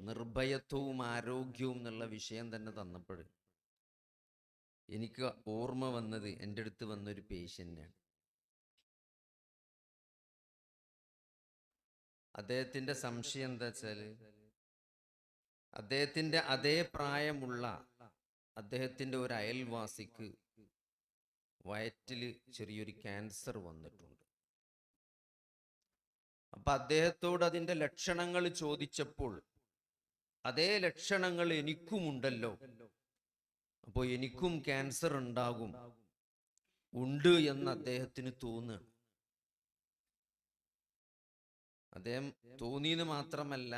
നിർഭയത്വവും ആരോഗ്യവും എന്നുള്ള വിഷയം തന്നെ തന്നപ്പോൾ എനിക്ക് ഓർമ്മ വന്നത് എൻ്റെ അടുത്ത് വന്നൊരു പേഷ്യൻ്റാണ്. അദ്ദേഹത്തിൻ്റെ സംശയം എന്താ വെച്ചാൽ, അദ്ദേഹത്തിൻ്റെ അതേ പ്രായമുള്ള അദ്ദേഹത്തിൻ്റെ ഒരു അയൽവാസിക്ക് വയറ്റിൽ ചെറിയൊരു ക്യാൻസർ വന്നിട്ടുണ്ട്. അപ്പൊ അദ്ദേഹത്തോട് അതിൻ്റെ ലക്ഷണങ്ങൾ ചോദിച്ചപ്പോൾ അതേ ലക്ഷണങ്ങൾ എനിക്കുമുണ്ടല്ലോ, അപ്പോൾ എനിക്കും ക്യാൻസർ ഉണ്ട് എന്ന് അദ്ദേഹത്തിന് തോന്നുകയാണ്. അദ്ദേഹം തോന്നിയെന്ന് മാത്രമല്ല,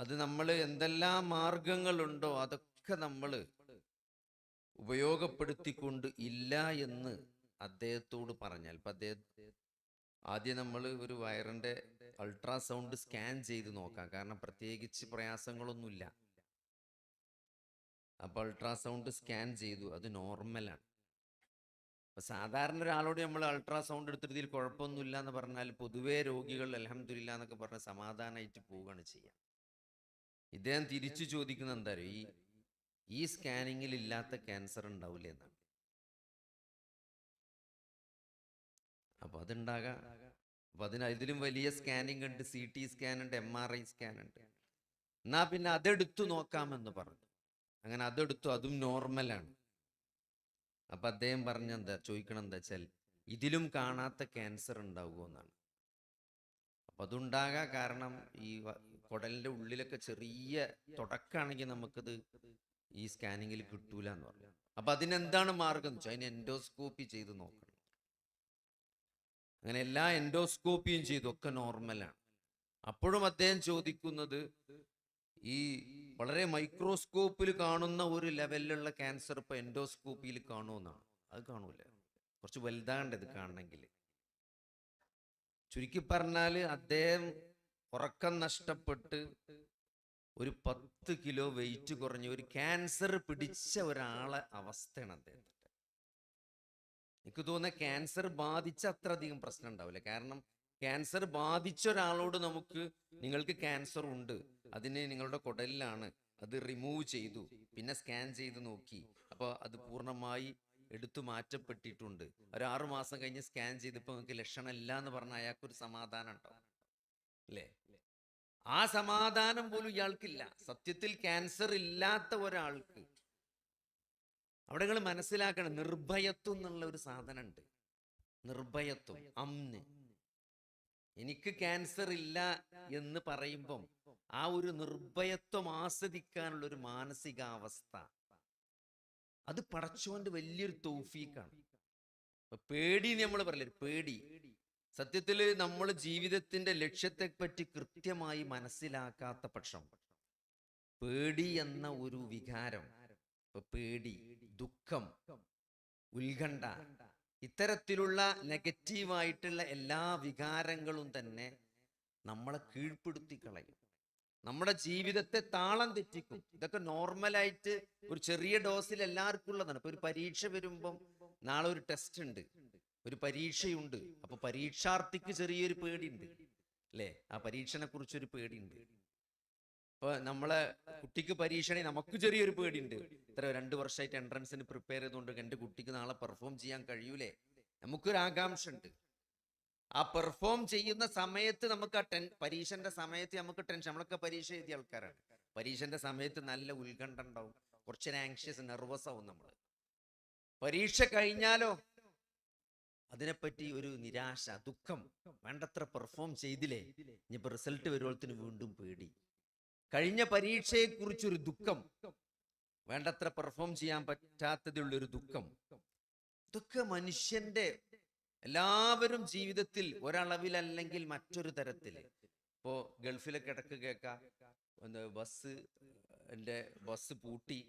അത് നമ്മൾ എന്തെല്ലാം മാർഗങ്ങളുണ്ടോ അതൊക്കെ നമ്മൾ ഉപയോഗപ്പെടുത്തിക്കൊണ്ട് ഇല്ല എന്ന് അദ്ദേഹത്തോട് പറഞ്ഞാൽ, ഇപ്പം ആദ്യം നമ്മൾ ഒരു വയറിൻ്റെ അൾട്രാസൗണ്ട് സ്കാൻ ചെയ്ത് നോക്കാം. കാരണം പ്രത്യേകിച്ച് പ്രയാസങ്ങളൊന്നുമില്ല. അപ്പോൾ അൾട്രാസൗണ്ട് സ്കാൻ ചെയ്തു, അത് നോർമലാണ്. അപ്പം സാധാരണ ഒരാളോട് നമ്മൾ അൾട്രാസൗണ്ട് എടുത്തിട്ട് ഇതിൽ കുഴപ്പമൊന്നുമില്ല എന്ന് പറഞ്ഞാൽ പൊതുവേ രോഗികൾ അൽഹംദുലില്ലാ എന്നൊക്കെ പറഞ്ഞ് സമാധാനമായിട്ട് പോവുകയാണ് ചെയ്യുക. ഇദ്ദേഹം തിരിച്ചു ചോദിക്കുന്നത് എന്താ അറിയോ, ഈ സ്കാനിങ്ങിൽ ഇല്ലാത്ത ക്യാൻസർ ഉണ്ടാവില്ല എന്നാണ്. അപ്പോൾ അതുണ്ടാകാം. അപ്പോൾ ഇതിലും വലിയ സ്കാനിങ് ഉണ്ട്, CT സ്കാൻ ഉണ്ട്, MRI സ്കാൻ ഉണ്ട്. എന്നാ പിന്നെ അതെടുത്തു നോക്കാമെന്ന് പറഞ്ഞു. അങ്ങനെ അതെടുത്തു, അതും നോർമലാണ്. അപ്പം അദ്ദേഹം ചോദിക്കണം എന്താ വെച്ചാൽ, ഇതിലും കാണാത്ത ക്യാൻസർ ഉണ്ടാവുമോ എന്നാണ്. അപ്പം അതുണ്ടാകാം. കാരണം ഈ കുടലിൻ്റെ ഉള്ളിലൊക്കെ ചെറിയ തുടക്കമാണെങ്കിൽ നമുക്കത് ഈ സ്കാനിങ്ങിൽ കിട്ടൂല എന്ന് പറഞ്ഞു. അപ്പം അതിനെന്താണ് മാർഗം എന്ന് വെച്ചാൽ അതിന് എൻഡോസ്കോപ്പി ചെയ്ത് നോക്കണം. അങ്ങനെ എല്ലാ എൻഡോസ്കോപ്പിയും ചെയ്തു, ഒക്കെ നോർമലാണ്. അപ്പോഴും അദ്ദേഹം ചോദിക്കുന്നത്, ഈ വളരെ മൈക്രോസ്കോപ്പിൽ കാണുന്ന ഒരു ലെവലിലുള്ള ക്യാൻസർ ഇപ്പൊ എൻഡോസ്കോപ്പിയിൽ കാണുമെന്നാണ്. അത് കാണൂല, കുറച്ച് വലുതാകേണ്ടത് കാണണമെങ്കിൽ. ചുരുക്കി പറഞ്ഞാൽ അദ്ദേഹം ഉറക്കം നഷ്ടപ്പെട്ട് ഒരു 10 കിലോ വെയിറ്റ് കുറഞ്ഞ ഒരു ക്യാൻസർ പിടിച്ച ഒരാളെ അവസ്ഥയാണ് അദ്ദേഹത്തിന്റെ. എനിക്ക് തോന്നുന്ന ക്യാൻസർ ബാധിച്ച അത്ര അധികം പ്രശ്നം ഉണ്ടാവില്ല. കാരണം ക്യാൻസർ ബാധിച്ച ഒരാളോട് നിങ്ങൾക്ക് ക്യാൻസർ ഉണ്ട്, അതിന് നിങ്ങളുടെ കുടലിലാണ്, അത് റിമൂവ് ചെയ്തു, പിന്നെ സ്കാൻ ചെയ്ത് നോക്കി, അപ്പോൾ അത് പൂർണ്ണമായി എടുത്തു മാറ്റപ്പെട്ടിട്ടുണ്ട്, ഒരു 6 മാസം കഴിഞ്ഞ് സ്കാൻ ചെയ്തപ്പോൾ നിങ്ങൾക്ക് ലക്ഷണമില്ല എന്ന് പറഞ്ഞാൽ അയാൾക്കൊരു സമാധാനം ഉണ്ടാവും അല്ലേ? ആ സമാധാനം പോലും ഇയാൾക്കില്ല. സത്യത്തിൽ ക്യാൻസർ ഇല്ലാത്ത ഒരാൾക്ക് അവിടെ നിങ്ങൾ മനസ്സിലാക്കണം, നിർഭയത്വം എന്നുള്ള ഒരു സാധനം ഉണ്ട്. നിർഭയത്വം, അമ്ന്. എനിക്ക് ക്യാൻസർ ഇല്ല എന്ന് പറയുമ്പം ആ ഒരു നിർഭയത്വം ആസ്വദിക്കാനുള്ള ഒരു മാനസികാവസ്ഥ, അത് പടച്ചോന്റെ വലിയൊരു തൗഫീഖാണ്. പേടി നമ്മൾ പറയില്ല, പേടി സത്യത്തിൽ നമ്മൾ ജീവിതത്തിന്റെ ലക്ഷ്യത്തെ പറ്റി കൃത്യമായി മനസ്സിലാക്കാത്ത പക്ഷം പേടി എന്ന ഒരു വികാരം, പേടി, ദുഃഖം, ഉത്കണ്ഠ, ഇത്തരത്തിലുള്ള നെഗറ്റീവായിട്ടുള്ള എല്ലാ വികാരങ്ങളും തന്നെ നമ്മളെ കീഴ്പ്പെടുത്തി കളയും, നമ്മുടെ ജീവിതത്തെ താളം തെറ്റിക്കും. ഇതൊക്കെ നോർമലായിട്ട് ഒരു ചെറിയ ഡോസിൽ എല്ലാവർക്കും ഉള്ളതാണ്. ഇപ്പൊ ഒരു പരീക്ഷ വരുമ്പം, നാളെ ഒരു ടെസ്റ്റ് ഉണ്ട്, ഒരു പരീക്ഷയുണ്ട്, അപ്പൊ പരീക്ഷാർത്ഥിക്ക് ചെറിയൊരു പേടിയുണ്ട് അല്ലേ? ആ പരീക്ഷനെ കുറിച്ചൊരു പേടിയുണ്ട്. ഇപ്പൊ നമ്മളെ കുട്ടിക്ക് പരീക്ഷണി, നമുക്ക് ചെറിയൊരു പേടിയുണ്ട്. ഇത്ര 2 വർഷമായിട്ട് എൻട്രൻസിന് പ്രിപ്പയർ ചെയ്തുകൊണ്ട് എൻ്റെ കുട്ടിക്ക് നാളെ പെർഫോം ചെയ്യാൻ കഴിയൂലേ, നമുക്കൊരു ആകാംക്ഷ ഉണ്ട്. ആ പെർഫോം ചെയ്യുന്ന സമയത്ത് നമുക്ക് പരീക്ഷന്റെ സമയത്ത് നമുക്ക് ടെൻഷൻ. നമ്മളൊക്കെ പരീക്ഷ എഴുതിയ ആൾക്കാരാണ്. പരീക്ഷന്റെ സമയത്ത് നല്ല ഉത്കണ്ഠ ഉണ്ടാവും, കുറച്ചൊരു ആങ്ഷ്യസ്, നെർവസ് ആവും നമ്മൾ. പരീക്ഷ കഴിഞ്ഞാലോ അതിനെപ്പറ്റി ഒരു നിരാശ, ദുഃഖം, വേണ്ടത്ര പെർഫോം ചെയ്തില്ലേ, ഇനിയിപ്പോ റിസൾട്ട് വരുമ്പോഴത്തിന് വീണ്ടും പേടി. കഴിഞ്ഞ പരീക്ഷയെ കുറിച്ചൊരു ദുഃഖം, വേണ്ടത്ര പെർഫോം ചെയ്യാൻ പറ്റാത്തതുള്ളൊരു ദുഃഖം. ഇതൊക്കെ മനുഷ്യന്റെ എല്ലാവരും ജീവിതത്തിൽ ഒരളവിലല്ലെങ്കിൽ മറ്റൊരു തരത്തിൽ. ഇപ്പോ ഗൾഫിലൊക്കെ ഇടക്ക് കേൾക്കാം, ബസ് പൂട്ടി,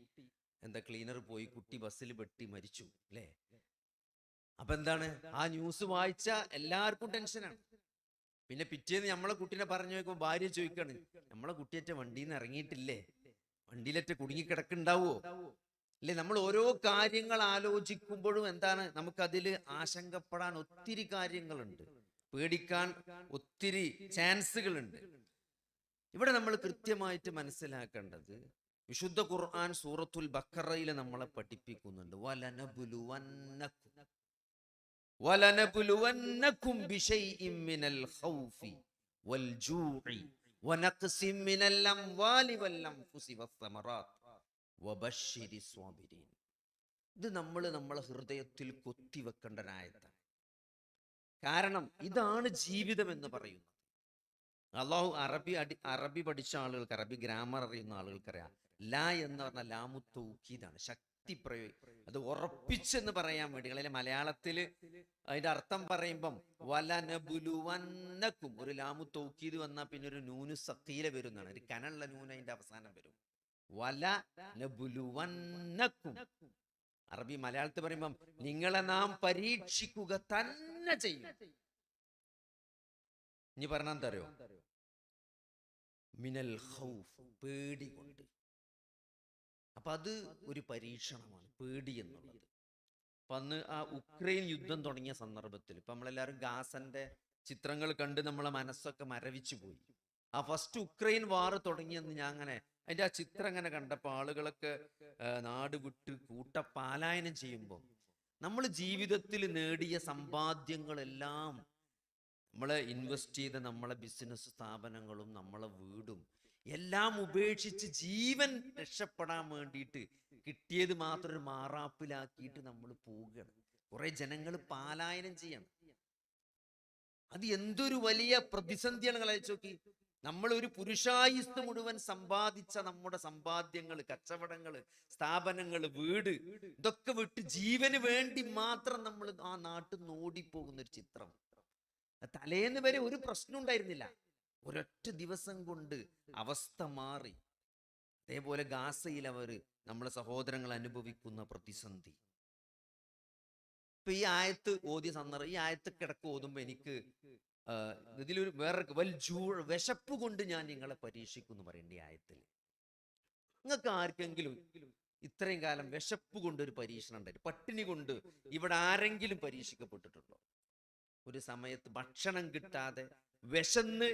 ക്ലീനർ പോയി, കുട്ടി ബസ്സിൽ വെട്ടി മരിച്ചു അല്ലേ? അപ്പൊ എന്താണ്, ആ ന്യൂസ് വായിച്ച എല്ലാവർക്കും ടെൻഷനാണ്. പിന്നെ പിറ്റേന്ന് നമ്മളെ കുട്ടീനെ പറഞ്ഞു നോക്കുമ്പോൾ ഭാര്യ ചോദിക്കാണ്, നമ്മളെ കുട്ടിയേറ്റ വണ്ടിയിൽ നിന്ന് ഇറങ്ങിയിട്ടില്ലേ, വണ്ടിയിലേറ്റ കുടുങ്ങിക്കിടക്കുണ്ടാവോ അല്ലെ? നമ്മൾ ഓരോ കാര്യങ്ങൾ ആലോചിക്കുമ്പോഴും എന്താണ്, നമുക്കതിൽ ആശങ്കപ്പെടാൻ ഒത്തിരി കാര്യങ്ങളുണ്ട്, പേടിക്കാൻ ഒത്തിരി ചാൻസുകളുണ്ട്. ഇവിടെ നമ്മൾ കൃത്യമായിട്ട് മനസ്സിലാക്കേണ്ടത്, വിശുദ്ധ ഖുർആൻ സൂറത്തുൽ ബഖറയിൽ നമ്മളെ പഠിപ്പിക്കുന്നുണ്ട്, വലനബുലുവന്നകും ബിശൈഇൻ മിനൽ ഖൗഫി വൽ ജൂഇ വനഖ്സിൻ മിനൽ അംവാലി വൽ അൻഫുസി വസ്സമറാത്ത് വബശ്ശിരിസ് സ്വാബിരീൻ. ഇത് നമ്മളെ ഹൃദയത്തിൽ കൊത്തിവെക്കേണ്ട ഒരായത്താണ്. കാരണം ഇതാണ് ജീവിതം എന്ന് പറയുന്നത്. അള്ളാഹു അറബി പഠിച്ച ആളുകൾക്ക്, അറബി ഗ്രാമർ അറിയുന്ന ആളുകൾക്കറിയാം, ലാ എന്ന് പറഞ്ഞാൽ ലാമു തൗക്കീദാണ്, ശക്തി പ്രയോഗം, അത് ഉറപ്പിച്ചെന്ന് പറയാൻ വേണ്ടി. അതിലെ മലയാളത്തിൽ അതിന്റെ അർത്ഥം പറയുമ്പം വലനബുലുവന്നക്കും, ഒരു ലാമു തൗക്കീദ് വന്നാൽ പിന്നെ ഒരു നൂന് സഖീല വരുന്നതാണ്, ഒരു കനുള്ള നൂന് അതിന്റെ അവസാനം വരും. വലനബുലുവന്നക്കും അറബി. മലയാളത്തിൽ പറയുമ്പം നിങ്ങളെ നാം പരീക്ഷിക്കുക തന്നെ ചെയ്യും. ഇനി പറഞ്ഞാൽ തരോ, മിനൽ ഖൗഫ്, പേടി കൊണ്ട്. അപ്പൊ അത് ഒരു പരീക്ഷണമാണ്, പേടി എന്നുള്ളത്. അപ്പൊ അന്ന് ആ ഉക്രൈൻ യുദ്ധം തുടങ്ങിയ സന്ദർഭത്തിൽ ഇപ്പൊ നമ്മളെല്ലാവരും ഗാസന്റെ ചിത്രങ്ങൾ കണ്ട് നമ്മളെ മനസ്സൊക്കെ മരവിച്ചു പോയി. ആ ഫസ്റ്റ് ഉക്രൈൻ വാർ തുടങ്ങിയെന്ന് ഞാൻ അങ്ങനെ അതിന്റെ ആ ചിത്രം അങ്ങനെ കണ്ടപ്പോൾ ആളുകളൊക്കെ നാട് വിട്ട് കൂട്ടപാലായനം ചെയ്യുമ്പോൾ നമ്മൾ ജീവിതത്തിൽ നേടിയ സമ്പാദ്യങ്ങളെല്ലാം, നമ്മളെ ഇൻവെസ്റ്റ് ചെയ്ത നമ്മളെ ബിസിനസ് സ്ഥാപനങ്ങളും നമ്മളെ വീടും എല്ലാം ഉപേക്ഷിച്ച് ജീവൻ രക്ഷപ്പെടാൻ വേണ്ടിയിട്ട് കിട്ടിയത് മാത്രം ഒരു മാറാപ്പിലാക്കിയിട്ട് നമ്മൾ പോവുകയാണ്. കുറെ ജനങ്ങൾ പാലായനം ചെയ്യണം. അത് എന്തൊരു വലിയ പ്രതിസന്ധിയാണ്. കളിച്ചു നോക്കി, നമ്മൾ ഒരു പുരുഷായുസ് മുഴുവൻ സമ്പാദിച്ച നമ്മുടെ സമ്പാദ്യങ്ങൾ, കച്ചവടങ്ങൾ, സ്ഥാപനങ്ങൾ, വീട്, ഇതൊക്കെ വിട്ട് ജീവന് വേണ്ടി മാത്രം നമ്മൾ ആ നാട്ടിൽ നിന്ന് ഓടിപ്പോകുന്ന ഒരു ചിത്രം. തലേന്ന് വരെ ഒരു പ്രശ്നം ഉണ്ടായിരുന്നില്ല, ഒരൊറ്റ ദിവസം കൊണ്ട് അവസ്ഥ മാറി. അതേപോലെ ഗാസയിൽ നമ്മളെ സഹോദരങ്ങൾ അനുഭവിക്കുന്ന പ്രതിസന്ധി. ഇപ്പൊ ഈ ആയത്ത് ഓതിയ സന്ദർഭം, ഈ ആയത്ത് കിടക്ക് ഓതുമ്പോ എനിക്ക് ഇതിലൊരു വേറെ വിശപ്പ് കൊണ്ട് ഞാൻ നിങ്ങളെ പരീക്ഷിക്കുന്നു പറയേണ്ട ഈ ആയത്തിൽ. നിങ്ങൾക്ക് ആർക്കെങ്കിലും ഇത്രയും കാലം വിശപ്പ് കൊണ്ട് ഒരു പരീക്ഷണം ഉണ്ടായിരുന്നു? പട്ടിണി കൊണ്ട് ഇവിടെ ആരെങ്കിലും പരീക്ഷിക്കപ്പെട്ടിട്ടുണ്ടോ? ഒരു സമയത്ത് ഭക്ഷണം കിട്ടാതെ വിശന്ന്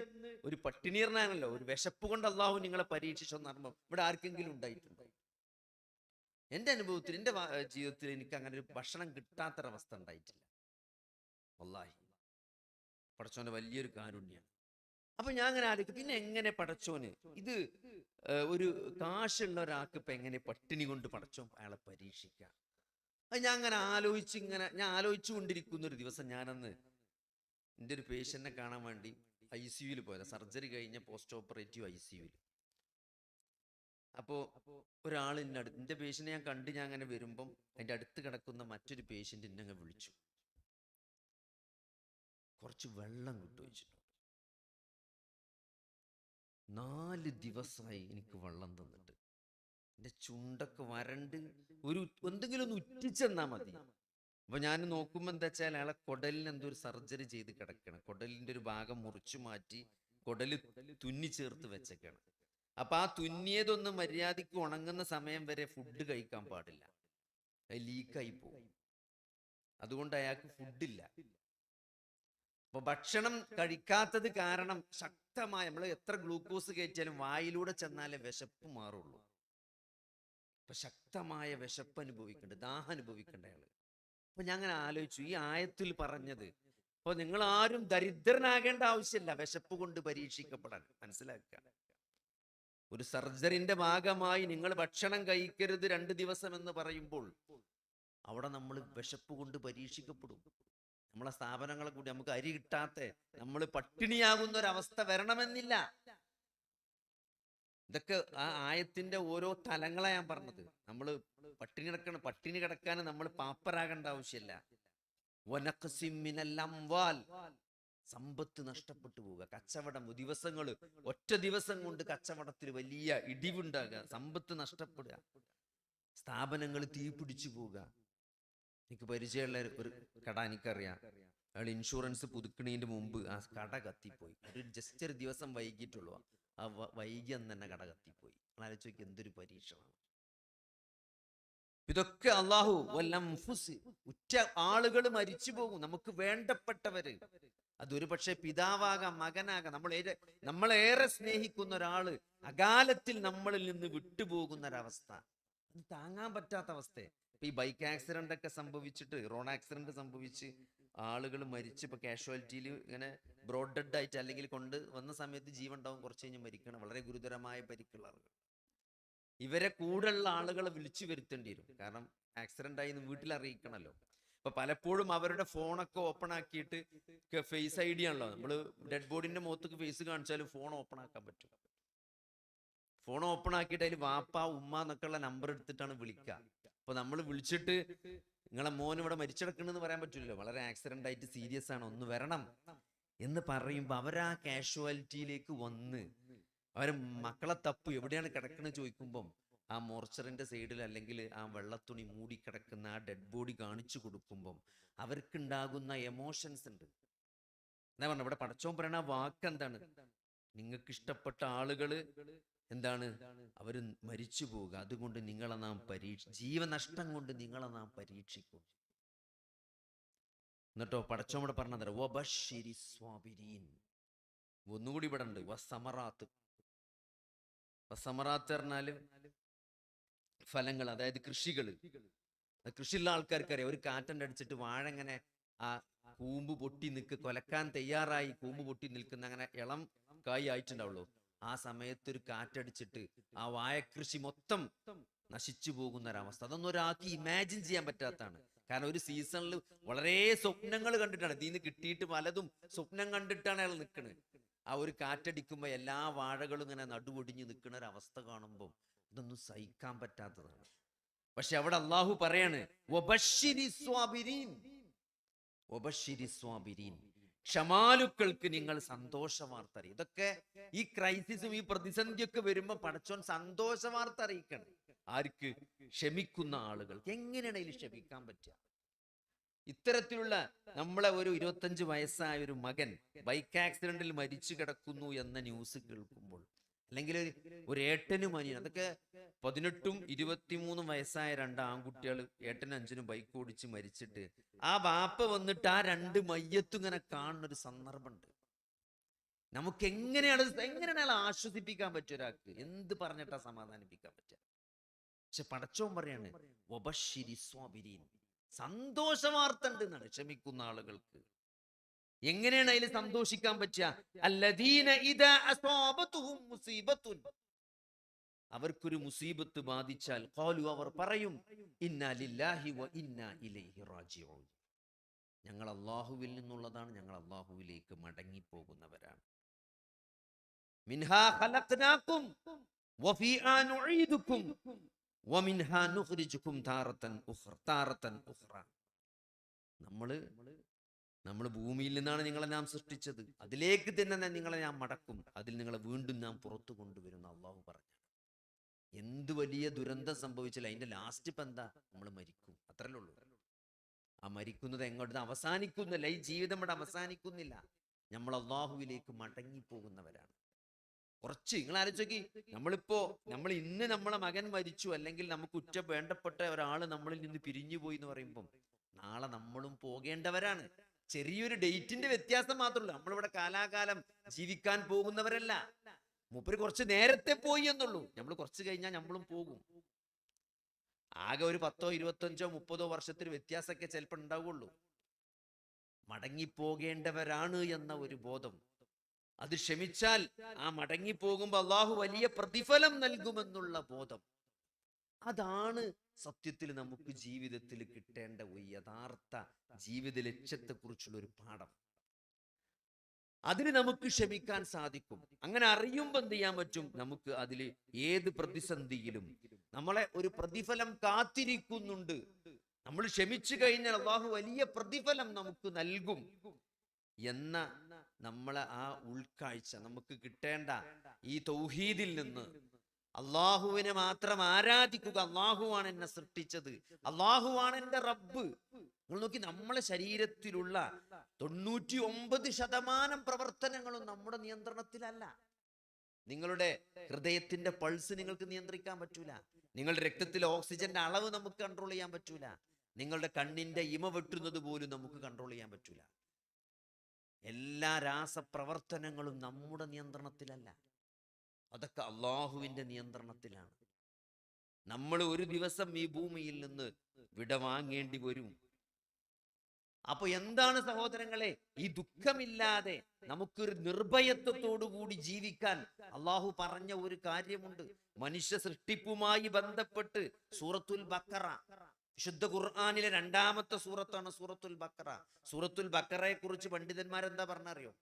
ഒരു പട്ടിണി പറഞ്ഞാണല്ലോ, ഒരു വിശപ്പ് കൊണ്ട് അള്ളാഹു നിങ്ങളെ പരീക്ഷിച്ചെന്ന് പറയുമ്പോൾ ഇവിടെ ആർക്കെങ്കിലും ഉണ്ടായിട്ടുണ്ടോ? എന്റെ അനുഭവത്തിൽ, എന്റെ ജീവിതത്തിൽ എനിക്ക് അങ്ങനെ ഒരു ഭക്ഷണം കിട്ടാത്തൊരവസ്ഥ ഉണ്ടായിട്ടില്ല. വല്ലാഹി പടച്ചോന്റെ വലിയൊരു കാരുണ്യാണ്. അപ്പൊ ഞാൻ അങ്ങനെ ആലോചിക്കും, പിന്നെ എങ്ങനെ പടച്ചോന് ഇത് ഒരു കാശുള്ള ഒരാൾക്ക് ഇപ്പൊ എങ്ങനെ പട്ടിണി കൊണ്ട് പടച്ചോൻ അയാളെ പരീക്ഷിക്കാം? അത് ഞാൻ അങ്ങനെ ആലോചിച്ചു കൊണ്ടിരിക്കുന്ന ഒരു ദിവസം, ഞാനന്ന് എൻ്റെ ഒരു പേഷ്യന്റിനെ കാണാൻ വേണ്ടി ICUവിൽ പോയത്, സർജറി കഴിഞ്ഞ പോസ്റ്റ് ഓപ്പറേറ്റീവ് ICUവിൽ. അപ്പോൾ ഒരാൾ എൻ്റെ പേഷ്യനെ ഞാൻ കണ്ട്, ഞാൻ അങ്ങനെ വരുമ്പം അതിൻ്റെ അടുത്ത് കിടക്കുന്ന മറ്റൊരു പേഷ്യൻ്റ് എന്നെ അങ്ങ് വിളിച്ചു, കുറച്ച് വെള്ളം കിട്ടും വെച്ചിട്ടുണ്ട്. 4 ദിവസമായി എനിക്ക് വെള്ളം തന്നിട്ട്, എൻ്റെ ചുണ്ടൊക്കെ വരണ്ട്, എന്തെങ്കിലും ഒന്ന് ഉറ്റിച്ചെന്നാ മതി. അപ്പൊ ഞാൻ നോക്കുമ്പോ എന്താ വെച്ചാൽ അയാളെ കുടലിന് എന്തോ ഒരു സർജറി ചെയ്ത് കിടക്കണം. കുടലിന്റെ ഒരു ഭാഗം മുറിച്ചു മാറ്റി കുടല് തുന്നി ചേർത്ത് വെച്ചേക്കാണ്. അപ്പൊ ആ തുന്നിയതൊന്ന് മര്യാദയ്ക്ക് ഉണങ്ങുന്ന സമയം വരെ ഫുഡ് കഴിക്കാൻ പാടില്ല, അത് ലീക്കായി പോകും. അതുകൊണ്ട് അയാൾക്ക് ഫുഡില്ല. അപ്പൊ ഭക്ഷണം കഴിക്കാത്തത് കാരണം ശക്തമായ, നമ്മൾ എത്ര ഗ്ലൂക്കോസ് കയറ്റിയാലും വായിലൂടെ ചെന്നാലേ വിശപ്പ് മാറുള്ളൂ. അപ്പൊ ശക്തമായ വിശപ്പ് അനുഭവിക്കുന്നുണ്ട്, ദാഹം അനുഭവിക്കേണ്ട അയാള്. അപ്പൊ ഞാൻ അങ്ങനെ ആലോചിച്ചു, ഈ ആയത്തിൽ പറഞ്ഞത്, അപ്പൊ നിങ്ങൾ ആരും ദരിദ്രനാകേണ്ട ആവശ്യമില്ല വിശപ്പ് കൊണ്ട് പരീക്ഷിക്കപ്പെടാൻ. മനസ്സിലാക്കുക, ഒരു സർജറിന്റെ ഭാഗമായി നിങ്ങൾ ഭക്ഷണം കഴിക്കരുത് 2 ദിവസം എന്ന് പറയുമ്പോൾ അവിടെ നമ്മൾ വിശപ്പ് കൊണ്ട് പരീക്ഷിക്കപ്പെടും. നമ്മളെ സ്ഥാപനങ്ങളെ കൂടി നമുക്ക് അരി കിട്ടാത്ത നമ്മൾ പട്ടിണിയാകുന്ന ഒരവസ്ഥ വരണമെന്നില്ല. ഇതൊക്കെ ആ ആയത്തിന്റെ ഓരോ തലങ്ങളെ ഞാൻ പറഞ്ഞത്. നമ്മൾ പട്ടിണി കിടക്കാൻ നമ്മൾ പാപ്പരാകേണ്ട ആവശ്യമില്ല. സമ്പത്ത് നഷ്ടപ്പെട്ടു പോവുക, കച്ചവടം ഒറ്റ ദിവസം കൊണ്ട് കച്ചവടത്തിൽ വലിയ ഇടിവുണ്ടാകുക, സമ്പത്ത് നഷ്ടപ്പെടുക, സ്ഥാപനങ്ങൾ തീപിടിച്ചു പോവുക. എനിക്ക് പരിചയമുള്ള ഒരു കട എനിക്കറിയാം, അയാൾ ഇൻഷുറൻസ് പുതുക്കണതിന്റെ മുമ്പ് ആ കട കത്തിപ്പോയി. ജസ്റ്റ് ഒരു ദിവസം വൈകിട്ടുള്ളൂ, ആ വൈകി അന്ന് തന്നെ കട കത്തിപ്പോയി. ആലോചിച്ച് എന്തൊരു പരീക്ഷണമാണ് ഇതൊക്കെ. അള്ളാഹു ഉറ്റ ആളുകൾ മരിച്ചു പോകും, നമുക്ക് വേണ്ടപ്പെട്ടവര്. അതൊരു പക്ഷേ പിതാവാകാം, മകനാകാം, നമ്മളേറെ സ്നേഹിക്കുന്ന ഒരാള് അകാലത്തിൽ നമ്മളിൽ നിന്ന് വിട്ടുപോകുന്ന ഒരവസ്ഥ, അത് താങ്ങാൻ പറ്റാത്ത അവസ്ഥ. ഇപ്പൊ ഈ ബൈക്ക് ആക്സിഡന്റ് ഒക്കെ സംഭവിച്ചിട്ട്, റോഡ് ആക്സിഡന്റ് സംഭവിച്ച് ആളുകൾ മരിച്ച് ഇപ്പൊ കാഷ്വാലിറ്റിയിൽ ഇങ്ങനെ ബ്രോഡ് ഡെഡ് ആയിട്ട് അല്ലെങ്കിൽ കൊണ്ട് വന്ന സമയത്ത് ജീവൻ ഉണ്ടാവും, കുറച്ച് കഴിഞ്ഞ് മരിക്കണം, വളരെ ഗുരുതരമായ പരിക്കുള്ള ആളുകൾ. ഇവരെ കൂടെയുള്ള ആളുകളെ വിളിച്ചു വരുത്തേണ്ടി വരും, കാരണം ആക്സിഡന്റ് ആയി വീട്ടിൽ അറിയിക്കണമല്ലോ. ഇപ്പൊ പലപ്പോഴും അവരുടെ ഫോണൊക്കെ ഓപ്പൺ ആക്കിയിട്ട്, ഫേസ് ഐ ഡി ആണല്ലോ, നമ്മള് ഡെഡ് ബോഡിന്റെ മുഖത്തേക്ക് ഫേസ് കാണിച്ചാലും ഫോൺ ഓപ്പൺ ആക്കാൻ പറ്റും. ഫോൺ ഓപ്പൺ ആക്കിയിട്ട് അതിൽ വാപ്പ ഉമ്മ എന്നൊക്കെ ഉള്ള നമ്പർ എടുത്തിട്ടാണ് വിളിക്കുക. അപ്പൊ നമ്മൾ വിളിച്ചിട്ട് നിങ്ങളെ മോൻ ഇവിടെ മരിച്ചെടുക്കണെന്ന് പറയാൻ പറ്റില്ലല്ലോ, വളരെ ആക്സിഡന്റ് ആയിട്ട് സീരിയസ് ആണ്, ഒന്ന് വരണം എന്ന് പറയുമ്പോൾ അവരാ കാഷ്വാലിറ്റിയിലേക്ക് വന്ന് അവര് മക്കളെ തപ്പു എവിടെയാണ് കിടക്കുന്നത് ചോദിക്കുമ്പം ആ മോർച്ചറിന്റെ സൈഡിൽ അല്ലെങ്കിൽ ആ വെള്ളത്തുണി മൂടി കിടക്കുന്ന ആ ഡെഡ് ബോഡി കാണിച്ചു കൊടുക്കുമ്പം അവർക്കുണ്ടാകുന്ന എമോഷൻസ് ഉണ്ട്. എന്താ പറഞ്ഞ ഇവിടെ പടച്ചോൻ പറയണ വാക്ക് എന്താണ്? നിങ്ങൾക്ക് ഇഷ്ടപ്പെട്ട ആളുകള് എന്താണ്, അവര് മരിച്ചു പോവുക, അതുകൊണ്ട് നിങ്ങളെ നാം ജീവനഷ്ടം കൊണ്ട് നിങ്ങളെ നാം പരീക്ഷിക്കും. എന്നിട്ടോ പടച്ചോൻ ഇവിടെ പറഞ്ഞത് വബശ്ശിരി സ്വാബിരീൻ, ഒന്നുകൂടി ഇവിടെ ഉണ്ട് വസമറാത്ത്. വസമറാത്ത് പറഞ്ഞാല് ഫലങ്ങൾ, അതായത് കൃഷികള്. കൃഷിയുള്ള ആൾക്കാർക്ക് അറിയാം, ഒരു കാറ്റൻ്റെ അടിച്ചിട്ട് വാഴ ഇങ്ങനെ ആ കൂമ്പ് പൊട്ടി കൊലക്കാൻ തയ്യാറായി കൂമ്പ് പൊട്ടി നിൽക്കുന്ന അങ്ങനെ ഇളം കായ് ആയിട്ടുണ്ടാവുള്ളൂ. ആ സമയത്ത് ഒരു കാറ്റടിച്ചിട്ട് ആ വാഴക്കൃഷി മൊത്തം നശിച്ചു പോകുന്ന ഒരവസ്ഥ, അതൊന്നും ഒരാൾക്ക് ഇമാജിൻ ചെയ്യാൻ പറ്റാത്തതാണ്. കാരണം ഒരു സീസണിൽ വളരെ സ്വപ്നങ്ങൾ കണ്ടിട്ടാണ്, ഇതിന്ന് കിട്ടിയിട്ട് പലതും സ്വപ്നം കണ്ടിട്ടാണ് അയാൾ നിൽക്കുന്നത്. ആ ഒരു കാറ്റടിക്കുമ്പോ എല്ലാ വാഴകളും ഇങ്ങനെ നടുവൊടിഞ്ഞ് നിൽക്കുന്ന ഒരു അവസ്ഥ കാണുമ്പോൾ ഇതൊന്നും സഹിക്കാൻ പറ്റാത്തതാണ്. പക്ഷെ അവിടെ അള്ളാഹു പറയാണ് വബശ്ശിരി സ്വാബിരീൻ, വബശ്ശിരി സ്വാബിരീൻ, ക്ഷമാലുക്കൾക്ക് നിങ്ങൾ സന്തോഷ വാർത്ത അറിയും. ഇതൊക്കെ ഈ ക്രൈസിസും ഈ പ്രതിസന്ധിയൊക്കെ വരുമ്പോ പടച്ചോൻ സന്തോഷ വാർത്ത അറിയിക്കണം. ആർക്ക്? ക്ഷമിക്കുന്ന ആളുകൾക്ക്. എങ്ങനെയാണ് ഇതിൽ ക്ഷമിക്കാൻ പറ്റുക? ഇത്തരത്തിലുള്ള നമ്മളെ ഒരു 25 വയസ്സായ ഒരു മകൻ ബൈക്ക് ആക്സിഡന്റിൽ മരിച്ചു കിടക്കുന്നു എന്ന ന്യൂസ് കേൾക്കുമ്പോൾ, അല്ലെങ്കിൽ ഒരു ഏട്ടനും അനിയനും, അതൊക്കെ 18ഉം 23ഉം വയസ്സായ 2 ആൺകുട്ടികൾ, ഏട്ടനും 5നും ബൈക്ക് ഓടിച്ച് മരിച്ചിട്ട് ആ ബാപ്പ വന്നിട്ട് ആ 2 മയ്യത്തും ഇങ്ങനെ കാണുന്ന ഒരു സന്ദർഭമുണ്ട്. നമുക്ക് എങ്ങനെയാണ് ആശ്വസിപ്പിക്കാൻ പറ്റുക? ഒരാൾക്ക് എന്ത് പറഞ്ഞിട്ടാ സമാധാനിപ്പിക്കാൻ പറ്റുക? പക്ഷെ പടച്ചോൻ പറയാണ് വബശ്ശിരി സ്വാബിരീൻ, സന്തോഷ വാർത്ത ഉണ്ട് എന്നാണ് ക്ഷമിക്കുന്ന ആളുകൾക്ക്. എങ്ങനെയാണ് അതിൽ സന്തോഷിക്കാൻ പറ്റുക? അല്ലദീന ഇദാ അസാബതുഹും മുസീബത്തുൻ, അവർക്കൊരു മുസീബത്ത് ബാധിച്ചാൽ ഖാലു, അവർ പറയും ഇന്നാ ലില്ലാഹി വ ഇന്നാ ഇലൈഹി റാജിഊൻ, ഞങ്ങൾ അല്ലാഹുവിൽ നിന്നുള്ളതാണ്, ഞങ്ങൾ അല്ലാഹുവിലേക്ക് മടങ്ങി പോകുന്നവരാണ്. മിൻഹാ ഖലഖനാകും വഫീആ നുഈദുകും വമിൻഹാ നുഖ്രിജുകും താറതൻ ഉഖ്റ. നമ്മൾ ഭൂമിയിൽ നിന്നാണ് നിങ്ങളെ നാം സൃഷ്ടിച്ചത്, അതിലേക്ക് തന്നെ നിങ്ങളെ ഞാൻ മടക്കും, അതിൽ നിങ്ങളെ വീണ്ടും നാം പുറത്തു കൊണ്ടുവരുന്ന അള്ളാഹു പറഞ്ഞു. എന്ത് വലിയ ദുരന്തം സംഭവിച്ചാലും അതിന്റെ ലാസ്റ്റ് ഇപ്പം എന്താ? നമ്മൾ മരിക്കും, അത്രല്ലേ ഉള്ളൂ. ആ മരിക്കുന്നത് എങ്ങോട്ട് അവസാനിക്കുന്നില്ല, ഈ ജീവിതം ഇവിടെ അവസാനിക്കുന്നില്ല, നമ്മൾ അള്ളാഹുവിലേക്ക് മടങ്ങിപ്പോകുന്നവരാണ്. കുറച്ച് നിങ്ങൾ ആലോചിച്ച് നോക്കി, നമ്മൾ ഇന്ന് നമ്മളെ മകൻ മരിച്ചു, അല്ലെങ്കിൽ നമുക്ക് വേണ്ടപ്പെട്ട ഒരാൾ നമ്മളിൽ നിന്ന് പിരിഞ്ഞു പോയി എന്ന് പറയുമ്പം നാളെ നമ്മളും പോകേണ്ടവരാണ്. ചെറിയൊരു ഡേറ്റിന്റെ വ്യത്യാസം മാത്രമല്ല, നമ്മളിവിടെ കാലാകാലം ജീവിക്കാൻ പോകുന്നവരല്ല. മൂപ്പര് കുറച്ച് നേരത്തെ പോയി എന്നുള്ളൂ, നമ്മൾ കുറച്ച് കഴിഞ്ഞാൽ നമ്മളും പോകും. ആകെ ഒരു 10, 25, 30 വർഷത്തിന് വ്യത്യാസമൊക്കെ ചിലപ്പോൾ ഉണ്ടാവുള്ളൂ. മടങ്ങിപ്പോകേണ്ടവരാണ് എന്ന ഒരു ബോധം, അത് ക്ഷമിച്ചാൽ ആ മടങ്ങിപ്പോകുമ്പോ അള്ളാഹു വലിയ പ്രതിഫലം നൽകുമെന്നുള്ള ബോധം, അതാണ് സത്യത്തിൽ നമുക്ക് ജീവിതത്തിൽ കിട്ടേണ്ട ഒരു യഥാർത്ഥ ജീവിത ലക്ഷ്യത്തെ കുറിച്ചുള്ള ഒരു പാഠം. അതിന് നമുക്ക് ക്ഷമിക്കാൻ സാധിക്കും. അങ്ങനെ അറിയുമ്പോൾ എന്ത് ചെയ്യാൻ പറ്റും? നമുക്ക് അതിൽ ഏത് പ്രതിസന്ധിയിലും നമ്മളെ ഒരു പ്രതിഫലം കാത്തിരിക്കുന്നുണ്ട്. നമ്മൾ ക്ഷമിച്ചു കഴിഞ്ഞാൽ അള്ളാഹു വലിയ പ്രതിഫലം നമുക്ക് നൽകും എന്ന നമ്മളെ ആ ഉൾക്കാഴ്ച, നമുക്ക് കിട്ടേണ്ട ഈ തൗഹീദിൽ നിന്ന്, അള്ളാഹുവിനെ മാത്രം ആരാധിക്കുക, അള്ളാഹുവാണ് എന്നെ സൃഷ്ടിച്ചത്, അള്ളാഹുവാണ് എന്റെ റബ്ബ്. നിങ്ങൾ നോക്കി, നമ്മളെ ശരീരത്തിലുള്ള 99% പ്രവർത്തനങ്ങളും നമ്മുടെ നിയന്ത്രണത്തിലല്ല. നിങ്ങളുടെ ഹൃദയത്തിന്റെ പൾസ് നിങ്ങൾക്ക് നിയന്ത്രിക്കാൻ പറ്റൂല, നിങ്ങളുടെ രക്തത്തിലെ ഓക്സിജന്റെ അളവ് നമുക്ക് കൺട്രോൾ ചെയ്യാൻ പറ്റൂല, നിങ്ങളുടെ കണ്ണിന്റെ ഇമ വെട്ടുന്നത് പോലും നമുക്ക് കൺട്രോൾ ചെയ്യാൻ പറ്റൂല. എല്ലാ രാസപ്രവർത്തനങ്ങളും നമ്മുടെ നിയന്ത്രണത്തിലല്ല, അതൊക്കെ അള്ളാഹുവിന്റെ നിയന്ത്രണത്തിലാണ്. നമ്മൾ ഒരു ദിവസം ഈ ഭൂമിയിൽ നിന്ന് വിടവാങ്ങേണ്ടി വരും. അപ്പൊ എന്താണ് സഹോദരങ്ങളെ, ഈ ദുഃഖമില്ലാതെ നമുക്കൊരു നിർഭയത്വത്തോടുകൂടി ജീവിക്കാൻ അള്ളാഹു പറഞ്ഞ ഒരു കാര്യമുണ്ട്. മനുഷ്യ സൃഷ്ടിപ്പുമായി ബന്ധപ്പെട്ട് സൂറത്തുൽ ബഖറ, വിശുദ്ധ ഖുർആനിലെ 2ാമത്തെ സൂറത്താണ് സൂറത്തുൽ ബഖറ. സൂറത്തുൽ ബഖറയെ കുറിച്ച് പണ്ഡിതന്മാരെന്താ പറഞ്ഞറിയോ?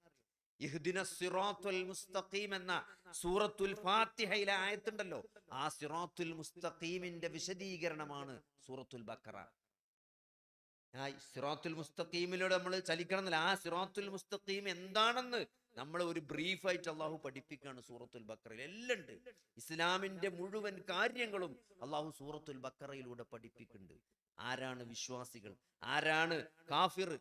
ഇഹ്ദിനസ് സിറാത്തുൽ മുസ്തഖീം എന്ന സൂറത്തുൽ ഫാത്തിഹയിലെ ആയത്തുണ്ടല്ലോ, ആ സിറാത്തുൽ മുസ്തഖീമിന്റെ വിശദീകരണമാണ് സൂറത്തുൽ ബഖറ. ആ സിറാത്തുൽ മുസ്തഖീമിലൂടെ നമ്മൾ ചലിക്കണമെന്നില്ല. ആ സിറാത്തുൽ മുസ്തഖീം എന്താണെന്ന് നമ്മൾ ഒരു ബ്രീഫായിട്ട് അള്ളാഹു പഠിപ്പിക്കുകയാണ് സൂറത്തുൽ ബഖറയിൽ. എല്ലാം ഉണ്ട്. ഇസ്ലാമിന്റെ മുഴുവൻ കാര്യങ്ങളും അള്ളാഹു സൂറത്തുൽ ബഖറയിലൂടെ പഠിപ്പിക്കുന്നുണ്ട്. ആരാണ് വിശ്വാസികൾ, ആരാണ് കാഫിർ,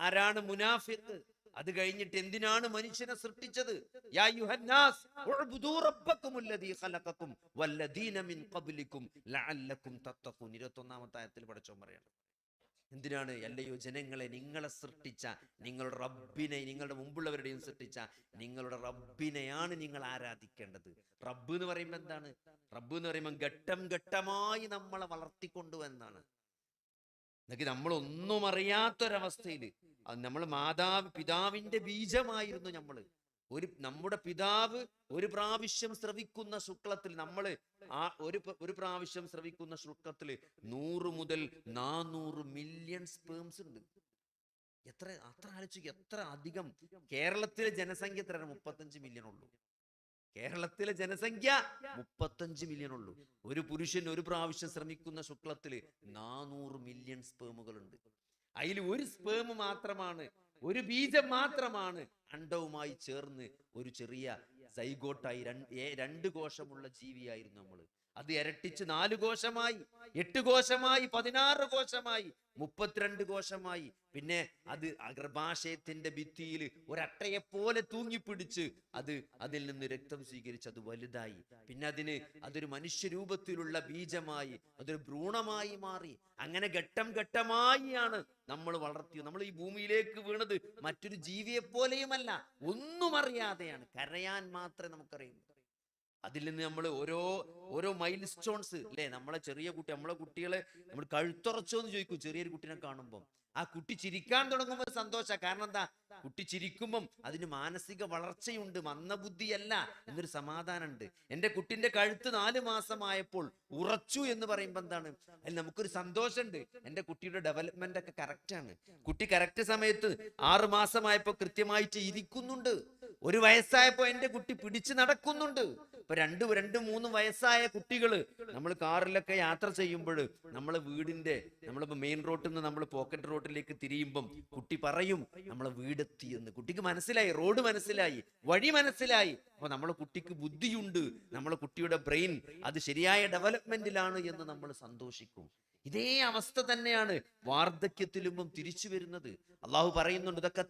ആരാണ് മുനാഫിഖ്, അത് കഴിഞ്ഞിട്ട് എന്തിനാണ് മനുഷ്യനെ സൃഷ്ടിച്ചത്. യാ അയ്യുഹന്നാസ് ഉഅ്ബുദൂ റബ്ബക്കുമുല്ലദീ ഖലഖക്കും വല്ലദീന മിൻ ഖബ്ലിക്കും ലഅല്ലക്കും തത്തഖൂൻ. 21ാമത്തെ ആയത്തിൽ പടച്ചോൻ പറയാണ്, എന്തിനാണ്? അല്ലയോ ജനങ്ങളെ, നിങ്ങളെ സൃഷ്ടിച്ച നിങ്ങളുടെ റബ്ബിനെ, നിങ്ങളുടെ മുമ്പുള്ളവരുടെയും സൃഷ്ടിച്ച നിങ്ങളുടെ റബ്ബിനെയാണ് നിങ്ങൾ ആരാധിക്കേണ്ടത്. റബ്ബ് എന്ന് പറയുമ്പോൾ എന്താണ്? റബ്ബ് എന്ന് പറയുമ്പോൾ ഘട്ടം ഘട്ടമായി നമ്മളെ വളർത്തിക്കൊണ്ടുവന്നാണ്. എന്നൊക്കെ നമ്മളൊന്നും അറിയാത്തൊരവസ്ഥയിൽ നമ്മൾ പിതാവിന്റെ ബീജമായിരുന്നു നമ്മള്. നമ്മുടെ പിതാവ് ഒരു പ്രാവശ്യം ശ്രവിക്കുന്ന ശുക്ലത്തിൽ, നമ്മള് ആ ഒരു പ്രാവശ്യം ശ്രവിക്കുന്ന ശുക്ലത്തിൽ 100 മുതൽ 400 മില്യൺ സ്പേംസ് ഉണ്ട്. അത്ര ആലോചിക്കുക, എത്ര അധികം. കേരളത്തിലെ ജനസംഖ്യ എത്ര? 35 മില്യൺ ഉള്ളൂ. കേരളത്തിലെ ജനസംഖ്യ 35 മില്യൺ ഉള്ളൂ. ഒരു പുരുഷൻ ഒരു പ്രാവശ്യം ശ്രമിക്കുന്ന ശുക്ലത്തിൽ 400 മില്യൺ സ്പേമുകളുണ്ട്. അതിൽ ഒരു സ്പേം മാത്രമാണ്, ഒരു ബീജം മാത്രമാണ് അണ്ഡവുമായി ചേർന്ന് ഒരു ചെറിയ സൈഗോട്ടായി 2 കോശമുള്ള ജീവിയായിരുന്നു നമ്മൾ. അത് ഇരട്ടിച്ച് 4 കോശമായി, 8 കോശമായി, 16 കോശമായി, 32 കോശമായി. പിന്നെ അത് ഗർഭാശയത്തിന്റെ ഭിത്തിയിൽ ഒരട്ടയെപ്പോലെ തൂങ്ങിപ്പിടിച്ച് അതിൽ നിന്ന് രക്തം സ്വീകരിച്ച് അത് വലുതായി. പിന്നെ അതൊരു മനുഷ്യരൂപത്തിലുള്ള ബീജമായി, അതൊരു ഭ്രൂണമായി മാറി. അങ്ങനെ ഘട്ടം ഘട്ടമായിയാണ് നമ്മൾ വളർത്തിയത്. നമ്മൾ ഈ ഭൂമിയിലേക്ക് വീണത് മറ്റൊരു ജീവിയെ പോലെയുമല്ല, ഒന്നും അറിയാതെയാണ്. കരയാൻ മാത്രമേ നമുക്കറിയൂ. അതിൽ നിന്ന് നമ്മൾ ഓരോ മൈൽ സ്റ്റോൺസ് അല്ലേ. നമ്മളെ കുട്ടികളെ നമ്മൾ കഴുത്തുറച്ചോ എന്ന് ചോദിക്കും ചെറിയൊരു കുട്ടിനെ കാണുമ്പോൾ. ആ കുട്ടി ചിരിക്കാൻ തുടങ്ങുമ്പോൾ സന്തോഷ. കാരണം എന്താ? കുട്ടി ചിരിക്കുമ്പം അതിന് മാനസിക വളർച്ചയുണ്ട്, മന്ദബുദ്ധിയല്ല എന്നൊരു സമാധാനമുണ്ട്. എൻ്റെ കുട്ടിന്റെ കഴുത്ത് 4 മാസമായപ്പോൾ ഉറച്ചു എന്ന് പറയുമ്പോൾ എന്താണ്? അതിൽ നമുക്കൊരു സന്തോഷമുണ്ട്. എൻ്റെ കുട്ടിയുടെ ഡെവലപ്മെന്റ് ഒക്കെ കറക്റ്റാണ്. കുട്ടി കറക്റ്റ് സമയത്ത് 6 മാസമായപ്പോൾ കൃത്യമായിട്ട് ഇരിക്കുന്നുണ്ട്. 1 വയസ്സായപ്പോ എൻ്റെ കുട്ടി പിടിച്ചു നടക്കുന്നുണ്ട്. ഇപ്പൊ 2-3 വയസ്സായ കുട്ടികള് നമ്മൾ കാറിലൊക്കെ യാത്ര ചെയ്യുമ്പോൾ നമ്മളിപ്പോ മെയിൻ റോഡിൽ നിന്ന് നമ്മൾ പോക്കറ്റ് റോഡിലേക്ക് തിരിയുമ്പം കുട്ടി പറയും നമ്മളെ വീടെത്തി എന്ന്. കുട്ടിക്ക് മനസ്സിലായി, റോഡ് മനസ്സിലായി, വഴി മനസ്സിലായി. അപ്പൊ നമ്മളെ കുട്ടിക്ക് ബുദ്ധിയുണ്ട്, നമ്മളെ കുട്ടിയുടെ ബ്രെയിൻ അത് ശരിയായ ഡെവലപ്മെന്റിലാണ് എന്ന് നമ്മൾ സന്തോഷിക്കും. ഇതേ അവസ്ഥ തന്നെയാണ് വാർദ്ധക്യത്തിലും തിരിച്ചു വരുന്നത്. അള്ളാഹു പറയുന്നുണ്ട്, ഇതൊക്കെ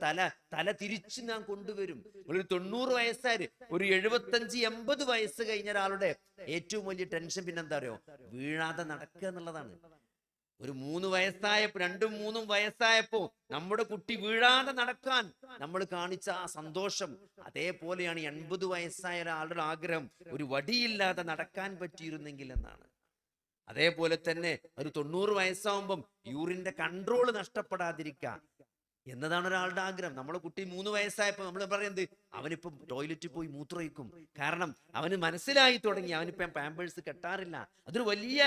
തല തിരിച്ച് ഞാൻ കൊണ്ടുവരും. ഒരു 90 വയസ്സായി, ഒരു 75-80 വയസ്സ് കഴിഞ്ഞ ഒരാളുടെ ഏറ്റവും വലിയ ടെൻഷൻ പിന്നെന്താ അറിയോ? വീഴാതെ നടക്കുക എന്നുള്ളതാണ്. ഒരു 3 വയസ്സായപ്പോ 2-3 വയസ്സായപ്പോ നമ്മുടെ കുട്ടി വീഴാതെ നടക്കാൻ നമ്മൾ കാണിച്ച ആ സന്തോഷം, അതേപോലെയാണ് 80 വയസ്സായ ഒരാളുടെ ആഗ്രഹം, ഒരു വടിയില്ലാതെ നടക്കാൻ പറ്റിയിരുന്നെങ്കിൽ എന്നാണ്. അതേപോലെ തന്നെ ഒരു 90 വയസ്സാവുമ്പം യൂറിന്റെ കൺട്രോൾ നഷ്ടപ്പെടാതിരിക്കുക എന്നതാണ് ഒരാളുടെ ആഗ്രഹം. നമ്മളെ കുട്ടി 3 വയസ്സായപ്പോ നമ്മൾ പറയുന്നത് അവനിപ്പം ടോയ്ലറ്റിൽ പോയി മൂത്രമൊഴിക്കും. കാരണം അവന് മനസ്സിലായി തുടങ്ങി, അവനിപ്പം പാമ്പേഴ്സ് കെട്ടാറില്ല. അതൊരു വലിയ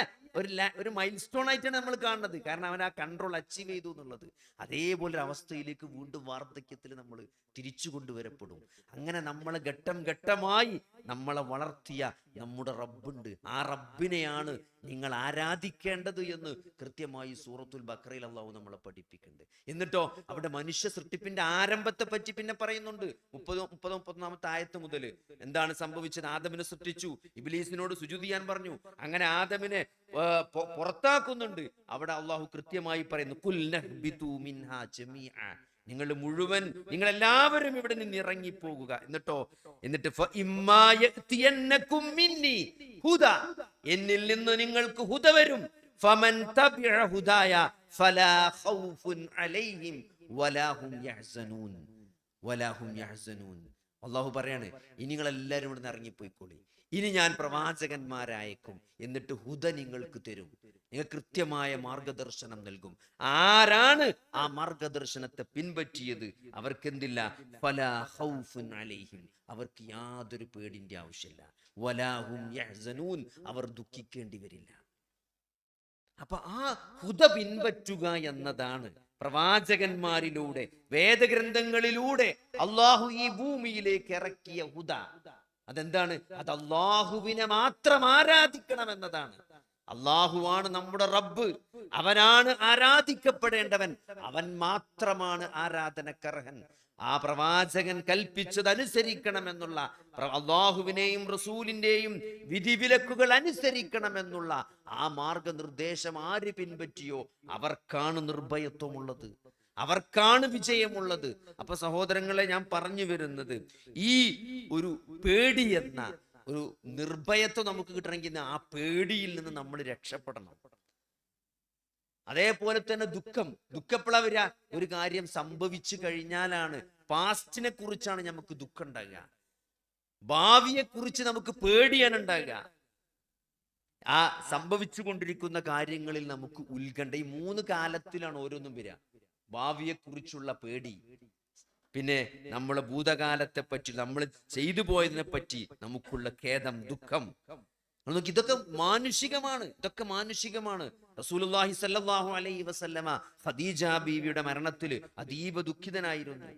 ഒരു മൈൽ സ്റ്റോൺ ആയിട്ടാണ് നമ്മൾ കാണുന്നത്. കാരണം അവൻ ആ കൺട്രോൾ അച്ചീവ് ചെയ്തു എന്നുള്ളത്. അതേപോലെ അവസ്ഥയിലേക്ക് വീണ്ടും വാർദ്ധക്യത്തിൽ നമ്മൾ തിരിച്ചു കൊണ്ടുവരപ്പെടും. അങ്ങനെ നമ്മളെ ഘട്ടം ഘട്ടമായി നമ്മളെ വളർത്തിയ നമ്മുടെ റബ്ബുണ്ട്. ആ റബ്ബിനെയാണ് നിങ്ങൾ ആരാധിക്കേണ്ടത് എന്ന് കൃത്യമായി സൂറത്തുൽ ബഖറയിൽ അല്ലാഹു നമ്മളെ പഠിപ്പിക്കുന്നുണ്ട്. എന്നിട്ടോ അവിടെ മനുഷ്യ സൃഷ്ടിപ്പിന്റെ ആരംഭത്തെ പറ്റി പിന്നെ പറയുന്നുണ്ട്. 30-31 ആയത്ത് മുതൽ എന്താണ് സംഭവിച്ചത്? ആദമിനെ സൃഷ്ടിച്ചു, ഇബ്ലീസിനോട് സുജൂദ് ചെയ്യാൻ പറഞ്ഞു. അങ്ങനെ ആദമിനെ പുറത്താക്കുന്നുണ്ട്. അവിടെ അള്ളാഹു കൃത്യമായി പറയുന്നു, കുൽ നഹ്ബിതു മിൻഹാ ജമീഅ, നിങ്ങൾ എല്ലാവരും ഇവിടെ നിന്ന് ഇറങ്ങിപ്പോകുക. എന്നിട്ട് എന്നിൽ നിന്ന് നിങ്ങൾക്ക് ഹുദ വരും. ഫമൻ തബിഅ ഹുദായ ഫലാ ഖൗഫുൻ അലൈഹിം വലാ ഹും യഹ്സനൂൻ. വലാഹും യഹ്സനൂൻ. അള്ളാഹു പറയാണ്, ഇനി നിങ്ങളെല്ലാവരും ഇവിടുന്ന് ഇറങ്ങിപ്പോയിക്കോളി, ഇനി ഞാൻ പ്രവാചകന്മാരയക്കും, എന്നിട്ട് ഹുദ നിങ്ങൾക്ക് തരും, നിങ്ങൾ കൃത്യമായ മാർഗദർശനം നൽകും. ആരാണ് ആ മാർഗദർശനത്തെ പിൻപറ്റിയത് അവർക്കെന്തില്ല, ഫലാ ഖൗഫുൻ അലൈഹിം, അവർക്ക് യാതൊരു പേടിന്റെ ആവശ്യമില്ല, വലാഹും യഹ്സനൂൻ, അവർ ദുഃഖിക്കേണ്ടി വരില്ല. അപ്പൊ ആ ഹുദ പിൻപറ്റുക എന്നതാണ് പ്രവാചകന്മാരിലൂടെ, വേദഗ്രന്ഥങ്ങളിലൂടെ അള്ളാഹു ഈ ഭൂമിയിലേക്ക് ഇറക്കിയ ഹുദ. അതെന്താണ്? അത് അള്ളാഹുവിനെ മാത്രം ആരാധിക്കണം എന്നതാണ്. അള്ളാഹുവാണ് നമ്മുടെ റബ്ബ്, അവനാണ് ആരാധിക്കപ്പെടേണ്ടവൻ, അവൻ മാത്രമാണ് ആരാധനക്കർഹൻ. ആ പ്രവാചകൻ കൽപ്പിച്ചത് അനുസരിക്കണമെന്നുള്ള, അള്ളാഹുവിനെയും റസൂലിന്റെയും വിധിവിലക്കുകൾ അനുസരിക്കണമെന്നുള്ള ആ മാർഗനിർദ്ദേശം ആര് പിൻപറ്റിയോ അവർക്കാണ് നിർഭയത്വമുള്ളത്, അവർക്കാണ് വിജയമുള്ളത്. അപ്പൊ സഹോദരങ്ങളെ, ഞാൻ പറഞ്ഞു വരുന്നത്, ഈ ഒരു പേടി എന്ന ഒരു നിർഭയത്വം നമുക്ക് കിട്ടണമെങ്കിൽ ആ പേടിയിൽ നിന്ന് നമ്മൾ രക്ഷപ്പെടണം. അതേപോലെ തന്നെ ദുഃഖപ്പെടാൻ വരിക, ഒരു കാര്യം സംഭവിച്ചു കഴിഞ്ഞാലാണ്, പാസ്റ്റിനെ കുറിച്ചാണ് നമുക്ക് ദുഃഖം ഉണ്ടാകുക, ഭാവിയെ കുറിച്ച് നമുക്ക് പേടിയാണ് ഉണ്ടാകുക. ആ സംഭവിച്ചു കൊണ്ടിരിക്കുന്ന കാര്യങ്ങളിൽ നമുക്ക് ഉത്കണ്ഠ. ഈ 3 കാലത്തിലാണ് ഓരോന്നും വരിക. ഭാവിയെ കുറിച്ചുള്ള പേടി, പിന്നെ നമ്മളെ ഭൂതകാലത്തെ പറ്റി, നമ്മൾ ചെയ്തു പോയതിനെ പറ്റി നമുക്കുള്ള ഖേദം, ദുഃഖം. നോക്കി, ഇതൊക്കെ മാനുഷികമാണ്, ഇതൊക്കെ മാനുഷികമാണ്. റസൂലുള്ളാഹി സ്വല്ലല്ലാഹു അലൈഹി വസല്ലമ ഖദീജ ബീവിയുടെ മരണത്തിൽ അതീവ ദുഃഖിതനായിരുന്നു.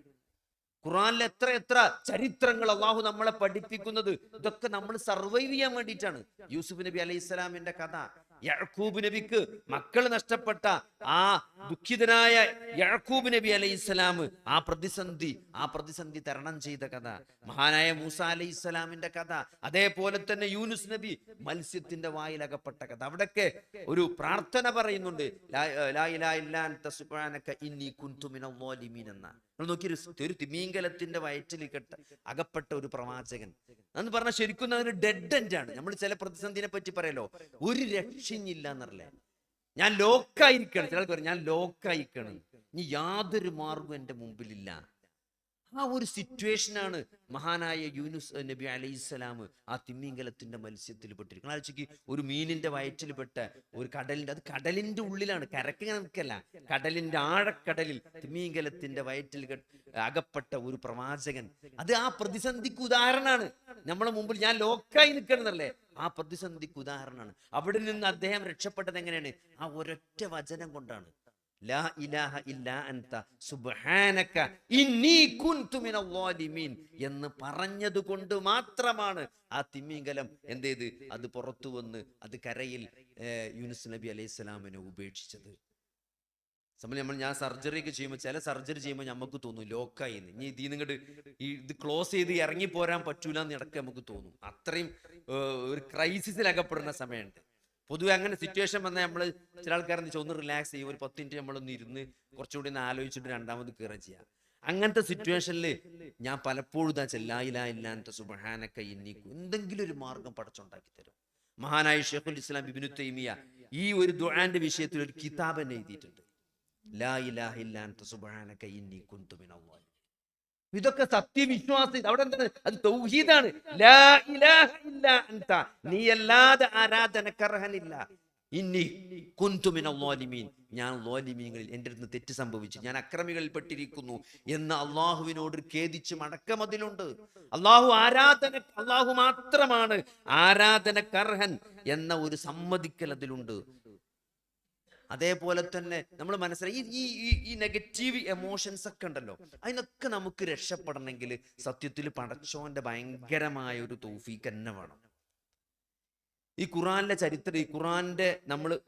ഖുർആനിൽ എത്ര ചരിത്രങ്ങൾ അള്ളാഹു നമ്മളെ പഠിപ്പിക്കുന്നത്, ഇതൊക്കെ നമ്മൾ സർവൈവ് ചെയ്യാൻ വേണ്ടിയിട്ടാണ്. യൂസുഫ് നബി അലൈഹി സ്വലാമിന്റെ കഥ, യഅ്ഖൂബ് നബിക്ക് മക്കൾ നഷ്ടപ്പെട്ട ആ ദുഃഖിതനായ യഅ്ഖൂബ് നബി അലൈഹി സ്വലാം ആ പ്രതിസന്ധി തരണം ചെയ്ത കഥ, മഹാനായ മൂസ അലൈഹി സ്വലാമിന്റെ കഥ, അതേപോലെ തന്നെ യൂനുസ് നബി മത്സ്യത്തിന്റെ വായിലകപ്പെട്ട കഥ. അവിടൊക്കെ ഒരു പ്രാർത്ഥന പറയുന്നുണ്ട്, ലാ ഇലാഹ ഇല്ലാ അൻത സുബ്ഹാനക ഇന്നി കുൻതു മിനൽ ളാലിമീൻ എന്ന. നമ്മൾ നോക്കി, ഒരു തിമിംഗലത്തിന്റെ വയറ്റിൽ അകപ്പെട്ട ഒരു പ്രവാചകൻ എന്ന് പറഞ്ഞാൽ ശരിക്കും അതൊരു ഡെഡ് എൻഡ് ആണ്. നമ്മൾ ചില പ്രതിസന്ധിനെ പറ്റി പറയല്ലോ, ഒരു രക്ഷയില്ല എന്നറിയില്ലേ, ഞാൻ ലോക്കായിരിക്കണം. ചിലർക്ക് പറയും ഞാൻ ലോക്കായിക്കണം, ഇനി യാതൊരു മാർഗവും എൻ്റെ മുമ്പിലില്ല. ആ ഒരു സിറ്റുവേഷനാണ് മഹാനായ യൂനുസ് നബി അലൈഹിസ്സലാം ആ തിമിംഗലത്തിന്റെ മത്സ്യത്തിൽ പെട്ടിരിക്കുന്നത്. ആഴ്ചക്ക് ഒരു മീനിന്റെ വയറ്റിൽ പെട്ട ഒരു കടലിന്റെ, അത് കടലിന്റെ ഉള്ളിലാണ്, കരക്കിങ്ങനെ നിൽക്കല്ല, കടലിന്റെ ആഴക്കടലിൽ തിമിംഗലത്തിന്റെ വയറ്റിൽ അകപ്പെട്ട ഒരു പ്രവാചകൻ. അത് ആ പ്രതിസന്ധിക്ക് ഉദാഹരണമാണ്. നമ്മളെ മുമ്പിൽ ഞാൻ ലോക്കായി നിൽക്കണമെന്നല്ലേ, ആ പ്രതിസന്ധിക്ക് ഉദാഹരണമാണ്. അവിടെ നിന്ന് അദ്ദേഹം രക്ഷപ്പെട്ടത് എങ്ങനെയാണ്? ആ ഒരൊറ്റ വചനം കൊണ്ടാണ്, ലാ ഇലാഹ ഇല്ലാ അൻത സുബ്ഹാനക ഇന്നി കുൻതു മിനൽ ളാലിമീൻ എന്ന് പറഞ്ഞത് കൊണ്ട് മാത്രമാണ് ആ തിമിംഗലം എന്ത് ചെയ്ത്, അത് പുറത്തു വന്ന് അത് കരയിൽ യൂനുസ് നബി അലൈഹി സ്വലാമിനെ ഉപേക്ഷിച്ചത്. ഞാൻ സർജറി ഒക്കെ ചെയ്യുമ്പോൾ, ചില സർജറി ചെയ്യുമ്പോൾ നമുക്ക് തോന്നും ലോക്കായി, ഇനി ഇതിൽ നിങ്ങോട്ട് ഇത് ക്ലോസ് ചെയ്ത് ഇറങ്ങി പോരാൻ പറ്റൂല എന്ന് ഇടയ്ക്ക് നമുക്ക് തോന്നും. അത്രയും ഒരു ക്രൈസിസിൽ അകപ്പെടുന്ന സമയമുണ്ട്. പൊതുവെ അങ്ങനെ സിറ്റുവേഷൻ വന്നാൽ നമ്മൾ ചില ആൾക്കാരെന്ന് വെച്ചാൽ ഒന്ന് റിലാക്സ് ചെയ്യും, ഒരു 10 മിനിറ്റ് നമ്മളൊന്ന് ഇരുന്ന് കുറച്ചുകൂടി ഒന്ന് ആലോചിച്ചിട്ട് രണ്ടാമത് കയറുക ചെയ്യാം. അങ്ങനത്തെ സിറ്റുവേഷനിൽ ഞാൻ പലപ്പോഴും ലാ ഇലാഹ ഇല്ലാ അൻത സുബ്ഹാനക ഇന്നി, എന്തെങ്കിലും ഒരു മാർഗം പടച്ചുണ്ടാക്കി തരും. മഹാനായ ഷെയ്ഖുൽ ഇസ്ലാം ഇബ്നു തൈമിയ ഈ ഒരു ദുആന്റെ വിഷയത്തിൽ ഒരു കിതാബ് തന്നെ എഴുതിയിട്ടുണ്ട്, ലാ ഇലാഹ ഇല്ലാ അൻത സുബ്ഹാനക ഇന്നി കുൻതു മിനൽ ളാലിമീൻ. ഇതൊക്കെ സത്യവിശ്വാസി, അവിടെ എന്താണ്? അത് തൗഹീദാണ്. ലാ ഇലാഹ ഇല്ലാ അൻത, നീ അല്ലാതെ ആരാധനക്കർഹനില്ല, ഇന്നി കുൻതു മിനൽ ളാലിമീൻ, ഞാൻ ളാലിമീങ്ങളിൽ, എൻ്റെ അടുത്ത് തെറ്റ് സംഭവിച്ചു, ഞാൻ അക്രമികളിൽ പെട്ടിരിക്കുന്നു എന്ന് അള്ളാഹുവിനോട് ഖേദിച്ച് മടക്കം അതിലുണ്ട്. അള്ളാഹു മാത്രമാണ് ആരാധനക്കർഹൻ എന്ന ഒരു സമ്മതിക്കൽ അതിലുണ്ട്. അതേപോലെ തന്നെ നമ്മൾ മനസ്സിലായി ഈ നെഗറ്റീവ് എമോഷൻസ് ഒക്കെ ഉണ്ടല്ലോ, അതിനൊക്കെ നമുക്ക് രക്ഷപ്പെടണമെങ്കിൽ സത്യത്തിൽ പടച്ചോന്റെ ഭയങ്കരമായ ഒരു തൗഫീഖ് തന്നെ വേണം. ഈ ഖുറാനിലെ ചരിത്രം, ഈ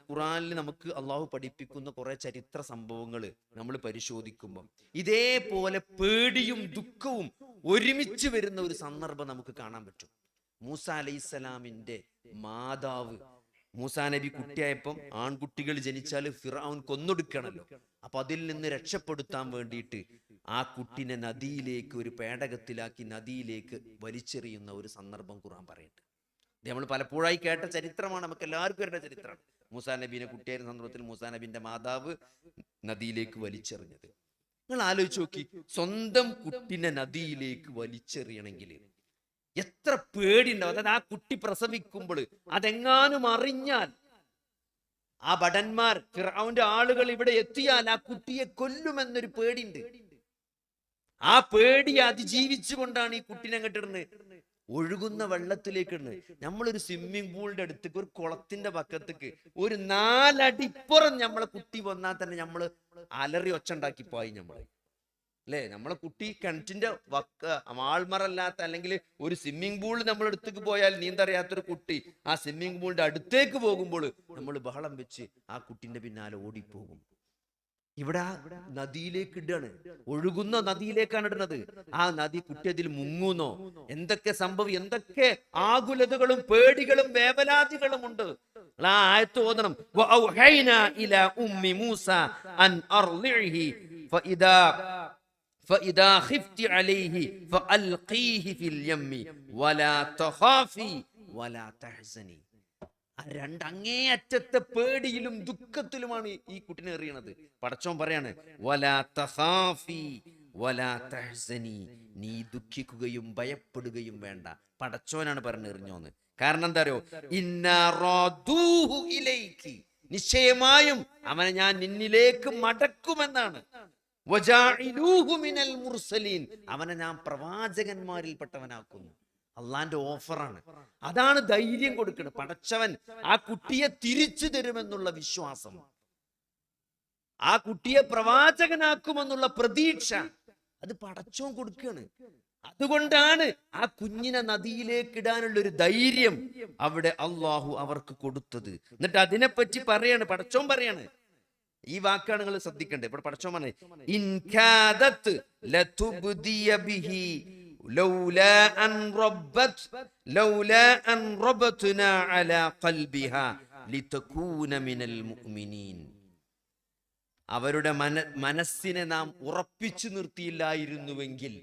ഖുറാനിൽ നമുക്ക് അള്ളാഹു പഠിപ്പിക്കുന്ന കുറെ ചരിത്ര സംഭവങ്ങൾ നമ്മൾ പരിശോധിക്കുമ്പോൾ ഇതേപോലെ പേടിയും ദുഃഖവും ഒരുമിച്ച് വരുന്ന ഒരു സന്ദർഭം നമുക്ക് കാണാൻ പറ്റും. മൂസ അലൈഹിസ്സലാമിന്റെ മാതാവ്, മൂസാ നബി കുട്ടിയായപ്പം ആൺകുട്ടികൾ ജനിച്ചാൽ ഫിർഔൻ കൊന്നൊടുക്കണല്ലോ. അപ്പൊ അതിൽ നിന്ന് രക്ഷപ്പെടുത്താൻ വേണ്ടിയിട്ട് ആ കുട്ടിനെ നദിയിലേക്ക്, ഒരു പേടകത്തിലാക്കി നദിയിലേക്ക് വലിച്ചെറിയുന്ന ഒരു സന്ദർഭം ഖുർആൻ പറയുന്നുണ്ട്. ഇത് നമ്മൾ പലപ്പോഴായി കേട്ട ചരിത്രമാണ്, നമുക്ക് എല്ലാവർക്കും കേട്ട ചരിത്രമാണ്. മൂസാ നബീനെ കുട്ടിയായിരുന്ന സന്ദർഭത്തിൽ മൂസാ നബിന്റെ മാതാവ് നദിയിലേക്ക് വലിച്ചെറിഞ്ഞത്. നിങ്ങൾ ആലോചിച്ച് നോക്കി, സ്വന്തം കുട്ടിനെ നദിയിലേക്ക് വലിച്ചെറിയണമെങ്കിൽ എത്ര പേടിയുണ്ടാവും. അതായത് ആ കുട്ടി പ്രസവിക്കുമ്പോൾ അതെങ്ങാനും അറിഞ്ഞാൽ, ആ ഭടന്മാർ ഫിർഔന്റെ ആളുകൾ ഇവിടെ എത്തിയാൽ ആ കുട്ടിയെ കൊല്ലുമെന്നൊരു പേടിയുണ്ട്. ആ പേടിയെ അതിജീവിച്ചുകൊണ്ടാണ് ഈ കുട്ടിനെ കെട്ടിടുന്നത്, ഒഴുകുന്ന വെള്ളത്തിലേക്ക് ഇടുന്നത്. നമ്മളൊരു സ്വിമ്മിംഗ് പൂളിന്റെ അടുത്തേക്ക്, ഒരു കുളത്തിന്റെ പക്കത്തേക്ക് ഒരു 4 അടിപ്പുറം നമ്മളെ കുട്ടി വന്നാൽ തന്നെ നമ്മള് അലറി ഒച്ച ഉണ്ടാക്കി പോയി നമ്മള്, അല്ലെ? നമ്മളെ കുട്ടി കിണറ്റിന്റെ ആൾമറല്ലാത്ത അല്ലെങ്കിൽ ഒരു സ്വിമ്മിംഗ് പൂളിൽ നമ്മൾ അടുത്തേക്ക് പോയാൽ നീന്തറിയാത്തൊരു കുട്ടി ആ സ്വിമ്മിംഗ് പൂളിന്റെ അടുത്തേക്ക് പോകുമ്പോൾ നമ്മൾ ബഹളം വെച്ച് ആ കുട്ടിന്റെ പിന്നാലെ ഓടിപ്പോകും. ഇവിടെ നദിയിലേക്ക് ഇടാണ്, ഒഴുകുന്ന നദിയിലേക്കാണ് ഇടുന്നത്. ആ നദി കുട്ടി അതിൽ മുങ്ങുന്നോ, എന്തൊക്കെ എന്തൊക്കെ ആകുലതകളും പേടികളും വേവലാതികളും ഉണ്ട്. ആ ആയത്ത് ഓതണം. فإذا خفت عليه فألقيه في اليم ولا تخافي ولا تحزني. അങ്ങേയറ്റത്തെ പേടിയിലും ദുഃഖത്തിലുമാണ് ഈ കുട്ടിനെ എറിയണത്. പടച്ചോൻ പറയാണ്, വലാ തഖാഫി വലാ തഹ്സനി, നീ ദുഃഖിക്കുകയും ഭയപ്പെടുകയും വേണ്ട. പടച്ചോനാണ് പറഞ്ഞ് എറിഞ്ഞോന്ന്. കാരണം എന്താ അറിയോ? ഇന്നാ റാദൂഹു ഇലൈകി, നിശ്ചയമായും അവനെ ഞാൻ നിന്നിലേക്ക് മടക്കുമെന്നാണ്. വജാഇലൂഹു മിനൽ മുർസലീൻ, അവനെ ഞാൻ പ്രവാചകന്മാരിൽപ്പെട്ടവനാക്കുന്നു. അള്ളാന്റെ ഓഫറാണ്. അതാണ് ധൈര്യം കൊടുക്കുന്നത്. പടച്ചവൻ ആ കുട്ടിയെ തിരിച്ചു തരുമെന്നുള്ള വിശ്വാസം, ആ കുട്ടിയെ പ്രവാചകനാക്കുമെന്നുള്ള പ്രതീക്ഷ, അത് പടച്ചോൻ കൊടുക്കുകയാണ്. അതുകൊണ്ടാണ് ആ കുഞ്ഞിനെ നദിയിലേക്ക് ഇടാനുള്ള ഒരു ധൈര്യം അവിടെ അള്ളാഹു അവർക്ക് കൊടുത്തത്. എന്നിട്ട് അതിനെപ്പറ്റി പറയാണ്, പടച്ചോൻ പറയാണ്. ഈ വാക്കാണ് നിങ്ങൾ ശ്രദ്ധിക്കേണ്ടത്. ഇവിടെ പടച്ചോൻ പറഞ്ഞു, ഇൻ കാദത് ലതുബ്ദിയ ബിഹി ലൗലാ അൻ റബ്ബത്നാ അലാ ഖൽബിഹാ ലിതകൂന മിനൽ മുഅ്മിനീൻ. അവരുടെ മനസ്സിനെ നാം ഉറപ്പിച്ചു നിർത്തിയില്ലായിരുന്നുവെങ്കിൽ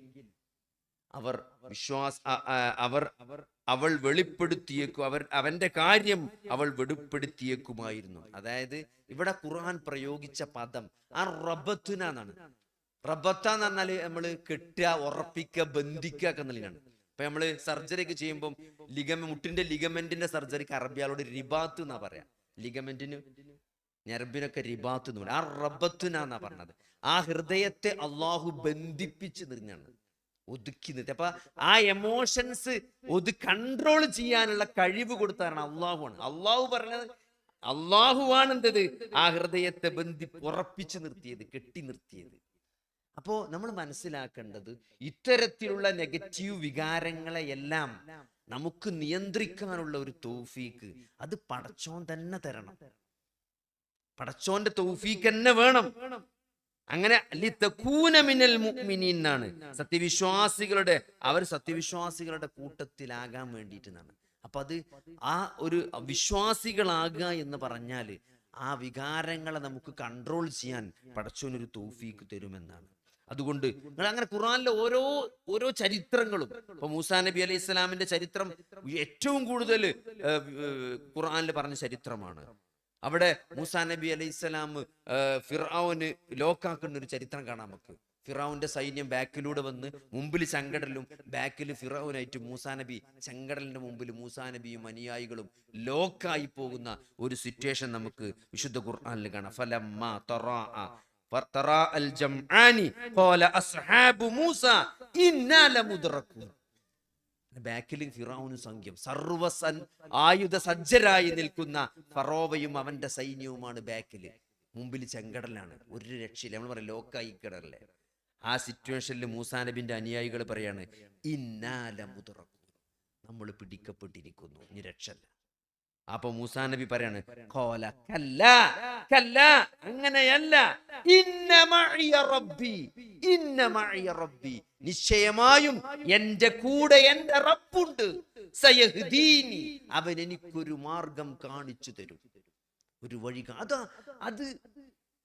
അവൾ വെളിപ്പെടുത്തിയേക്കും, അവന്റെ കാര്യം അവൾ വെളിപ്പെടുത്തിയേക്കുമായിരുന്നു. അതായത് ഇവിടെ ഖുർആൻ പ്രയോഗിച്ച പദം ആ റബ്ബത്തുന എന്നാണ്. റബ്ബത്ത എന്ന് പറഞ്ഞാല് നമ്മള് കെട്ടുക, ഉറപ്പിക്കുക, ബന്ധിക്കുക ഒക്കെ എന്നുള്ളതാണ്. ഇപ്പൊ നമ്മള് സർജറി ഒക്കെ ചെയ്യുമ്പോൾ മുട്ടിന്റെ ലിഗമെന്റിന്റെ സർജറിക്ക് അറബിയാളോട് റിബാത്ത് എന്നാ പറയാ. ലിഗമെന്റിന് ഞരമ്പിനൊക്കെ റിബാത്ത് എന്ന് പറയാം. ആ റബ്ബത്തുന എന്നാ പറഞ്ഞത്. ആ ഹൃദയത്തെ അള്ളാഹു ബന്ധിപ്പിച്ച് നിർഞ്ഞാണ്, ഒതുക്കി നിർത്തി. അപ്പൊ ആ എമോഷൻസ് കൺട്രോൾ ചെയ്യാനുള്ള കഴിവ് കൊടുത്താണ് അള്ളാഹുവാണ്. അള്ളാഹു പറഞ്ഞത്, അള്ളാഹുവാണ് എന്തത്, ആ ഹൃദയത്തെ ഉറപ്പിച്ചു നിർത്തിയത്, കെട്ടി നിർത്തിയത്. അപ്പോ നമ്മൾ മനസ്സിലാക്കേണ്ടത്, ഇത്തരത്തിലുള്ള നെഗറ്റീവ് വികാരങ്ങളെ എല്ലാം നമുക്ക് നിയന്ത്രിക്കാനുള്ള ഒരു തൗഫീക്ക് അത് പടച്ചോൻ തന്നെ തരണം. പടച്ചോന്റെ തൗഫീക്ക് തന്നെ വേണം. അങ്ങനെ ലിതകൂന മിനൽ മുഅ്മിനീൻ എന്നാണ്, സത്യവിശ്വാസികളുടെ കൂട്ടത്തിലാകാൻ വേണ്ടിയിട്ടാണ്. അപ്പൊ അത് ആ ഒരു വിശ്വാസികളാകുക എന്ന് പറഞ്ഞാല് ആ വികാരങ്ങളെ നമുക്ക് കൺട്രോൾ ചെയ്യാൻ പടച്ചോനൊരു തൗഫീക്ക് തരുമെന്നാണ്. അതുകൊണ്ട് നിങ്ങൾ അങ്ങനെ ഖുർആനിലെ ഓരോ ചരിത്രങ്ങളും, ഇപ്പൊ മൂസാ നബി അലൈഹി ഇസ്ലാമിന്റെ ചരിത്രം ഏറ്റവും കൂടുതൽ ഖുർആനിൽ പറഞ്ഞ ചരിത്രമാണ്. അവിടെ മൂസാ നബി അലൈഹി ഇസ്ലാം ഫിർഔന് ലോക്കാക്കുന്ന ഒരു ചരിത്രം കാണാം നമുക്ക്. ഫിറൗന്റെ സൈന്യം ബാക്കിലൂടെ വന്ന് മുമ്പിൽ ചെങ്കടലും ബാക്കിൽ ഫിറൗനായിട്ട് മൂസാ നബി, ചെങ്കടലിന്റെ മുമ്പിൽ മൂസാ നബിയും അനുയായികളും ലോക്കായി പോകുന്ന ഒരു സിറ്റുവേഷൻ നമുക്ക് വിശുദ്ധ ഖുർആനിൽ കാണാം. ഫലമ്മാ തറാ അൽ ജംആനി ഖാല അസ്ഹാബു മൂസ ഇന്നാ ലമുദ്റകൂൻ. ബാക്കിൽ ഫിറൗനും സംഘം ആയുധ സജ്ജരായി നിൽക്കുന്ന ഫറോവയും അവന്റെ സൈന്യവുമാണ് ബാക്കിൽ, മുമ്പിൽ ചെങ്കടലാണ്, ഒരു രക്ഷയില്ല. നമ്മൾ പറയാം ലോക്കായി കിടല്ലേ. ആ സിറ്റുവേഷനിൽ മൂസാ നബിന്റെ അനുയായികൾ പറയാണ്, ഇന്നാ ലമുദ്റകൂൻ, നമ്മൾ പിടിക്കപ്പെട്ടിരിക്കുന്നു, ഇനി രക്ഷല്ല. അപ്പൊ മൂസാ നബി പറയാണ്, ഖാല കല്ലാ കല്ലാ, അങ്ങനെയല്ല, ഇന്ന മഅയ റബ്ബി, ഇന്ന മഅയ റബ്ബി, നിശ്ചയമായും എന്റെ കൂടെ എന്റെ റബ്ബുണ്ട്, സയഹ്ദീനി, അവൻ എനിക്കൊരു മാർഗം കാണിച്ചു തരും, ഒരു വഴി. അത്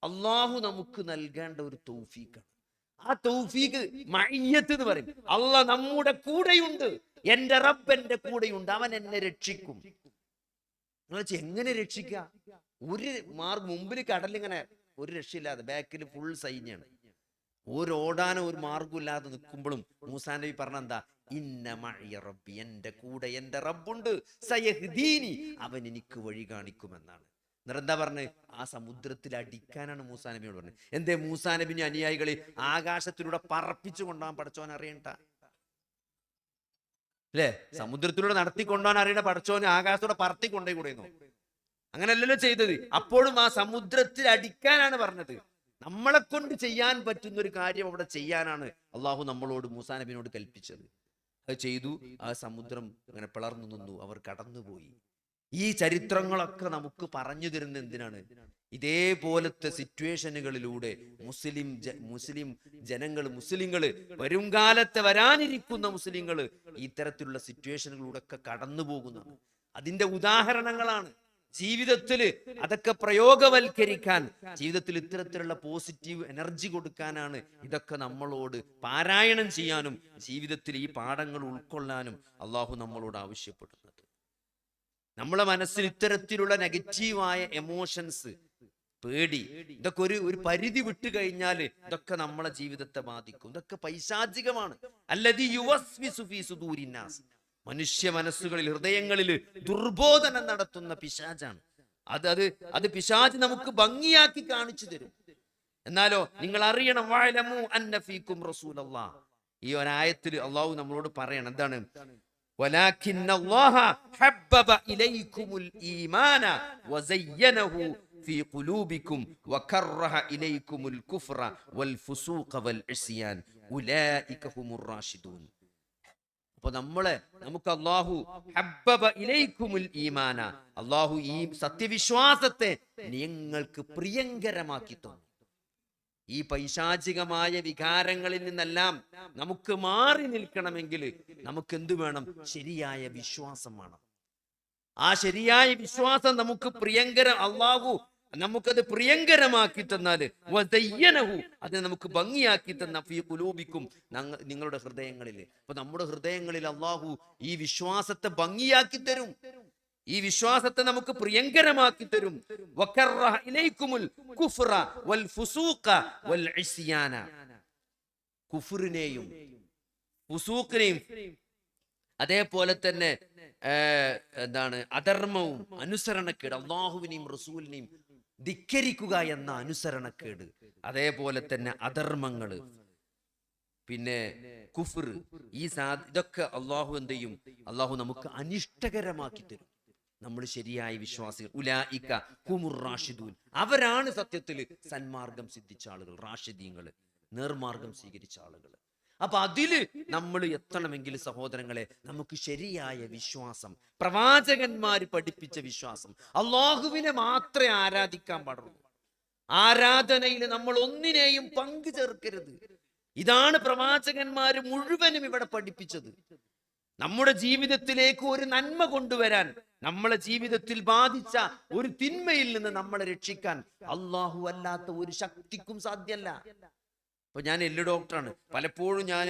അള്ളാഹു നമുക്ക് നൽകേണ്ട ഒരു തൗഫീഖാണ്. ആ തൗഫീഖ് മഅയ്യത്ത് എന്ന് പറയും. അള്ളാഹ് നമ്മുടെ കൂടെയുണ്ട്, എന്റെ റബ്ബ് എന്റെ കൂടെയുണ്ട്, അവൻ എന്നെ രക്ഷിക്കും. എങ്ങനെ രക്ഷിക്കുക? ഒരു മാർഗം, മുമ്പിൽ കടലിങ്ങനെ ഒരു രക്ഷയില്ലാതെ, ബാക്കിൽ ഫുൾ സൈന്യാണ്, ഓടാനോ ഒരു മാർഗമില്ലാതെ നിൽക്കുമ്പോഴും മൂസാ നബി പറഞ്ഞ എന്താ, ഇന്ന മഅയ റബ്ബി, എന്റെ കൂടെ എന്റെ റബ്ബുണ്ട്, സയഹ്ദീനി, അവൻ എനിക്ക് വഴി കാണിക്കുമെന്നാണ്. എന്നിട്ട് എന്താ പറഞ്ഞ്, ആ സമുദ്രത്തിൽ അടിക്കാനാണ് മൂസാ നബിയോട് പറഞ്ഞത്. എന്തേ മൂസാ നബിന്റെ അനുയായികളെ ആകാശത്തിലൂടെ പറപ്പിച്ചു കൊണ്ടുപോകാൻ പടച്ചോൻ അറിയണ്ട അല്ലേ? സമുദ്രത്തിലൂടെ നടത്തിക്കൊണ്ടുപോകാൻ അറിയണ പടച്ചോന് ആകാശത്തോടെ പറത്തി കൊണ്ടേ കൂടെയെന്നോ? അങ്ങനെയല്ലല്ലോ ചെയ്തത്. അപ്പോഴും ആ സമുദ്രത്തിൽ അടിക്കാനാണ് പറഞ്ഞത്. നമ്മളെ കൊണ്ട് ചെയ്യാൻ പറ്റുന്ന ഒരു കാര്യം അവിടെ ചെയ്യാനാണ് അള്ളാഹു നമ്മളോട് മൂസാ നബിയോട് കൽപ്പിച്ചത്. അത് ചെയ്തു. ആ സമുദ്രം അങ്ങനെ പിളർന്നു നിന്നു, അവർ കടന്നുപോയി. ഈ ചരിത്രങ്ങളൊക്കെ നമുക്ക് പറഞ്ഞു തരുന്ന എന്തിനാണ്? ഇതേപോലത്തെ സിറ്റുവേഷനുകളിലൂടെ മുസ്ലിങ്ങള് വരും കാലത്ത് വരാനിരിക്കുന്ന മുസ്ലിങ്ങള് ഇത്തരത്തിലുള്ള സിറ്റുവേഷനുകളിലൂടെ ഒക്കെ കടന്നു പോകുന്നതാണ്. അതിന്റെ ഉദാഹരണങ്ങളാണ്. ജീവിതത്തിൽ അതൊക്കെ പ്രയോഗവൽക്കരിക്കാൻ, ജീവിതത്തിൽ ഇത്തരത്തിലുള്ള പോസിറ്റീവ് എനർജി കൊടുക്കാനാണ് ഇതൊക്കെ നമ്മളോട് പാരായണം ചെയ്യാനും ജീവിതത്തിൽ ഈ പാഠങ്ങൾ ഉൾക്കൊള്ളാനും അള്ളാഹു നമ്മളോട് ആവശ്യപ്പെടുന്നത്. നമ്മളെ മനസ്സിൽ ഇത്തരത്തിലുള്ള നെഗറ്റീവായ എമോഷൻസ്, പേടി, ഇതൊക്കെ ഒരു പരിധി വിട്ടു കഴിഞ്ഞാൽ ഇതൊക്കെ നമ്മളെ ജീവിതത്തെ ബാധിക്കും. ഇതൊക്കെ പൈശാചികമാണ്. അല്ലദീ യുവസ്വിസു ഫീ സുദൂരിന്നാസ്, മനുഷ്യ മനസ്സുകളിൽ, ഹൃദയങ്ങളിൽ ദുർബോധനം നടത്തുന്ന പിശാചാണ്. അത് പിശാച് നമുക്ക് ഭംഗിയാക്കി കാണിച്ചു തരും. എന്നാലോ നിങ്ങൾ അറിയണം, വഅലമു അന്ന ഫീകും റസൂലല്ലാഹ്. ഈ ഒരായത്തിൽ അള്ളാഹു നമ്മളോട് പറയണം എന്താണ്? വലാകിന്നല്ലാഹ ഹബ്ബബ ഇലൈകുമുൽ ഈമാന വസയ്യനഹു ഫീ ഖുലൂബികും വകറഹ ഇലൈകുമുൽ കുഫ്ര വൽ ഫുസൂഖ വൽ ഇസ്യാൻ ഉലൈക ഹുമുർ റാഷിദൂൻ. അപ്പൊ നമുക്ക് അല്ലാഹു ഹബ്ബബ ഇലൈകുമുൽ ഈമാന, അല്ലാഹു ഈ സത്യവിശ്വാസത്തെ നിങ്ങൾക്ക് പ്രിയങ്കരമാക്കി തന്നു. ഈ പൈശാചികമായ വികാരങ്ങളിൽ നിന്നെല്ലാം നമുക്ക് മാറി നിൽക്കണമെങ്കിൽ നമുക്ക് എന്തു വേണം? ശരിയായ വിശ്വാസം വേണം. ആ ശരിയായ വിശ്വാസം നമുക്ക് അല്ലാഹു നമുക്കത് പ്രിയങ്കരമാക്കി തന്നാല് അത് നമുക്ക് ഭംഗിയാക്കി തന്ന ഫീ ഖുലൂബിക്കും, നിങ്ങളുടെ ഹൃദയങ്ങളിൽ. അപ്പൊ നമ്മുടെ ഹൃദയങ്ങളിൽ അല്ലാഹു ഈ വിശ്വാസത്തെ ഭംഗിയാക്കി തരും. ഈ വിശ്വാസത്തെ നമുക്ക് പ്രിയങ്കരമാക്കി തരും. വകറഹ ഇലൈകുമുൽ കുഫ്ര വൽ ഫുസൂഖ വൽ ഇസ്യാന, കുഫ്റിനെയും ഫുസൂഖിനെയും അതേപോലെ തന്നെ അധർമ്മവും അനുസരണക്കേട്, അല്ലാഹുവിനെയും റസൂലിനെയും ധിക്കരിക്കുക എന്ന അനുസരണക്കേട്, അതേപോലെ തന്നെ അധർമ്മങ്ങള്, പിന്നെ കുഫ്ർ, ഇതൊക്കെ അള്ളാഹു എന്ത് ചെയ്യും? അള്ളാഹു നമുക്ക് അനിഷ്ടകരമാക്കി തരും. നമ്മൾ ശരിയായ വിശ്വാസികൾ, ഉലൈക ഹുമുർ റാഷിദൂൻ, അവരാണ് സത്യത്തിൽ സന്മാർഗം സിദ്ധിച്ച ആളുകൾ, റാഷിദീങ്ങള്, നേർമാർഗം സ്വീകരിച്ച ആളുകൾ. അപ്പൊ അതില് നമ്മൾ എത്തണമെങ്കിൽ സഹോദരങ്ങളെ, നമുക്ക് ശരിയായ വിശ്വാസം, പ്രവാചകന്മാര് പഠിപ്പിച്ച വിശ്വാസം, അള്ളാഹുവിനെ മാത്രമേ ആരാധിക്കാൻ പാടുള്ളൂ. ആരാധനയിൽ നമ്മൾ ഒന്നിനെയും പങ്കു ചേർക്കരുത്. ഇതാണ് പ്രവാചകന്മാര് മുഴുവനും ഇവിടെ പഠിപ്പിച്ചത്. നമ്മുടെ ജീവിതത്തിലേക്ക് ഒരു നന്മ കൊണ്ടുവരാൻ, നമ്മളെ ജീവിതത്തിൽ ബാധിച്ച ഒരു തിന്മയിൽ നിന്ന് നമ്മളെ രക്ഷിക്കാൻ അള്ളാഹു അല്ലാത്ത ഒരു ശക്തിക്കും സാധ്യമല്ല. അപ്പൊ ഞാൻ എല്ല് ഡോക്ടറാണ്. പലപ്പോഴും ഞാൻ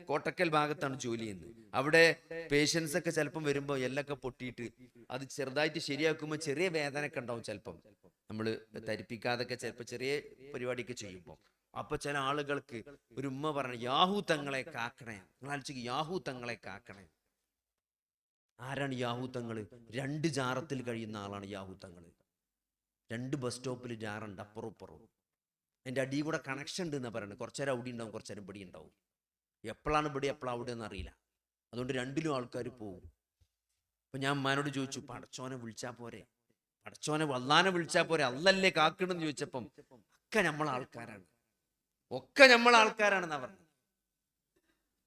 കോട്ടക്കൽ ഭാഗത്താണ് ജോലി ചെയ്യുന്നത്. അവിടെ പേഷ്യൻസ് ഒക്കെ ചിലപ്പം വരുമ്പോൾ എല്ലൊക്കെ പൊട്ടിയിട്ട് അത് ചെറുതായിട്ട് ശരിയാക്കുമ്പോൾ ചെറിയ വേദനയൊക്കെ ഉണ്ടാവും. ചിലപ്പം നമ്മൾ ധരിപ്പിക്കാതൊക്കെ ചിലപ്പോൾ ചെറിയ പരിപാടിയൊക്കെ ചെയ്യുമ്പോൾ, അപ്പൊ ചില ആളുകൾക്ക് ഒരു ഉമ്മ പറഞ്ഞു, യാഹൂ തങ്ങളെ കാക്കണേ. നിങ്ങൾ ആലോചിക്ക്, യാഹൂ തങ്ങളെ കാക്കണേ. ആരാണ് യാഹൂ തങ്ങള്? 2 ജാറത്തിൽ കഴിയുന്ന ആളാണ് യാഹൂ തങ്ങള്. 2 ബസ് സ്റ്റോപ്പിൽ ജാറുണ്ട്, അപ്പുറവും ഇപ്പുറവും. എൻ്റെ അടിയിൽ കൂടെ കണക്ഷൻ ഉണ്ട് എന്നാ പറയുന്നത്. കുറച്ചേരം അവിടെ ഉണ്ടാവും, കുറച്ചേരം ഇവിടെ ഉണ്ടാവും. എപ്പോഴാണ് ഇവിടെ എപ്പോഴാണ് അവിടെ എന്ന് അറിയില്ല. അതുകൊണ്ട് 2ലും ആൾക്കാർ പോകും. അപ്പൊ ഞാൻ അമ്മാനോട് ചോദിച്ചു, പടച്ചോനെ വിളിച്ചാ പോരെ, പടച്ചോനെ അള്ളാനെ വിളിച്ചാ പോരെ, അള്ളല്ലേ കാക്കണെന്ന് ചോദിച്ചപ്പം ഒക്കെ നമ്മളെ ആൾക്കാരാണെന്നാ പറഞ്ഞത്.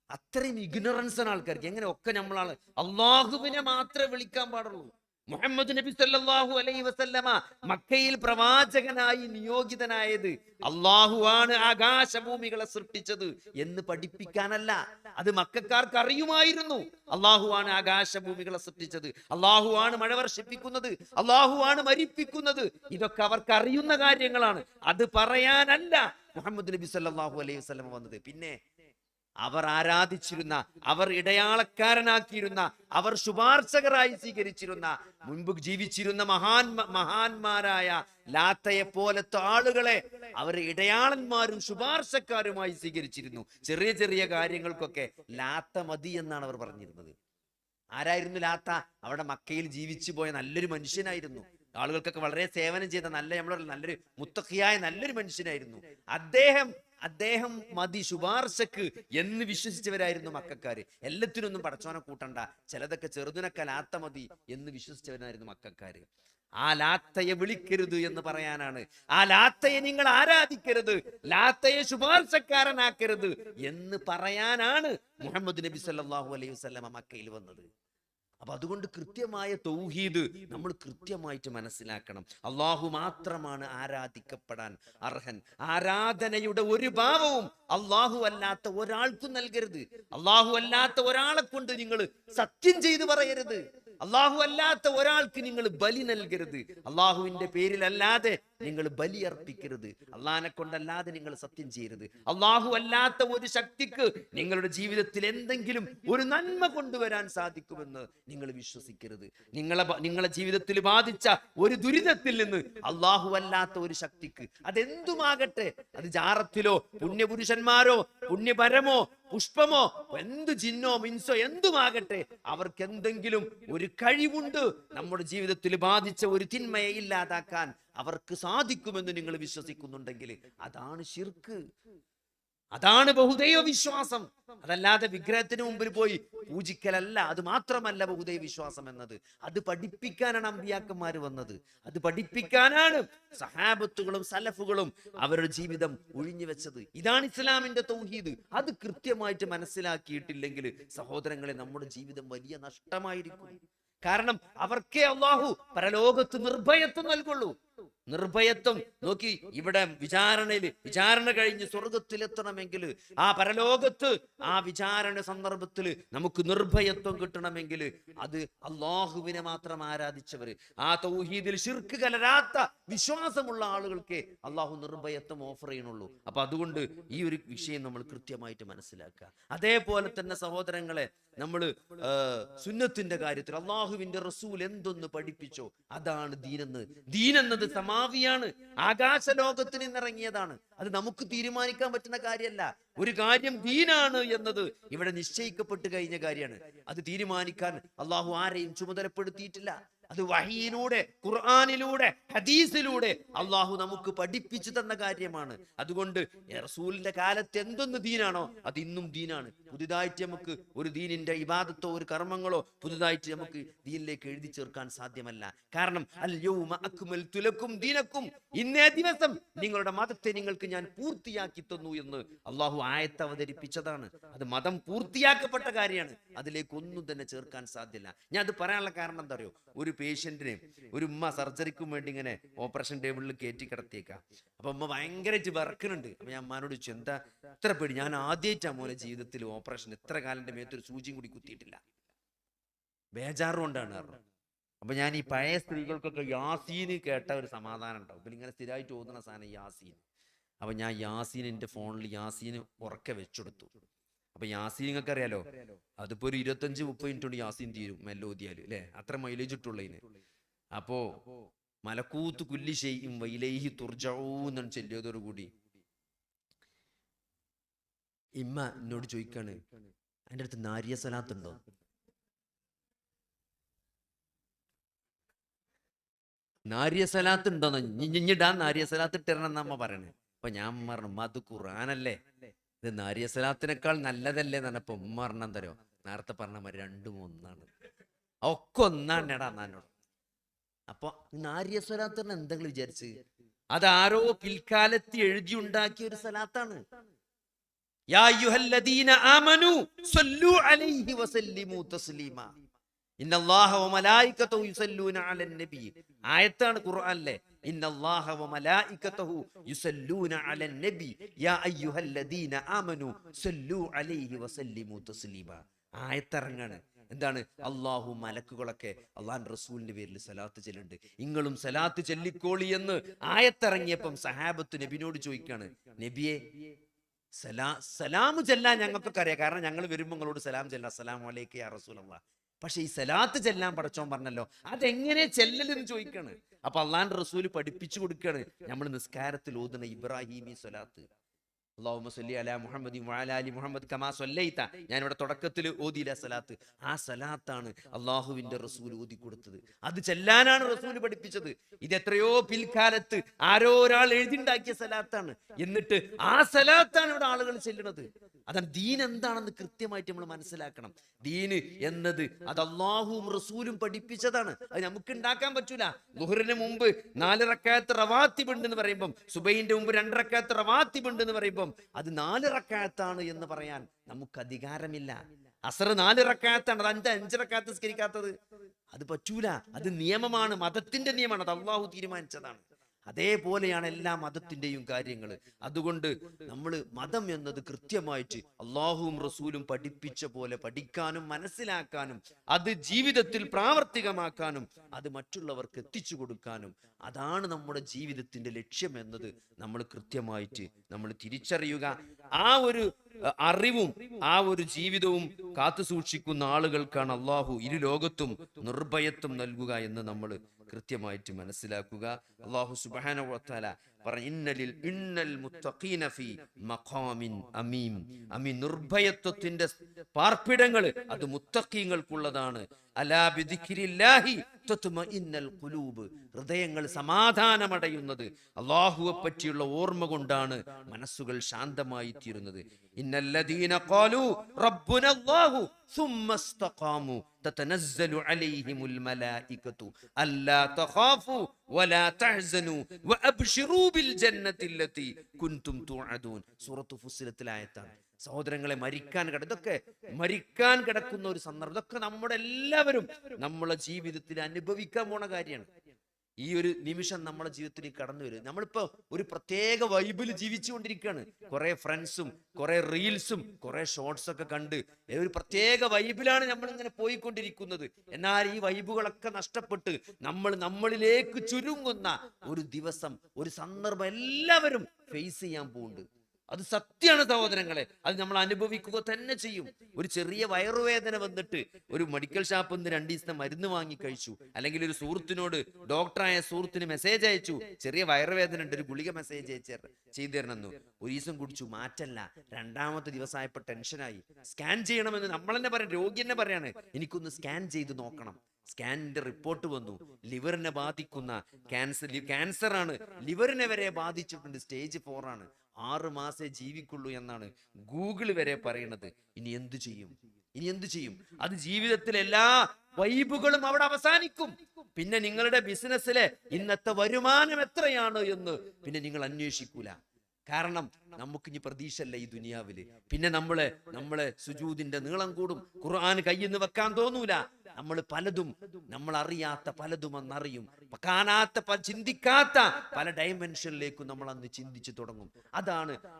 അത്രയും ഇഗ്നറൻസ് ആണ് ആൾക്കാർക്ക്. എങ്ങനെ ഒക്കെ നമ്മളാണ്? അള്ളാഹുവിനെ മാത്രമേ വിളിക്കാൻ പാടുള്ളൂ. മുഹമ്മദ് നബി സല്ലല്ലാഹു അലൈഹി വസല്ലമ മക്കയിൽ പ്രവാചകനായി നിയോഗിതനായത് അള്ളാഹുവാണ് ആകാശഭൂമികളെ സൃഷ്ടിച്ചത് എന്ന് പഠിപ്പിക്കാനല്ല. അത് മക്കക്കാർക്ക് അറിയുമായിരുന്നു. അള്ളാഹുവാണ് ആകാശഭൂമികളെ സൃഷ്ടിച്ചത്, അള്ളാഹുവാണ് മഴ വർഷിപ്പിക്കുന്നത്, അള്ളാഹുവാണ് മരിപ്പിക്കുന്നത്. ഇതൊക്കെ അവർക്ക് അറിയുന്ന കാര്യങ്ങളാണ്. അത് പറയാനല്ല മുഹമ്മദ് നബി സല്ലല്ലാഹു അലൈഹി വസല്ലമ വന്നത്. പിന്നെ അവർ ആരാധിച്ചിരുന്ന, അവർ ഇടയാളക്കാരനാക്കിയിരുന്ന, അവർ ശുപാർശകരായി സ്വീകരിച്ചിരുന്ന, മുൻപ് ജീവിച്ചിരുന്ന മഹാന്മാരായ ലാത്തയെ പോലത്തെ ആളുകളെ അവർ ഇടയാളന്മാരും ശുപാർശക്കാരുമായി സ്വീകരിച്ചിരുന്നു. ചെറിയ ചെറിയ കാര്യങ്ങൾക്കൊക്കെ ലാത്ത മതി എന്നാണ് അവർ പറഞ്ഞിരുന്നത്. ആരായിരുന്നു ലാത്ത? അവിടെ മക്കയിൽ ജീവിച്ചു പോയ നല്ലൊരു മനുഷ്യനായിരുന്നു. ആളുകൾക്കൊക്കെ വളരെ സേവനം ചെയ്ത നല്ലൊരു മുത്തഖിയായ നല്ലൊരു മനുഷ്യനായിരുന്നു അദ്ദേഹം മതി ശുപാർശക്ക് എന്ന് വിശ്വസിച്ചവരായിരുന്നു മക്കക്കാര്. എല്ലാത്തിനൊന്നും പടച്ചോനെ കൂട്ടണ്ട, ചിലതൊക്കെ ചെറുതിനൊക്കെ ലാത്ത മതി എന്ന് വിശ്വസിച്ചവരായിരുന്നു മക്കക്കാര്. ആ ലാത്തയെ വിളിക്കരുത് എന്ന് പറയാനാണ്, ആ ലാത്തയെ നിങ്ങൾ ആരാധിക്കരുത്, ലാത്തയെ ശുപാർശക്കാരനാക്കരുത് എന്ന് പറയാനാണ് മുഹമ്മദ് നബി സല്ലല്ലാഹു അലൈഹി വസല്ലമ മക്കയിൽ വന്നത്. അപ്പൊ അതുകൊണ്ട് കൃത്യമായ തൗഹീദ് നമ്മൾ കൃത്യമായിട്ട് മനസ്സിലാക്കണം. അള്ളാഹു മാത്രമാണ് ആരാധിക്കപ്പെടാൻ അർഹൻ. ആരാധനയുടെ ഒരു ഭാവവും അള്ളാഹു അല്ലാത്ത ഒരാൾക്കും നൽകരുത്. അള്ളാഹു അല്ലാത്ത ഒരാളെ കൊണ്ട് നിങ്ങൾ സത്യം ചെയ്ത് പറയരുത്. അള്ളാഹു അല്ലാത്ത ഒരാൾക്ക് നിങ്ങൾ ബലി നൽകരുത്. അള്ളാഹുവിന്റെ പേരിലല്ലാതെ നിങ്ങൾ ബലി അർപ്പിക്കരുത്. അള്ളാഹിനെ കൊണ്ടല്ലാതെ നിങ്ങൾ സത്യം ചെയ്യരുത്. അള്ളാഹു അല്ലാത്ത ഒരു ശക്തിക്ക് നിങ്ങളുടെ ജീവിതത്തിൽ എന്തെങ്കിലും ഒരു നന്മ കൊണ്ടുവരാൻ സാധിക്കുമെന്ന് നിങ്ങൾ വിശ്വസിക്കരുത്. നിങ്ങളെ ജീവിതത്തിൽ ബാധിച്ച ഒരു ദുരിതത്തിൽ നിന്ന് അള്ളാഹു അല്ലാത്ത ഒരു ശക്തിക്ക്, അതെന്തുമാകട്ടെ, അത് ജാറത്തിലോ പുണ്യപുരുഷന്മാരോ പുണ്യപരമോ പുഷ്പമോ എന്ത് ജിന്നോ മിൻസോ എന്തുമാകട്ടെ, അവർക്ക് എന്തെങ്കിലും ഒരു കഴിവുണ്ട് നമ്മുടെ ജീവിതത്തിൽ ബാധിച്ച ഒരു തിന്മയെ ഇല്ലാതാക്കാൻ അവർക്ക് സാധിക്കുമെന്ന് നിങ്ങൾ വിശ്വസിക്കുന്നുണ്ടെങ്കിൽ അതാണ് ശിർക്ക്, അതാണ് ബഹുദൈവ വിശ്വാസം. അതല്ലാതെ വിഗ്രഹത്തിന് മുമ്പിൽ പോയി പൂജിക്കലല്ല. അത് മാത്രമല്ല ബഹുദൈവ വിശ്വാസം എന്നത്, അത് പഠിപ്പിക്കാനാണ് അമ്പിയാക്കന്മാര് വന്നത്. അത് പഠിപ്പിക്കാനാണ് സഹാബത്തുകളും സലഫുകളും അവരുടെ ജീവിതം ഒഴിഞ്ഞു വെച്ചത്. ഇതാണ് ഇസ്ലാമിന്റെ തൗഹീദ്. അത് കൃത്യമായിട്ട് മനസ്സിലാക്കിയിട്ടില്ലെങ്കിൽ സഹോദരങ്ങളെ, നമ്മുടെ ജീവിതം വലിയ നഷ്ടമായിരിക്കും. കാരണം അവർക്കേ അള്ളാഹു പരലോകത്ത് നിർഭയത്വം നൽകുള്ളൂ. നിർഭയത്വം നോക്കി, ഇവിടെ വിചാരണ കഴിഞ്ഞ് സ്വർഗത്തിലെത്തണമെങ്കിൽ, ആ പരലോകത്ത് ആ വിചാരണ സന്ദർഭത്തിൽ നമുക്ക് നിർഭയത്വം കിട്ടണമെങ്കിൽ അത് അള്ളാഹുവിനെ മാത്രം ആരാധിച്ചവര്, ആ തൗഹീദിൽ ശിർക്ക് കലരാത്ത വിശ്വാസമുള്ള ആളുകൾക്ക് അള്ളാഹു നിർഭയത്വം ഓഫർ ചെയ്യണുള്ളൂ. അപ്പൊ അതുകൊണ്ട് ഈ ഒരു വിഷയം നമ്മൾ കൃത്യമായിട്ട് മനസ്സിലാക്കുക. അതേപോലെ തന്നെ സഹോദരങ്ങളെ, നമ്മൾ സുന്നത്തിന്റെ കാര്യത്തിൽ അള്ളാഹുവിന്റെ റസൂൽ എന്തൊന്ന് പഠിപ്പിച്ചോ അതാണ് ദീനെന്ന്. ദീനെന്നത് സമാവിയാണ്, ആകാശ ലോകത്തിൽ നിന്നിറങ്ങിയതാണ്. അത് നമുക്ക് തീരുമാനിക്കാൻ പറ്റുന്ന കാര്യമല്ല. ഒരു കാര്യം ദീനാണ് എന്നത് ഇവിടെ നിശ്ചയിക്കപ്പെട്ട് കഴിഞ്ഞ കാര്യമാണ്. അത് തീരുമാനിക്കാൻ അള്ളാഹു ആരെയും ചുമതലപ്പെടുത്തിയിട്ടില്ല. അത് വഹിയിലൂടെ, ഖുർആനിലൂടെ, ഹദീസിലൂടെ അള്ളാഹു നമുക്ക് പഠിപ്പിച്ചു തന്ന കാര്യമാണ്. അതുകൊണ്ട് റസൂലിന്റെ കാലത്ത് എന്തൊന്ന് ദീനാണോ അത് ഇന്നും ദീനാണ്. പുതുതായിട്ട് നമുക്ക് ഒരു ദീനിന്റെ ഇബാദത്തോ ഒരു കർമ്മങ്ങളോ പുതുതായിട്ട് നമുക്ക് ദീനിലേക്ക് എഴുതി ചേർക്കാൻ സാധ്യമല്ല. കാരണം അൽ-യൗമ അക്മൽതു ലക്കും ദീനക്കും, ഇന്നേ ദിവസം നിങ്ങളുടെ മതത്തെ നിങ്ങൾക്ക് ഞാൻ പൂർത്തിയാക്കി തന്നു എന്ന് അള്ളാഹു ആയത്ത് അവതരിപ്പിച്ചതാണ്. അത് മതം പൂർത്തിയാക്കപ്പെട്ട കാര്യമാണ്. അതിലേക്ക് ഒന്നും തന്നെ ചേർക്കാൻ സാധ്യമല്ല. ഞാൻ അത് പറയാനുള്ള കാരണം എന്താ അറിയോ? ഒരു പേഷ്യന്റിനെ ഒരു ഉമ്മ സർജറിക്കും വേണ്ടി ഇങ്ങനെ ഓപ്പറേഷൻ ടേബിളിൽ കയറ്റി കിടത്തിയേക്കാം. അപ്പൊ ഉമ്മ ഭയങ്കരമായിട്ട് വിറക്കുന്നുണ്ട്. അപ്പൊ ഞാൻ അമ്മാനോട് ചോദിച്ചു, എന്താ ഇത്ര പേടി? ഞാൻ ആദ്യമായിട്ടാ മോനെ ജീവിതത്തിൽ ഓപ്പറേഷൻ, എത്ര കാലന്റെ മേത്തൊരു സൂചിയും കൂടി കുത്തിയിട്ടില്ല, ബേജാറുകൊണ്ടാണ് പറഞ്ഞു. അപ്പൊ ഞാൻ ഈ പഴയ സ്ത്രീകൾക്കൊക്കെ യാസീന് കേട്ട ഒരു സമാധാനം ഉണ്ടാവും. പിന്നെ ഇങ്ങനെ സ്ഥിരമായിട്ട് ഓതുന്ന സാധനം യാസീൻ. അപ്പൊ ഞാൻ യാസീൻ എന്റെ ഫോണിൽ യാസീന് ഉറക്കെ വെച്ചെടുത്തു. അപ്പൊ യാസീൻ നിങ്ങൾക്ക് അറിയാലോ, അതിപ്പോ ഒരു 25-30 മിനിറ്റ് കൊണ്ട് യാസീൻ തീരും മെല്ലോതിയാല്, അല്ലെ? അത്ര മൈലേജ് ഇട്ടുള്ളതിന്. അപ്പോ മലക്കൂത്ത് കുല്ലി ഷൈഇൻ വഇലൈഹി തുർജഊൻ എന്ന് ചൊല്ലിയതോടു കൂടി ഇമ്മ എന്നോട് ചോദിക്കാണ്, അതിന്റെ അടുത്ത് നാരിയ സലാത്ത് ഉണ്ടോ? നാരിയ സലാത്ത് ഉണ്ടോന്ന് ഇഞ്ഞിടാൻ നാരിയ സലാത്ത് ഇട്ടിരണം എന്നമ്മ പറയണേ. അപ്പൊ ഞാൻ പറഞ്ഞു, അത് ഖുർആനല്ലേ, ഇത് നാരിയ സലാത്തിനേക്കാൾ നല്ലതല്ലേ എന്നപ്പോ ഉമ്മ പറഞ്ഞാൽ തരോ, നേരത്തെ പറഞ്ഞ മാതിരി രണ്ടും ഒന്നാണ്, ഒക്കെ ഒന്നാണെടാ എന്നോട്. അപ്പൊ നാരിയ സ്വലാത്ത് എന്തെങ്കിലും വിചാരിച്ച് അതാരോ പിൽക്കാലത്ത് എഴുതിയുണ്ടാക്കിയ ഒരു സലാത്താണ്. യാ അയ്യുഹല്ലദീന ആമനൂ സ്വല്ലൂ അലൈഹി വസല്ലിമൂ തസ്ലീമാ ഇന്നല്ലാഹ വമലായികതഹു യുസല്ലൂന അലൻ നബി. ആയത്താണ് ഖുർആനിലെ ഇന്നല്ലാഹ വമലായികതഹു യുസല്ലൂന അലൻ നബി യാ അയ്യുഹല്ലദീന ആമനൂ സ്വല്ലൂ അലൈഹി വസല്ലിമൂ തസ്ലീമാ. ആയത്തിറങ്ങാണ്. എന്താണ്? അള്ളാഹു മലക്കുകളൊക്കെ അള്ളാഹുവിന്റെ റസൂലിന്റെ പേരിൽ സലാത്ത് ചെല്ലുന്നുണ്ട്, നിങ്ങളും സലാത്ത് ചെല്ലിക്കോളി എന്ന് ആയത്തിറങ്ങിയപ്പം സഹാബത്ത് നബിനോട് ചോദിക്കാണ്, നബിയെ സലാം ചെല്ലാൻ ഞങ്ങൾക്കൊക്കെ അറിയാം, കാരണം ഞങ്ങൾ വരുമ്പോൾ നിങ്ങളോട് സലാം ചെല്ലാം, അസ്സലാമു അലൈക യാ റസൂലല്ലാഹ്. പക്ഷെ ഈ സലാത്ത് ചെല്ലാൻ പടച്ചോൻ പറഞ്ഞല്ലോ, അതെങ്ങനെ ചെല്ലലെന്ന് ചോദിക്കാണ്. അപ്പൊ അള്ളാന്റെ റസൂല് പഠിപ്പിച്ചു കൊടുക്കാണ്. നമ്മൾ നിസ്കാരത്തിൽ ഓതുന്ന ഇബ്രാഹിമി സ്വലാത്ത്, അല്ലാഹുമ്മ സ്വല്ലി അലാ മുഹമ്മദി വഅലാ ആലി മുഹമ്മദ് കമാ സ്വല്ലൈത, ഞാൻ ഇവിടെ തുടക്കത്തിൽ ഓതിയില്ല സലാത്ത്, ആ സലാത്താണ് അള്ളാഹുവിന്റെ റസൂൽ ഓതി കൊടുത്തത്. അത് ചെല്ലാനാണ് റസൂൽ പഠിപ്പിച്ചത്. ഇത് എത്രയോ പിൽക്കാലത്ത് ആരോ ഒരാൾ എഴുതിണ്ടാക്കിയ സലാത്താണ്. എന്നിട്ട് ആ സലാത്താണ് ഇവിടെ ആളുകൾ ചെല്ലുന്നത്. അതാണ് ദീൻ എന്താണെന്ന് കൃത്യമായിട്ട് നമ്മൾ മനസ്സിലാക്കണം. ദീന് എന്നത് അത് അള്ളാഹുവും റസൂലും പഠിപ്പിച്ചതാണ്. അത് നമുക്ക് ഉണ്ടാക്കാൻ പറ്റൂല. ളുഹറിന് മുമ്പ് 4 റക്അത്ത് റവാത്തിബ് ഉണ്ട് എന്ന് പറയുമ്പം, സുബൈന്റെ മുമ്പ് 2 റക്അത്ത് റവാത്തിബ് ഉണ്ട് എന്ന് പറയുമ്പം അത് 4 റക്അത്താണ് എന്ന് പറയാൻ നമുക്ക് അധികാരമില്ല. അസർ 4 റക്അത്താണ്, അത് 5 റക്അത്ത് നിസ്കരിക്കാത്തത് അത് പറ്റൂല. അത് നിയമമാണ്, മതത്തിന്റെ നിയമമാണ്, അത് അള്ളാഹു തീരുമാനിച്ചതാണ്. അതേപോലെയാണ് എല്ലാ മതത്തിന്റെയും കാര്യങ്ങൾ. അതുകൊണ്ട് നമ്മൾ മതം എന്നത് കൃത്യമായിട്ട് അള്ളാഹുവും റസൂലും പഠിപ്പിച്ച പോലെ പഠിക്കാനും മനസ്സിലാക്കാനും അത് ജീവിതത്തിൽ പ്രാവർത്തികമാക്കാനും അത് മറ്റുള്ളവർക്ക് എത്തിച്ചു കൊടുക്കാനും, അതാണ് നമ്മുടെ ജീവിതത്തിന്റെ ലക്ഷ്യം എന്നത് നമ്മൾ കൃത്യമായിട്ട് നമ്മൾ തിരിച്ചറിയുക. ആ ഒരു അറിവും ആ ഒരു ജീവിതവും കാത്തു സൂക്ഷിക്കുന്ന ആളുകൾക്കാണ് അള്ളാഹു ഇരു ലോകത്തും നിർഭയത്വം നൽകുക എന്ന് നമ്മൾ കൃത്യമായിട്ട് മനസ്സിലാക്കുക. അല്ലാഹു സുബ്ഹാനഹു വ തആല പറഞ്ഞു, ഇന്നൽ മുത്തഖീന ഫീ മഖാമിൻ അമീൻ. നിർഭയത്വത്തിന്റെ പാർപ്പിടങ്ങൾ അത് മുത്തഖീങ്ങൾക്കുള്ളതാണ്. അലാ ബിദിക്രില്ലാഹി തത്മഇന്നൽ ഖുലൂബ്, ഹൃദയങ്ങൾ സമാധാനമടയുന്നത് അല്ലാഹുവെ പറ്റിയുള്ള ഓർമ്മ കൊണ്ടാണ് മനസ്സുകൾ ശാന്തമായി തീരുന്നത്. ഇന്നല്ലദീന ഖാലൂ റബ്ബുനല്ലാഹു സുമ്മ ഇസ്തഖാമു തതനസ്സലു അലൈഹിമുൽ മലായികതു അല്ലാ തഖാഫു വലാ തഹ്സനു വഅബ്ശിറൂ ബിൽ ജന്നത്തില്ലതി കുൻതും തുഅദൂൻ. സൂറത്തു ഫുസ്സിലത്തിലെ ആയത്താണ്. സഹോദരങ്ങളെ, ഇതൊക്കെ മരിക്കാൻ കിടക്കുന്ന ഒരു സന്ദർഭം, ഇതൊക്കെ നമ്മുടെ എല്ലാവരും നമ്മളെ ജീവിതത്തിൽ അനുഭവിക്കാൻ പോണ കാര്യമാണ്. ഈ ഒരു നിമിഷം നമ്മുടെ ജീവിതത്തിൽ കടന്നു വരും. നമ്മളിപ്പോ ഒരു പ്രത്യേക വൈബിൽ ജീവിച്ചുകൊണ്ടിരിക്കുകയാണ്. കുറെ ഫ്രണ്ട്സും കുറെ റീൽസും കുറെ ഷോർട്സ് ഒക്കെ കണ്ട് ഒരു പ്രത്യേക വൈബിലാണ് നമ്മൾ ഇങ്ങനെ പോയിക്കൊണ്ടിരിക്കുന്നത്. എന്നാൽ ഈ വൈബുകളൊക്കെ നഷ്ടപ്പെട്ട് നമ്മളിലേക്ക് ചുരുങ്ങുന്ന ഒരു ദിവസം, ഒരു സന്ദർഭം എല്ലാവരും ഫേസ് ചെയ്യാൻ പോകുന്നുണ്ട്. അത് സത്യമാണ് സഹോദരങ്ങളെ, അത് നമ്മൾ അനുഭവിക്കുക തന്നെ ചെയ്യും. ഒരു ചെറിയ വയറുവേദന വന്നിട്ട് ഒരു മെഡിക്കൽ ഷാപ്പിൽ നിന്ന് 2 ദിവസത്തെ മരുന്ന് വാങ്ങി കഴിച്ചു, അല്ലെങ്കിൽ ഒരു സുഹൃത്തിനോട്, ഡോക്ടറായ സുഹൃത്തിന് മെസ്സേജ് അയച്ചു, ചെറിയ വയറുവേദന ഉണ്ട്, ഒരു ഗുളിക മെസ്സേജ് ചെയ്തു തരണമെന്നു. ഒരു ദിവസം കുടിച്ചു, മാറ്റല്ല. 2ാമത്തെ ദിവസമായപ്പോ ടെൻഷനായി. സ്കാൻ ചെയ്യണമെന്ന് നമ്മൾ തന്നെ പറയാം, രോഗി തന്നെ പറയാണ്, എനിക്കൊന്ന് സ്കാൻ ചെയ്ത് നോക്കണം. സ്കാനിന്റെ റിപ്പോർട്ട് വന്നു, ലിവറിനെ ബാധിക്കുന്ന ക്യാൻസർ ആണ്, ലിവറിനെ വരെ ബാധിച്ചിട്ടുണ്ട്, സ്റ്റേജ് 4 ആണ്, 6 മാസേ ജീവിക്കുള്ളൂ എന്നാണ് ഗൂഗിൾ വരെ പറയുന്നത്. ഇനി എന്തു ചെയ്യും? അത് ജീവിതത്തിലെ എല്ലാ വൈബുകളും അവിടെ അവസാനിക്കും. പിന്നെ നിങ്ങളുടെ ബിസിനസ്സിലെ ഇന്നത്തെ വരുമാനം എത്രയാണ് എന്ന് പിന്നെ നിങ്ങൾ അന്വേഷിക്കൂല. കാരണം നമുക്കിനി പ്രതീക്ഷല്ല ഈ ദുനിയാവില്. പിന്നെ നമ്മളെ സുജൂദിന്റെ നീളം കൂടും, ഖുർആൻ കയ്യിൽ നിന്ന് വെക്കാൻ തോന്നൂല. നമ്മൾ അറിയാത്ത പലതും അന്നറിയും, കാണാത്ത ചിന്തിക്കാത്ത പല ഡയമെൻഷനിലേക്കും നമ്മൾ അന്ന് ചിന്തിച്ചു തുടങ്ങും.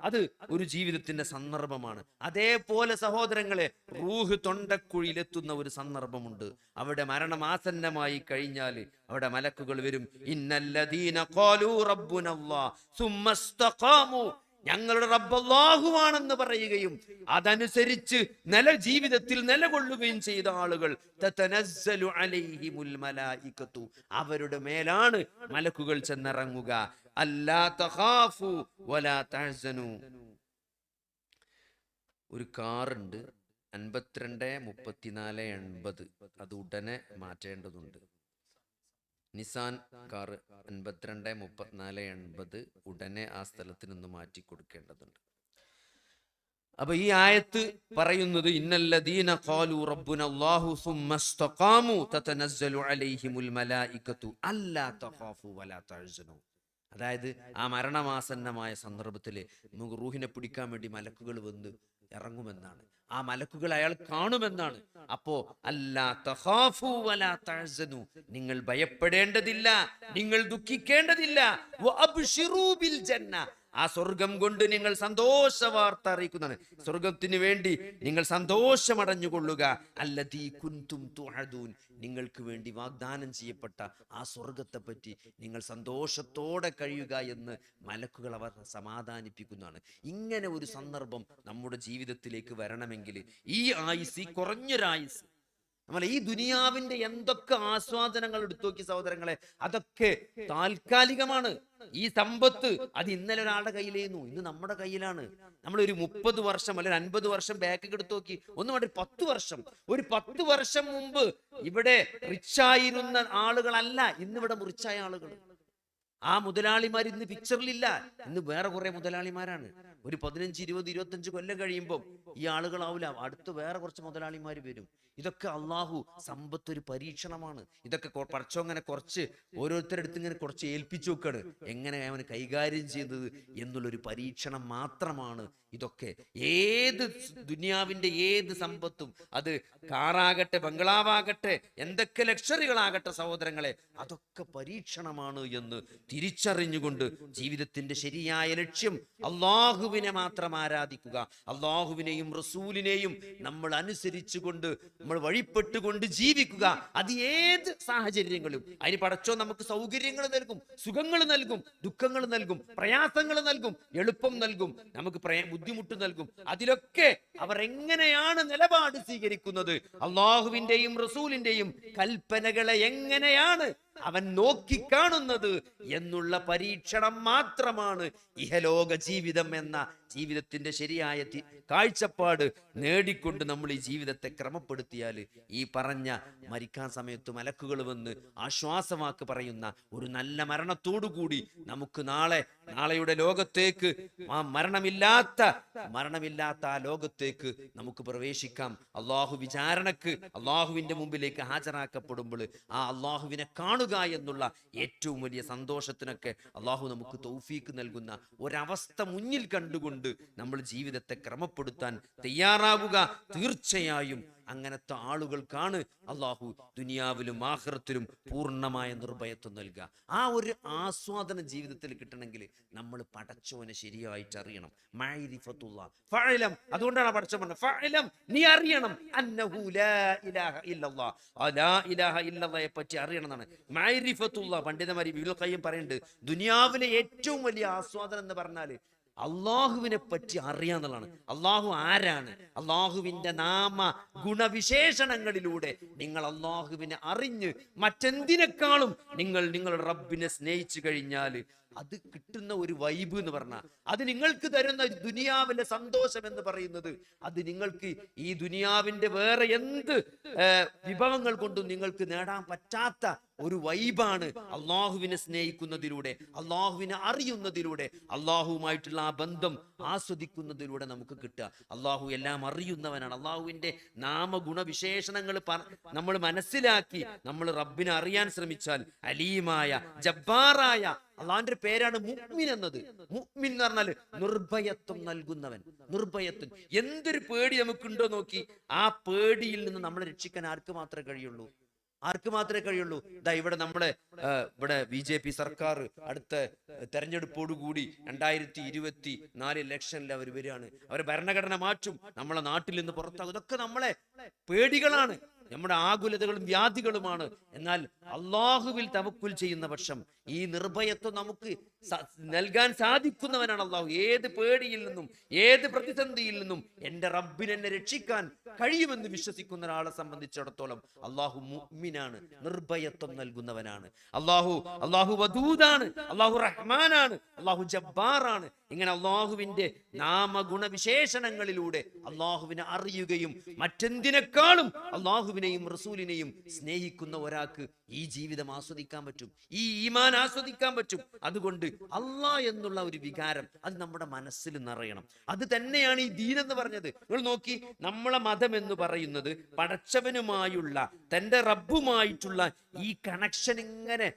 അത് ഒരു ജീവിതത്തിന്റെ സന്ദർഭമാണ്. അതേപോലെ സഹോദരങ്ങളെ, റൂഹ് തൊണ്ടക്കുഴിയിലെത്തുന്ന ഒരു സന്ദർഭമുണ്ട്. അവിടെ മരണമാസന്നമായി കഴിഞ്ഞാൽ അവിടെ മലക്കുകൾ വരും. ഇന്നല്ലദീന ഖാലൂ റബ്ബുനല്ലാഹ് സുമ്മ ഇസ്തഖാമു, ഞങ്ങളുടെ റബ്ബ് അല്ലാഹുവാണെന്ന് പറയുകയും അതനുസരിച്ച് ജീവിതത്തിൽ നിലകൊള്ളുകയും ചെയ്ത ആളുകൾ തതനസ്സലു അലൈഹിമുൽ മലായികതു, അവരുടെ മേലാണ് മലക്കുകൾ ചെന്നിറങ്ങുക. അല്ലാ തഖാഫു വലാ തഹ്സനു. ഒരു കാറുണ്ട് 523480, അത് ഉടനെ മാറ്റേണ്ടതുണ്ട്. നിസാൻ കാർ 523480 ഉടനെ ആ സ്ഥലത്ത് നിന്ന് മാറ്റി കൊടുക്കേണ്ടതുണ്ട്. അപ്പൊ ഈ ആയത്ത് പറയുന്നത്, ഇന്നല്ലദീന ഖാലൂ റബ്ബുനല്ലാഹു സുമ്മ ഇസ്തഖാമു തതനസ്സലു അലൈഹിമുൽ മലായികതു അല്ലാ തഖാഫു വലാ തഹ്സനു. അതായത് ആ മരണമാസന്നമായ സന്ദർഭത്തില് നമുക്ക് റൂഹിനെ പിടിക്കാൻ വേണ്ടി മലക്കുകൾ വന്ന് ഇറങ്ങുമെന്നാണ്. ആ മലക്കുകൾ അയാൾ കാണുമെന്നാണ്. അപ്പോ അല്ലാ തഖാഫു വലാ തഹ്സനു, നിങ്ങൾ ഭയപ്പെടേണ്ടതില്ല, നിങ്ങൾ ദുഃഖിക്കേണ്ടതില്ല. വഅബ്ശിറൂ ബിൽ ജന്ന, ആ സ്വർഗം കൊണ്ട് നിങ്ങൾ സന്തോഷ വാർത്ത അറിയിക്കുന്നതാണ്. സ്വർഗത്തിന് വേണ്ടി നിങ്ങൾ സന്തോഷമടഞ്ഞുകൊള്ളുക. അല്ലദീ കുൻതും തുഅദൂൻ, നിങ്ങൾക്ക് വേണ്ടി വാഗ്ദാനം ചെയ്യപ്പെട്ട ആ സ്വർഗത്തെ പറ്റി നിങ്ങൾ സന്തോഷത്തോടെ കഴിയുക എന്ന് മലക്കുകൾ അവർ സമാധാനിപ്പിക്കുന്നതാണ്. ഇങ്ങനെ ഒരു സന്ദർഭം നമ്മുടെ ജീവിതത്തിലേക്ക് വരണമെങ്കിൽ ഈ ആയുസ്, ഈ കുറഞ്ഞൊരായുസ്, നമ്മൾ ഈ ദുനിയാവിന്റെ എന്തൊക്കെ ആസ്വാദനങ്ങൾ എടുത്തു നോക്കി സഹോദരങ്ങളെ, അതൊക്കെ താൽക്കാലികമാണ്. ഈ സമ്പത്ത് അത് ഇന്നലെ ഒരാളുടെ കയ്യിലായിരുന്നു, ഇന്ന് നമ്മുടെ കയ്യിലാണ്. നമ്മൾ ഒരു 30 വർഷം അല്ലെങ്കിൽ 50 വർഷം ബാക്ക് എടുത്തു നോക്കി, ഒന്നും വേണ്ട 10 വർഷം, ഒരു 10 വർഷം മുമ്പ് ഇവിടെ റിച്ചായിരുന്ന ആളുകളല്ല ഇന്നിവിടെ റിച്ചായ ആളുകൾ. ആ മുതലാളിമാർ ഇന്ന് പിക്ചറിലില്ല, ഇന്ന് വേറെ കുറെ മുതലാളിമാരാണ്. ഒരു 15, 20, 25 കൊല്ലം കഴിയുമ്പോൾ ഈ ആളുകളാവില്ല, അടുത്ത് വേറെ കുറച്ച് മുതലാളിമാർ വരും. ഇതൊക്കെ അള്ളാഹു സമ്പത്ത് ഒരു പരീക്ഷണമാണ്. ഇതൊക്കെ പടച്ചോങ്ങനെ കുറച്ച് ഓരോരുത്തരെടുത്ത് ഇങ്ങനെ കുറച്ച് ഏൽപ്പിച്ചു വെക്കാണ്, എങ്ങനെ അവന് കൈകാര്യം ചെയ്യുന്നത് എന്നുള്ളൊരു പരീക്ഷണം മാത്രമാണ് ഇതൊക്കെ. ഏത് ദുനിയാവിന്റെ ഏത് സമ്പത്തും, അത് കാറാകട്ടെ, ബംഗ്ലാവാകട്ടെ, എന്തൊക്കെ ലക്ഷറികളാകട്ടെ സഹോദരങ്ങളെ, അതൊക്കെ പരീക്ഷണമാണ് എന്ന് തിരിച്ചറിഞ്ഞുകൊണ്ട് ജീവിതത്തിന്റെ ശരിയായ ലക്ഷ്യം അള്ളാഹുവിനെ മാത്രം ആരാധിക്കുക, അള്ളാഹുവിനെയും റസൂലിനെയും നമ്മൾ അനുസരിച്ചുകൊണ്ട് നമ്മൾ വഴിപ്പെട്ടുകൊണ്ട് ജീവിക്കുക. അത് ഏത് സാഹചര്യങ്ങളും. അതിന് പടച്ചോ നമുക്ക് സൗകര്യങ്ങൾ നൽകും, സുഖങ്ങൾ നൽകും, ദുഃഖങ്ങൾ നൽകും, പ്രയാസങ്ങൾ നൽകും, എളുപ്പം നൽകും, നമുക്ക് ബുദ്ധിമുട്ട് നൽകും. അതിലൊക്കെ അവർ എങ്ങനെയാണ് നിലപാട് സ്വീകരിക്കുന്നത്, അള്ളാഹുവിന്റെയും റസൂലിന്റെയും കൽപ്പനകളെ എങ്ങനെയാണ് അവൻ നോക്കിക്കാണുന്നത് എന്നുള്ള പരീക്ഷണം മാത്രമാണ് ഇഹലോക ജീവിതം എന്ന ജീവിതത്തിന്റെ ശരിയായ കാഴ്ചപ്പാട് നേടിക്കൊണ്ട് നമ്മൾ ഈ ജീവിതത്തെ ക്രമപ്പെടുത്തിയാൽ ഈ പറഞ്ഞ മരിക്കാൻ സമയത്ത് മലക്കുകൾ വന്ന് ആശ്വാസവാക്ക് പറയുന്ന ഒരു നല്ല മരണത്തോടുകൂടി നമുക്ക് നാളെയുടെ ലോകത്തേക്ക്, ആ മരണമില്ലാത്ത ആ ലോകത്തേക്ക് നമുക്ക് പ്രവേശിക്കാം. അള്ളാഹു വിചാരണക്ക് അള്ളാഹുവിന്റെ മുമ്പിലേക്ക് ഹാജരാക്കപ്പെടുമ്പോൾ ആ അള്ളാഹുവിനെ കാണുക എന്നുള്ള ഏറ്റവും വലിയ സന്തോഷത്തിനൊക്കെ അള്ളാഹു നമുക്ക് തൗഫീക്ക് നൽകുന്ന ഒരവസ്ഥ മുന്നിൽ കണ്ടുകൊണ്ട് നമ്മൾ ജീവിതത്തെ ക്രമപ്പെടുത്താൻ തയ്യാറാവുക. തീർച്ചയായും അങ്ങനത്തെ ആളുകൾക്കാണ് അള്ളാഹു ദുനിയാവിലും ആഖിറത്തിലും പൂർണ്ണമായ നിർഭയത്വം നൽകുക. ആ ഒരു ആസ്വാദനം ജീവിതത്തിൽ കിട്ടണമെങ്കിൽ നമ്മൾ പടച്ചോനെ ശരിയായിട്ട് അറിയണം. മഅരിഫത്തുല്ലാഹ് ഫഅലം, അതുകൊണ്ടാണ് പടച്ചോൻ പറഞ്ഞത് ഫഅലം, നീ അറിയണം അന്നഹു ലാ ഇലാഹ ഇല്ലല്ലാഹ്, ആ ലാ ഇലാഹ ഇല്ലല്ലാഹയെ പറ്റി അറിയണം എന്നാണ് മഅരിഫത്തുല്ലാഹ്. പണ്ഡിതന്മാർ ഇബ്നുൽ ഖയ്യിം പറയുന്നുണ്ട്, ദുനിയാവിലെ ഏറ്റവും വലിയ ആസ്വാദനം എന്ന് പറഞ്ഞാൽ അള്ളാഹുവിനെ പറ്റി അറിയാന്നുള്ളതാണ്. അള്ളാഹു ആരാണ്, അള്ളാഹുവിന്റെ നാമ ഗുണവിശേഷണങ്ങളിലൂടെ നിങ്ങൾ അള്ളാഹുവിനെ അറിഞ്ഞ് മറ്റെന്തിനേക്കാളും നിങ്ങളുടെ റബ്ബിനെ സ്നേഹിച്ചു കഴിഞ്ഞാൽ അത് കിട്ടുന്ന ഒരു വൈബ് എന്ന് പറഞ്ഞാൽ, അത് നിങ്ങൾക്ക് തരുന്ന ദുനിയാവിലെ സന്തോഷം എന്ന് പറയുന്നത്, അത് നിങ്ങൾക്ക് ഈ ദുനിയാവിന്റെ വേറെ എന്ത് വിഭവങ്ങൾ കൊണ്ടും നിങ്ങൾക്ക് നേടാൻ പറ്റാത്ത ഒരു വൈബാണ് അള്ളാഹുവിനെ സ്നേഹിക്കുന്നതിലൂടെ, അള്ളാഹുവിനെ അറിയുന്നതിലൂടെ, അള്ളാഹുവുമായിട്ടുള്ള ആ ബന്ധം ആസ്വദിക്കുന്നതിലൂടെ നമുക്ക് കിട്ടുക. അള്ളാഹു എല്ലാം അറിയുന്നവനാണ്. അള്ളാഹുവിന്റെ നാമഗുണവിശേഷണങ്ങൾ നമ്മൾ മനസ്സിലാക്കി നമ്മൾ റബ്ബിനെ അറിയാൻ ശ്രമിച്ചാൽ, അലീമായ ജബ്ബാറായ അള്ളാഹിന്റെ പേരാണ് മുഅ്മിൻ എന്നത്. മുഅ്മിൻ എന്ന് പറഞ്ഞാൽ നിർഭയത്വം നൽകുന്നവൻ. നിർഭയത്വം, എന്തൊരു പേടി നമുക്കുണ്ടോ നോക്കി, ആ പേടിയിൽ നിന്ന് നമ്മളെ രക്ഷിക്കാൻ ആർക്ക് മാത്രമേ കഴിയുള്ളൂ? ഇവിടെ BJP സർക്കാർ അടുത്ത തെരഞ്ഞെടുപ്പോടുകൂടി 2024 ഇലക്ഷനിൽ അവർ വരികയാണ്. അവർ ഭരണഘടന മാറ്റും, നമ്മളെ നാട്ടിൽ നിന്ന് പുറത്താകും. ഇതൊക്കെ നമ്മളെ പേടികളാണ്, നമ്മുടെ ആകുലതകളും വ്യാധികളുമാണ്. എന്നാൽ അള്ളാഹുവിൽ തവക്കുൽ ചെയ്യുന്ന പക്ഷം ഈ നിർഭയത്വം നമുക്ക് നൽകാൻ സാധിക്കുന്നവനാണ് അള്ളാഹു. ഏത് പേടിയിൽ നിന്നും ഏത് പ്രതിസന്ധിയിൽ നിന്നും എന്റെ റബ്ബിനെ എന്നെ രക്ഷിക്കാൻ കഴിയുമെന്ന് വിശ്വസിക്കുന്ന ഒരാളെ സംബന്ധിച്ചിടത്തോളം അള്ളാഹു മുഅ്മിനാണ്, നിർഭയത്വം നൽകുന്നവനാണ്. അള്ളാഹു വദൂദാണ്, അള്ളാഹു റഹ്മാനാണ്, അള്ളാഹു ജബ്ബാറാണ്. ഇങ്ങനെ അള്ളാഹുവിന്റെ നാമഗുണവിശേഷണങ്ങളിലൂടെ അള്ളാഹുവിനെ അറിയുകയും മറ്റെന്തിനേക്കാളും അള്ളാഹുവിനെയും റസൂലിനെയും സ്നേഹിക്കുന്ന ഒരാൾക്ക് ഈ ജീവിതം ആസ്വദിക്കാൻ പറ്റും, ഈ ഈമാൻ ആസ്വദിക്കാൻ പറ്റും. അതുകൊണ്ട് അള്ളാഹ് എന്നുള്ള ഒരു വികാരം അത് നമ്മുടെ മനസ്സിൽ നിറയണം. അത് തന്നെയാണ് ഈ ദീൻ എന്ന് പറഞ്ഞത്. നിങ്ങൾ നോക്കി, നമ്മളെ മതം എന്ന് പറയുന്നത് പടച്ചവനുമായുള്ള, തന്റെ റബ്ബുമായിട്ടുള്ള ഈ കണക്ഷൻ ഇങ്ങനെ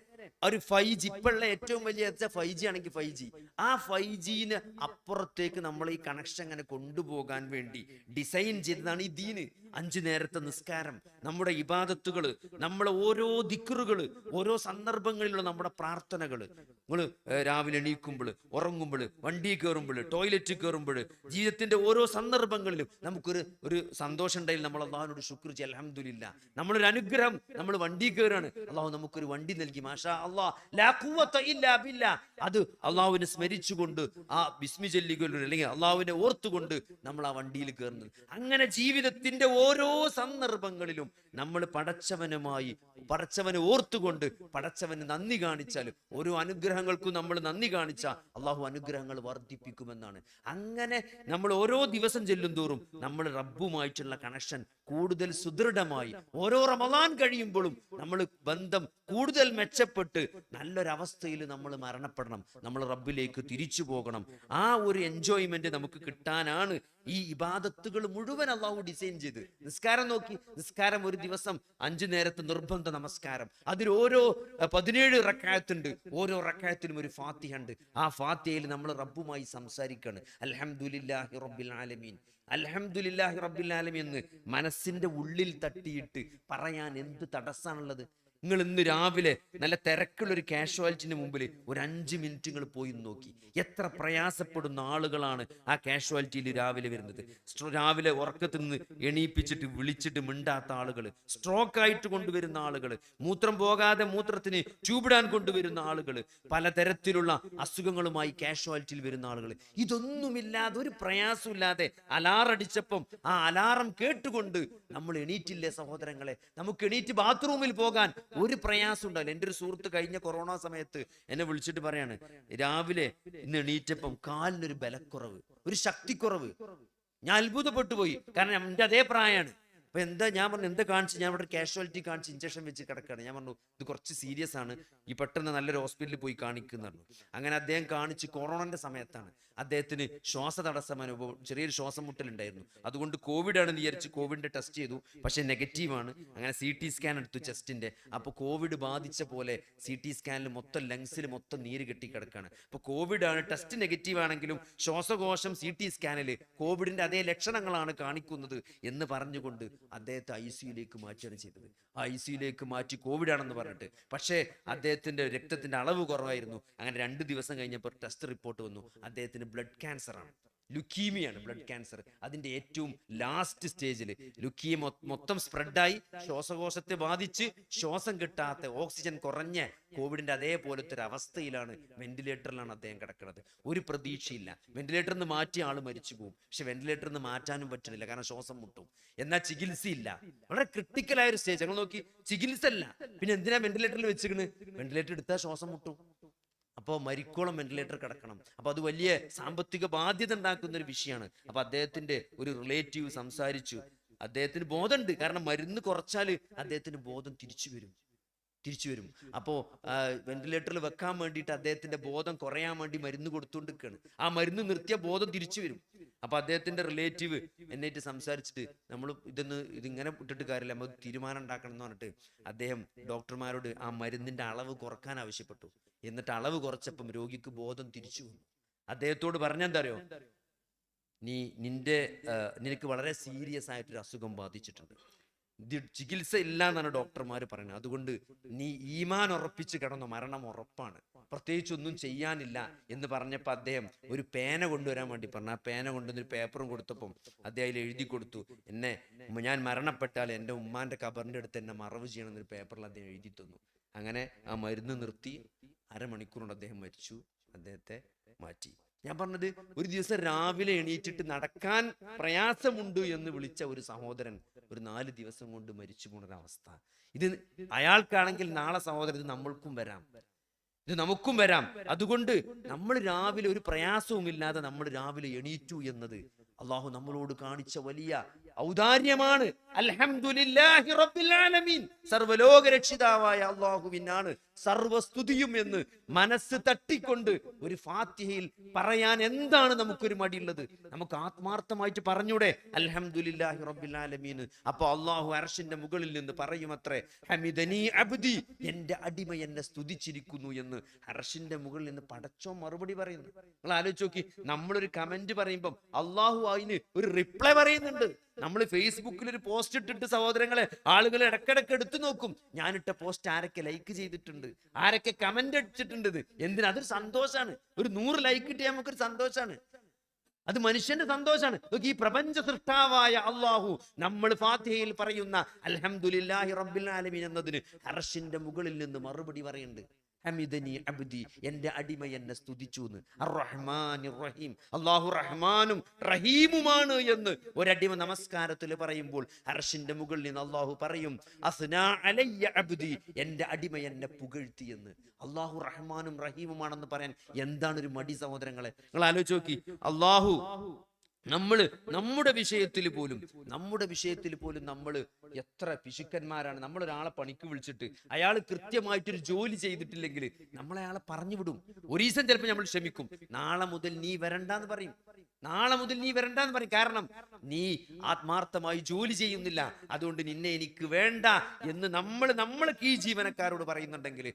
ഒരു 5G, ഇപ്പോഴുള്ള ഏറ്റവും വലിയ 5G ആണെങ്കിൽ 5G, ആ 5Gന് അപ്പുറത്തേക്ക് നമ്മൾ ഈ കണക്ഷൻ അങ്ങനെ കൊണ്ടുപോകാൻ വേണ്ടി ഡിസൈൻ ചെയ്തതാണ് ഈ ദീന്. 5 നേരത്തെ നിസ്കാരം, നമ്മുടെ ഇബാദത്തുകൾ, നമ്മളെ ഓരോ ദിക്റുകൾ, ഓരോ സന്ദർഭങ്ങളിലുള്ള നമ്മുടെ പ്രാർത്ഥനകൾ. നിങ്ങൾ രാവിലെ എണീക്കുമ്പോൾ, ഉറങ്ങുമ്പോൾ, വണ്ടി കയറുമ്പോൾ, ടോയ്ലറ്റ് കയറുമ്പോൾ, ജീവിതത്തിന്റെ ഓരോ സന്ദർഭങ്ങളിലും നമുക്കൊരു സന്തോഷം ഉണ്ടെങ്കിൽ നമ്മൾ അള്ളാഹുവിനോട് ശുക്ർ ചെയ്യും. അൽഹംദുലില്ലാ, നമ്മളൊരു അനുഗ്രഹം, നമ്മൾ വണ്ടി കയറാണ്, അള്ളാഹു നമുക്കൊരു വണ്ടി നൽകി, മാഷാ അല്ലാഹ്, ലാ ഖുവത ഇല്ലാ ബില്ലാ. അത് അള്ളാഹുവിനെ സ്മരിച്ചുകൊണ്ട് ആ ബിസ്മി ചൊല്ലിക്കൊണ്ട് അല്ലെങ്കിൽ അള്ളാഹുവിനെ ഓർത്തുകൊണ്ട് നമ്മൾ ആ വണ്ടിയിൽ കയറുന്നത്. അങ്ങനെ ജീവിതത്തിന്റെ ഓരോ സന്ദർഭങ്ങളിലും നമ്മൾ പടച്ചവനെ ഓർത്തുകൊണ്ട് പടച്ചവന് നന്ദി കാണിച്ചാൽ, ഓരോ അനുഗ്രഹങ്ങൾക്കും നമ്മൾ നന്ദി കാണിച്ചാൽ അള്ളാഹു അനുഗ്രഹങ്ങൾ വർദ്ധിപ്പിക്കുമെന്നാണ്. അങ്ങനെ നമ്മൾ ഓരോ ദിവസം ചെല്ലും തോറും നമ്മൾ റബ്ബുമായിട്ടുള്ള കണക്ഷൻ കൂടുതൽ സുദൃഢമായി, ഓരോ റമദാൻ കഴിയുമ്പോഴും നമ്മൾ ബന്ധം കൂടുതൽ മെച്ചപ്പെട്ട് നല്ലൊരവസ്ഥയിൽ നമ്മൾ മരണപ്പെടണം, നമ്മൾ റബ്ബിലേക്ക് തിരിച്ചു പോകണം. ആ ഒരു എൻജോയ്മെന്റ് നമുക്ക് കിട്ടാനാണ് ഈ ഇബാദത്തുകൾ മുഴുവൻ അള്ളാഹു ഡിസൈൻ ചെയ്ത്. നിസ്കാരം നോക്കി, നിസ്കാരം ഒരു ദിവസം 5 നേരത്തെ നിർബന്ധ നമസ്കാരം, അതിൽ ഓരോ 17 റക്അത്തുണ്ട്, ഓരോ റക്അത്തിലും ഒരു ഫാത്തിഹ ഉണ്ട്. ആ ഫാത്തിഹയിൽ നമ്മൾ റബ്ബുമായി സംസാരിക്കുകയാണ്. അൽഹംദുലില്ലാഹി റബ്ബിൽ ആലമീൻ, അൽഹംദുലില്ലാഹി റബ്ബിൽ ആലമീൻ എന്ന് മനസ്സിന്റെ ഉള്ളിൽ തട്ടിയിട്ട് പറയാൻ എന്ത് തടസ്സമാണുള്ളത്? നിങ്ങൾ ഇന്ന് രാവിലെ നല്ല തിരക്കുള്ള ഒരു കാഷ്വാലിറ്റിന് മുമ്പിൽ ഒരു 5 മിനിറ്റ് നിങ്ങൾ പോയി നോക്കി. എത്ര പ്രയാസപ്പെടുന്ന ആളുകളാണ് ആ കാഷ്വാലിറ്റിയിൽ രാവിലെ വരുന്നത്. രാവിലെ ഉറക്കത്തിൽ നിന്ന് എണീപ്പിച്ചിട്ട് വിളിച്ചിട്ട് മിണ്ടാത്ത ആളുകൾ, സ്ട്രോക്ക് ആയിട്ട് കൊണ്ടുവരുന്ന ആളുകൾ, മൂത്രം പോകാതെ മൂത്രത്തിന് ട്യൂബിടാൻ കൊണ്ടുവരുന്ന ആളുകൾ, പലതരത്തിലുള്ള അസുഖങ്ങളുമായി കാഷ്വാലിറ്റിയിൽ വരുന്ന ആളുകൾ. ഇതൊന്നുമില്ലാതെ, ഒരു പ്രയാസമില്ലാതെ അലാറടിച്ചപ്പം ആ അലാറം കേട്ടുകൊണ്ട് നമ്മൾ എണീറ്റില്ലേ സഹോദരങ്ങളെ? നമുക്ക് എണീറ്റ് ബാത്റൂമിൽ പോകാൻ ഒരു പ്രയാസം ഉണ്ടാവില്ല. എൻ്റെ ഒരു സുഹൃത്ത് കഴിഞ്ഞ കൊറോണ സമയത്ത് എന്നെ വിളിച്ചിട്ട് പറയാണ്, രാവിലെ ഇന്ന് എണീറ്റപ്പം കാലിനൊരു ബലക്കുറവ്, ഒരു ശക്തിക്കുറവ്. ഞാൻ അത്ഭുതപ്പെട്ടു പോയി, കാരണം എൻ്റെ അതേ പ്രായമാണ്. അപ്പൊ എന്താ, ഞാൻ പറഞ്ഞു എന്താ കാണിച്ച്? ഞാൻ ഇവിടെ കാഷ്വാലിറ്റി കാണിച്ച് ഇഞ്ചക്ഷൻ വെച്ച് കിടക്കുകയാണ്. ഞാൻ പറഞ്ഞു ഇത് കുറച്ച് സീരിയസ് ആണ്, ഈ പെട്ടെന്ന് നല്ലൊരു ഹോസ്പിറ്റലിൽ പോയി കാണിക്കുന്നു പറഞ്ഞു. അങ്ങനെ അദ്ദേഹം കാണിച്ച്, കൊറോണന്റെ സമയത്താണ്, അദ്ദേഹത്തിന് ശ്വാസതടസ്സം ചെറിയൊരു ശ്വാസം മുട്ടലുണ്ടായിരുന്നു. അതുകൊണ്ട് കോവിഡ് ആണെന്ന് വിചാരിച്ച് കോവിഡിന്റെ ടെസ്റ്റ് ചെയ്തു, പക്ഷെ നെഗറ്റീവാണ്. അങ്ങനെ CT സ്കാൻ എടുത്തു ചെസ്റ്റിന്റെ. അപ്പോൾ കോവിഡ് ബാധിച്ച പോലെ CT സ്കാനിൽ മൊത്തം ലങ്സിൽ മൊത്തം നീര് കെട്ടി കിടക്കുകയാണ്. അപ്പൊ കോവിഡ് ആണ്, ടെസ്റ്റ് നെഗറ്റീവ് ആണെങ്കിലും ശ്വാസകോശം CT സ്കാനിൽ കോവിഡിന്റെ അതേ ലക്ഷണങ്ങളാണ് കാണിക്കുന്നത് എന്ന് പറഞ്ഞുകൊണ്ട് അദ്ദേഹത്തെ ICUലേക്ക് മാറ്റുകയാണ് ചെയ്തത്. ICUലേക്ക് മാറ്റി കോവിഡ് ആണെന്ന് പറഞ്ഞിട്ട്. പക്ഷേ അദ്ദേഹത്തിന്റെ രക്തത്തിന്റെ അളവ് കുറവായിരുന്നു. അങ്ങനെ 2 ദിവസം കഴിഞ്ഞപ്പോൾ ടെസ്റ്റ് റിപ്പോർട്ട് വന്നു, അദ്ദേഹത്തിന് ബ്ലഡ് ക്യാൻസർ ആണ്, ലുക്കീമിയാണ്, ബ്ലഡ് ക്യാൻസർ. അതിന്റെ ഏറ്റവും ലാസ്റ്റ് സ്റ്റേജിൽ ലുക്കീമ മൊത്തം സ്പ്രെഡായി ശ്വാസകോശത്തെ ബാധിച്ച് ശ്വാസം കിട്ടാത്ത, ഓക്സിജൻ കുറഞ്ഞ കോവിഡിന്റെ അതേപോലത്തെ ഒരു അവസ്ഥയിലാണ്, വെന്റിലേറ്ററിലാണ് അദ്ദേഹം കിടക്കുന്നത്. ഒരു പ്രതീക്ഷയില്ല. വെന്റിലേറ്ററിൽ നിന്ന് മാറ്റിയ ആൾ മരിച്ചു പോകും, പക്ഷെ വെന്റിലേറ്ററിൽ നിന്ന് മാറ്റാനും പറ്റുന്നില്ല, കാരണം ശ്വാസം മുട്ടും. എന്നാൽ ചികിത്സയില്ല, വളരെ ക്രിട്ടിക്കലായ ഒരു സ്റ്റേജ്. ഞങ്ങൾ നോക്കി, ചികിത്സ അല്ല, പിന്നെ എന്തിനാ വെന്റിലേറ്ററിൽ വെച്ചിരിക്കുന്നത്? വെന്റിലേറ്റർ എടുത്താൽ ശ്വാസം മുട്ടും, അപ്പോൾ മരിക്കോളം വെന്റിലേറ്റർ കിടക്കണം. അപ്പൊ അത് വലിയ സാമ്പത്തിക ബാധ്യത ഉണ്ടാക്കുന്ന ഒരു വിഷയമാണ്. അപ്പൊ അദ്ദേഹത്തിന്റെ ഒരു റിലേറ്റീവ് സംസാരിച്ചു, അദ്ദേഹത്തിന് ബോധമുണ്ട്, കാരണം മരുന്ന് കുറച്ചാൽ അദ്ദേഹത്തിന് ബോധം തിരിച്ചു വരും. അപ്പോൾ വെന്റിലേറ്ററിൽ വെക്കാൻ വേണ്ടിയിട്ട് അദ്ദേഹത്തിന്റെ ബോധം കുറയാൻ വേണ്ടി മരുന്ന് കൊടുത്തുകൊണ്ടിരിക്കുകയാണ്. ആ മരുന്ന് നിർത്തിയ ബോധം തിരിച്ചു വരും. അപ്പൊ അദ്ദേഹത്തിന്റെ റിലേറ്റീവ് എന്നായിട്ട് സംസാരിച്ചിട്ട്, നമ്മൾ ഇതിങ്ങനെ ഇട്ടിട്ട് കാര്യമില്ല, നമുക്ക് തീരുമാനം ഉണ്ടാക്കണം എന്ന് പറഞ്ഞിട്ട് അദ്ദേഹം ഡോക്ടർമാരോട് ആ മരുന്നിന്റെ അളവ് കുറക്കാൻ ആവശ്യപ്പെട്ടു. എന്നിട്ട് അളവ് കുറച്ചപ്പം രോഗിക്ക് ബോധം തിരിച്ചു വന്നു. അദ്ദേഹത്തോട് പറഞ്ഞെന്താ അറിയോ? നിനക്ക് വളരെ സീരിയസ് ആയിട്ടൊരു അസുഖം ബാധിച്ചിട്ടുണ്ട്, ചികിത്സ ഇല്ല എന്നാണ് ഡോക്ടർമാർ പറയുന്നത്. അതുകൊണ്ട് നീ ഈമാൻ ഉറപ്പിച്ച് കിടന്നു, മരണം ഉറപ്പാണ്, പ്രത്യേകിച്ചൊന്നും ചെയ്യാനില്ല എന്ന് പറഞ്ഞപ്പോൾ അദ്ദേഹം ഒരു പേന കൊണ്ടുവരാൻ വേണ്ടി പറഞ്ഞു. ആ പേന കൊണ്ടുവന്നൊരു പേപ്പറും കൊടുത്തപ്പം അദ്ദേഹം അതിൽ എഴുതി കൊടുത്തു, ഞാൻ മരണപ്പെട്ടാൽ എൻ്റെ ഉമ്മാന്റെ ഖബറിന്റെ അടുത്ത് എന്നെ മറവ് ചെയ്യണമെന്നൊരു പേപ്പറിൽ അദ്ദേഹം എഴുതി തന്നു. അങ്ങനെ ആ മരുന്ന് നിർത്തി, അരമണിക്കൂറുകൊണ്ട് അദ്ദേഹം മരിച്ചു, അദ്ദേഹത്തെ മാറ്റി. ഞാൻ പറഞ്ഞത്, ഒരു ദിവസം രാവിലെ എണീറ്റിട്ട് നടക്കാൻ പ്രയാസമുണ്ട് എന്ന് വിളിച്ച ഒരു സഹോദരൻ ഒരു 4 ദിവസം കൊണ്ട് മരിച്ചു പോണൊരവസ്ഥ. ഇത് അയാൾക്കാണെങ്കിൽ നാളെ സഹോദരൻ ഇത് നമുക്കും വരാം. അതുകൊണ്ട് നമ്മൾ രാവിലെ ഒരു പ്രയാസവും ഇല്ലാതെ നമ്മൾ രാവിലെ എണീറ്റു എന്നത് അള്ളാഹു നമ്മളോട് കാണിച്ച വലിയ ഔദാര്യമാണ്. അൽഹംദുലില്ലാഹി റബ്ബിൽ ആലമീൻ, സർവ്വലോക രക്ഷിതാവായ അള്ളാഹുവിനാണ് സർവസ്തുതിയും എന്ന് മനസ്സ് തട്ടിക്കൊണ്ട് ഒരു ഫാത്തിഹയിൽ പറയാൻ എന്താണ് നമുക്കൊരു മടിയുള്ളത്? നമുക്ക് ആത്മാർത്ഥമായിട്ട് പറഞ്ഞൂടെ അൽഹംദുലില്ലാഹി റബ്ബിൽ ആലമീൻ? അപ്പൊ അള്ളാഹു അർശിന്റെ മുകളിൽ നിന്ന് പറയുമത്രേ, ഹമിദനി അബ്ദി, എന്റെ അടിമ എന്നെ സ്തുതിച്ചിരിക്കുന്നു എന്ന് അർശിന്റെ മുകളിൽ നിന്ന് പടച്ചോൻ മറുപടി പറയുന്നു. നിങ്ങൾ ആലോചിച്ച് നോക്കി, നമ്മളൊരു കമന്റ് പറയുമ്പം അള്ളാഹു അതിന് ഒരു റിപ്ലൈ പറയുന്നുണ്ട്. നമ്മൾ ഫേസ്ബുക്കിൽ ഒരു പോസ്റ്റ് ഇട്ടിട്ട് സഹോദരങ്ങളെ ആളുകൾ ഇടക്കിടക്ക് എടുത്തു നോക്കും, ഞാനിട്ട പോസ്റ്റ് ആരൊക്കെ ലൈക്ക് ചെയ്തിട്ടുണ്ട്, ആരൊക്കെ കമന്റ് അടിച്ചിട്ടുണ്ട്. എന്തിനാ? അതൊരു സന്തോഷാണ്. ഒരു 100 ലൈക്ക് കിട്ടിയാൽ നമുക്കൊരു സന്തോഷാണ്. അത് മനുഷ്യന്റെ സന്തോഷാണ്. ഈ പ്രപഞ്ച സൃഷ്ടാവായ അള്ളാഹു നമ്മൾ ഫാത്തിഹയിൽ പറയുന്ന അൽഹംദുലില്ലാഹി റബ്ബിൽ ആലമീൻ എന്നതിന് അർശിന്റെ മുകളിൽ നിന്ന് മറുപടി പറയുന്നുണ്ട്. ഹമിദനി അബ്ദി, എന്റെ അടിമ എന്നെ സ്തുതിച്ചു എന്ന്. അർറഹ്മാനിർ റഹീം, അല്ലാഹു റഹ്മാനും റഹീമുമാണ് എന്ന് ഒരടിമ നമസ്കാരത്തിൽ പറയുമ്പോൾ അർശിന്റെ മുകളിൽ നിന്ന് അല്ലാഹു പറയും അസ്നാ അലയ്യ അബ്ദി, എന്റെ അടിമ എന്നെ പുകഴ്ത്തി എന്ന്. അല്ലാഹു റഹ്മാനും റഹീമുമാണെന്ന് പറയാൻ എന്താണ് ഒരു മടി സഹോദരങ്ങളെ? നിങ്ങൾ ആലോചിച്ച് നോക്കി. അല്ലാഹു നമ്മുടെ വിഷയത്തിൽ പോലും നമ്മൾ എത്ര പിശുക്കന്മാരാണ്. നമ്മളൊരാളെ പണിക്ക് വിളിച്ചിട്ട് അയാൾ കൃത്യമായിട്ടൊരു ജോലി ചെയ്തിട്ടില്ലെങ്കിൽ നമ്മളയാളെ പറഞ്ഞു വിടും. ഒരു ദിവസം ചിലപ്പോൾ നമ്മൾ ക്ഷമിക്കും, നാളെ മുതൽ നീ വരണ്ടെന്ന് പറയും. കാരണം നീ ആത്മാർത്ഥമായി ജോലി ചെയ്യുന്നില്ല, അതുകൊണ്ട് നിന്നെ എനിക്ക് വേണ്ട എന്ന് നമ്മൾ ഈ ജീവനക്കാരോട് പറയുന്നുണ്ടെങ്കിൽ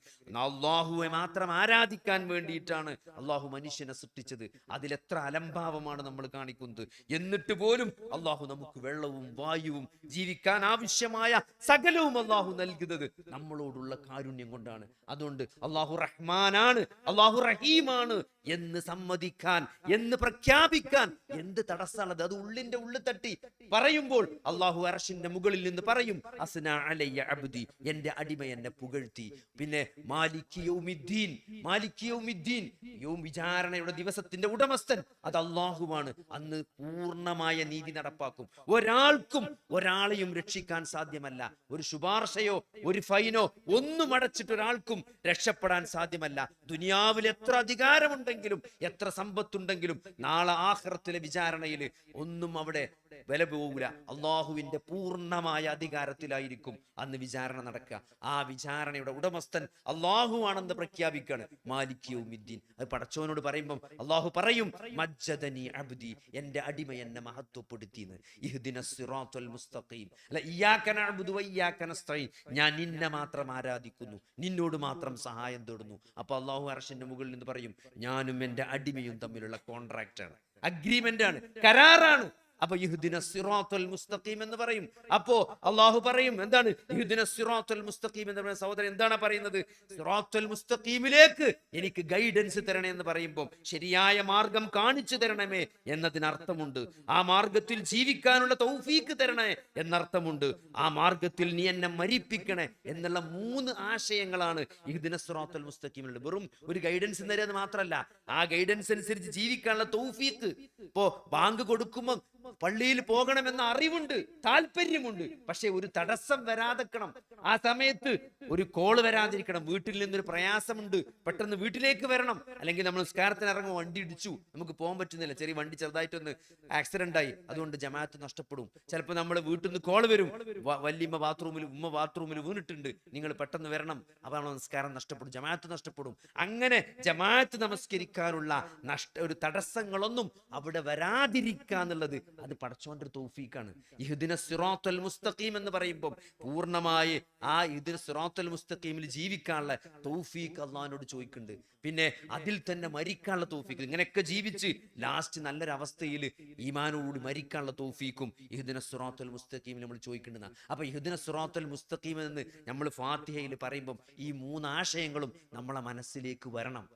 അള്ളാഹുവെ മാത്രം ആരാധിക്കാൻ വേണ്ടിയിട്ടാണ് അള്ളാഹു മനുഷ്യനെ സൃഷ്ടിച്ചത്. അതിലെത്ര അലംഭാവമാണ് നമ്മൾ കാണിക്കുന്നത്. എന്നിട്ട് പോലും അള്ളാഹു നമുക്ക് വെള്ളവും വായുവും ജീവിക്കാൻ ആവശ്യമായ സകലവും അള്ളാഹു നൽകുന്നത് നമ്മളോടുള്ള കാരുണ്യം കൊണ്ടാണ്. അതുകൊണ്ട് അള്ളാഹു റഹ്മാനാണ്, അള്ളാഹു റഹീമാണ് എന്ന് സമ്മതിക്കാൻ, എന്ന് പ്രഖ്യാപിക്കാൻ എന്ത് തടസ്സമാണത്? അത് ഉള്ളിന്റെ ഉള്ളിൽ തട്ടി പറയുമ്പോൾ അള്ളാഹു അർശിന്റെ മുകളിൽ നിന്ന് പറയും അസ്നാ അലയ്യ അബ്ദി, എന്റെ അടിമ എന്നെ പുകഴ്ത്തി. പിന്നെ മാലിക് യൗമിദ്ദീൻ, വിചാരണയുടെ ദിവസത്തിന്റെ ഉടമസ്ഥൻ അത് അള്ളാഹുവാണ്. അന്ന് പൂർണ്ണമായ നീതി നടപ്പാക്കും. ഒരാളെയും രക്ഷിക്കാൻ സാധ്യമല്ല. ഒരു ശുപാർശയോ ഒരു ഫൈനോ ഒന്നും അടച്ചിട്ട് ഒരാൾക്കും രക്ഷപ്പെടാൻ സാധ്യമല്ല. ദുനിയാവിൽ എത്ര അധികാരമുണ്ടെങ്കിലും എത്ര സമ്പത്തുണ്ടെങ്കിലും നാളെ ആഖിറത്തിലെ വിചാരണയിൽ ഒന്നും അവിടെ വില പോകൂല. അള്ളാഹുവിന്റെ പൂർണ്ണമായ അധികാരത്തിലായിരിക്കും അന്ന് വിചാരണ നടക്കുക. ആ വിചാരണയുടെ ഉടമസ്ഥൻ അള്ളാഹു ആണെന്ന് പ്രഖ്യാപിക്കുകയാണ് മാലിക് യൗമിദ്ദീൻ. അത് പടച്ചവനോട് പറയുമ്പം അള്ളാഹു പറയും മജ്ജദനി അബ്ദി, എന്റെ അടിമ എന്നെ മഹത്വപ്പെടുത്തിയെന്ന്. ഇഹ്ദിനസ് സിറാത്തുൽ മുസ്തഖീം, അല്ല ഇയ്യാക നഅ്ബുദു വ ഇയ്യാക നസ്തഈൻ, ഞാൻ നിന്നെ മാത്രം ആരാധിക്കുന്നു, നിന്നോട് മാത്രം സഹായം തേടുന്നു. അപ്പൊ അള്ളാഹു അർശിന്റെ മുകളിൽ നിന്ന് പറയും ഞാനും എന്റെ അടിമയും തമ്മിലുള്ള കോൺട്രാക്ട് ആണ്, അഗ്രിമെന്റ് ആണ്, കരാറാണ്. അപ്പൊ ഇഹ്ദിനസ് സിറാത്തുൽ മുസ്തഖീം എന്ന് പറയും. അപ്പോ അള്ളാഹു പറയും എന്താണ് ഇഹ്ദിനസ് സിറാത്തുൽ മുസ്തഖീം എന്ന് പറയുന്ന സഹോദരൻ എന്താണ് പറയുന്നത്? സിറാത്തുൽ മുസ്തഖീമിലേക്ക് എനിക്ക് ഗൈഡൻസ് തരണേ എന്ന് പറയുമ്പോൾ ശരിയായ മാർഗം കാണിച്ചു തരണമേ എന്നതിനർത്ഥമുണ്ട്. ആ മാർഗത്തിൽ ജീവിക്കാനുള്ള തൗഫീക്ക് തരണേ എന്നർത്ഥമുണ്ട്. ആ മാർഗത്തിൽ നീ എന്നെ മരിപ്പിക്കണേ എന്നുള്ള 3 ആശയങ്ങളാണ് ഇഹ്ദിനസ് സിറാത്തുൽ മുസ്തഖീമിലുള്ളത്. വെറും ഒരു ഗൈഡൻസ് തരുന്നത് മാത്രമല്ല, ആ ഗൈഡൻസ് അനുസരിച്ച് ജീവിക്കാനുള്ള തൗഫീക്ക്. ഇപ്പോ ബാങ്ക് കൊടുക്കുമ്പോൾ പള്ളിയിൽ പോകണമെന്ന അറിവുണ്ട്, താല്പര്യമുണ്ട്, പക്ഷെ ഒരു തടസ്സം വരാതിരിക്കണം. ആ സമയത്ത് ഒരു കോള് വരാതിരിക്കണം. വീട്ടിൽ നിന്നൊരു പ്രയാസമുണ്ട്, പെട്ടെന്ന് വീട്ടിലേക്ക് വരണം. അല്ലെങ്കിൽ നമ്മൾ നിസ്കാരത്തിന് ഇറങ്ങുമ്പോൾ വണ്ടി ഇടിച്ചു, നമുക്ക് പോകാൻ പറ്റുന്നില്ല, ചെറിയ വണ്ടി ചെറുതായിട്ടൊന്ന് ആക്സിഡന്റ് ആയി, അതുകൊണ്ട് ജമാഅത്ത് നഷ്ടപ്പെടും. ചിലപ്പോൾ നമ്മൾ വീട്ടിൽ നിന്ന് കോള് വരും, വല്യമ്മ ബാത്റൂമിൽ ഉമ്മ ബാത്റൂമിൽ വീണിട്ടുണ്ട്, നിങ്ങൾ പെട്ടെന്ന് വരണം. അപ്പോൾ നമ്മൾ നിസ്കാരം നഷ്ടപ്പെടും, ജമാഅത്ത് നഷ്ടപ്പെടും. അങ്ങനെ ജമാഅത്ത് നമസ്കരിക്കാനുള്ള ഒരു തടസ്സങ്ങളൊന്നും അവിടെ വരാതിരിക്കാന്നുള്ളത് അത് പടച്ചോന്റെ തൗഫീഖാണ്. ഇഹ്ദിനസ് സിറാത്തുൽ മുസ്തഖീം എന്ന് പറയുമ്പോൾ പൂർണ്ണമായി ആ ഇഹ്ദിനസ് സിറാത്തുൽ മുസ്തഖീമിൽ ജീവിക്കാനുള്ള തൗഫീഖ് അള്ളാഹിനോട് ചോദിക്കുന്നുണ്ട്. പിന്നെ അതിൽ തന്നെ മരിക്കാനുള്ള തൗഫീഖ്, ഇങ്ങനെയൊക്കെ ജീവിച്ച് ലാസ്റ്റ് നല്ലൊരു അവസ്ഥയിൽ ഈമാനോടുകൂടി മരിക്കാനുള്ള തൗഫീഖും ഇഹ്ദിനസ് സിറാത്തുൽ മുസ്തഖീമിൽ നമ്മൾ ചോദിക്കേണ്ടതാണ്. അപ്പൊ ഇഹ്ദിനസ് സിറാത്തുൽ മുസ്തഖീം എന്ന് നമ്മൾ ഫാത്തിഹയിൽ പറയുമ്പോൾ ഈ 3 ആശയങ്ങളും നമ്മളെ മനസ്സിലേക്ക് വരണം.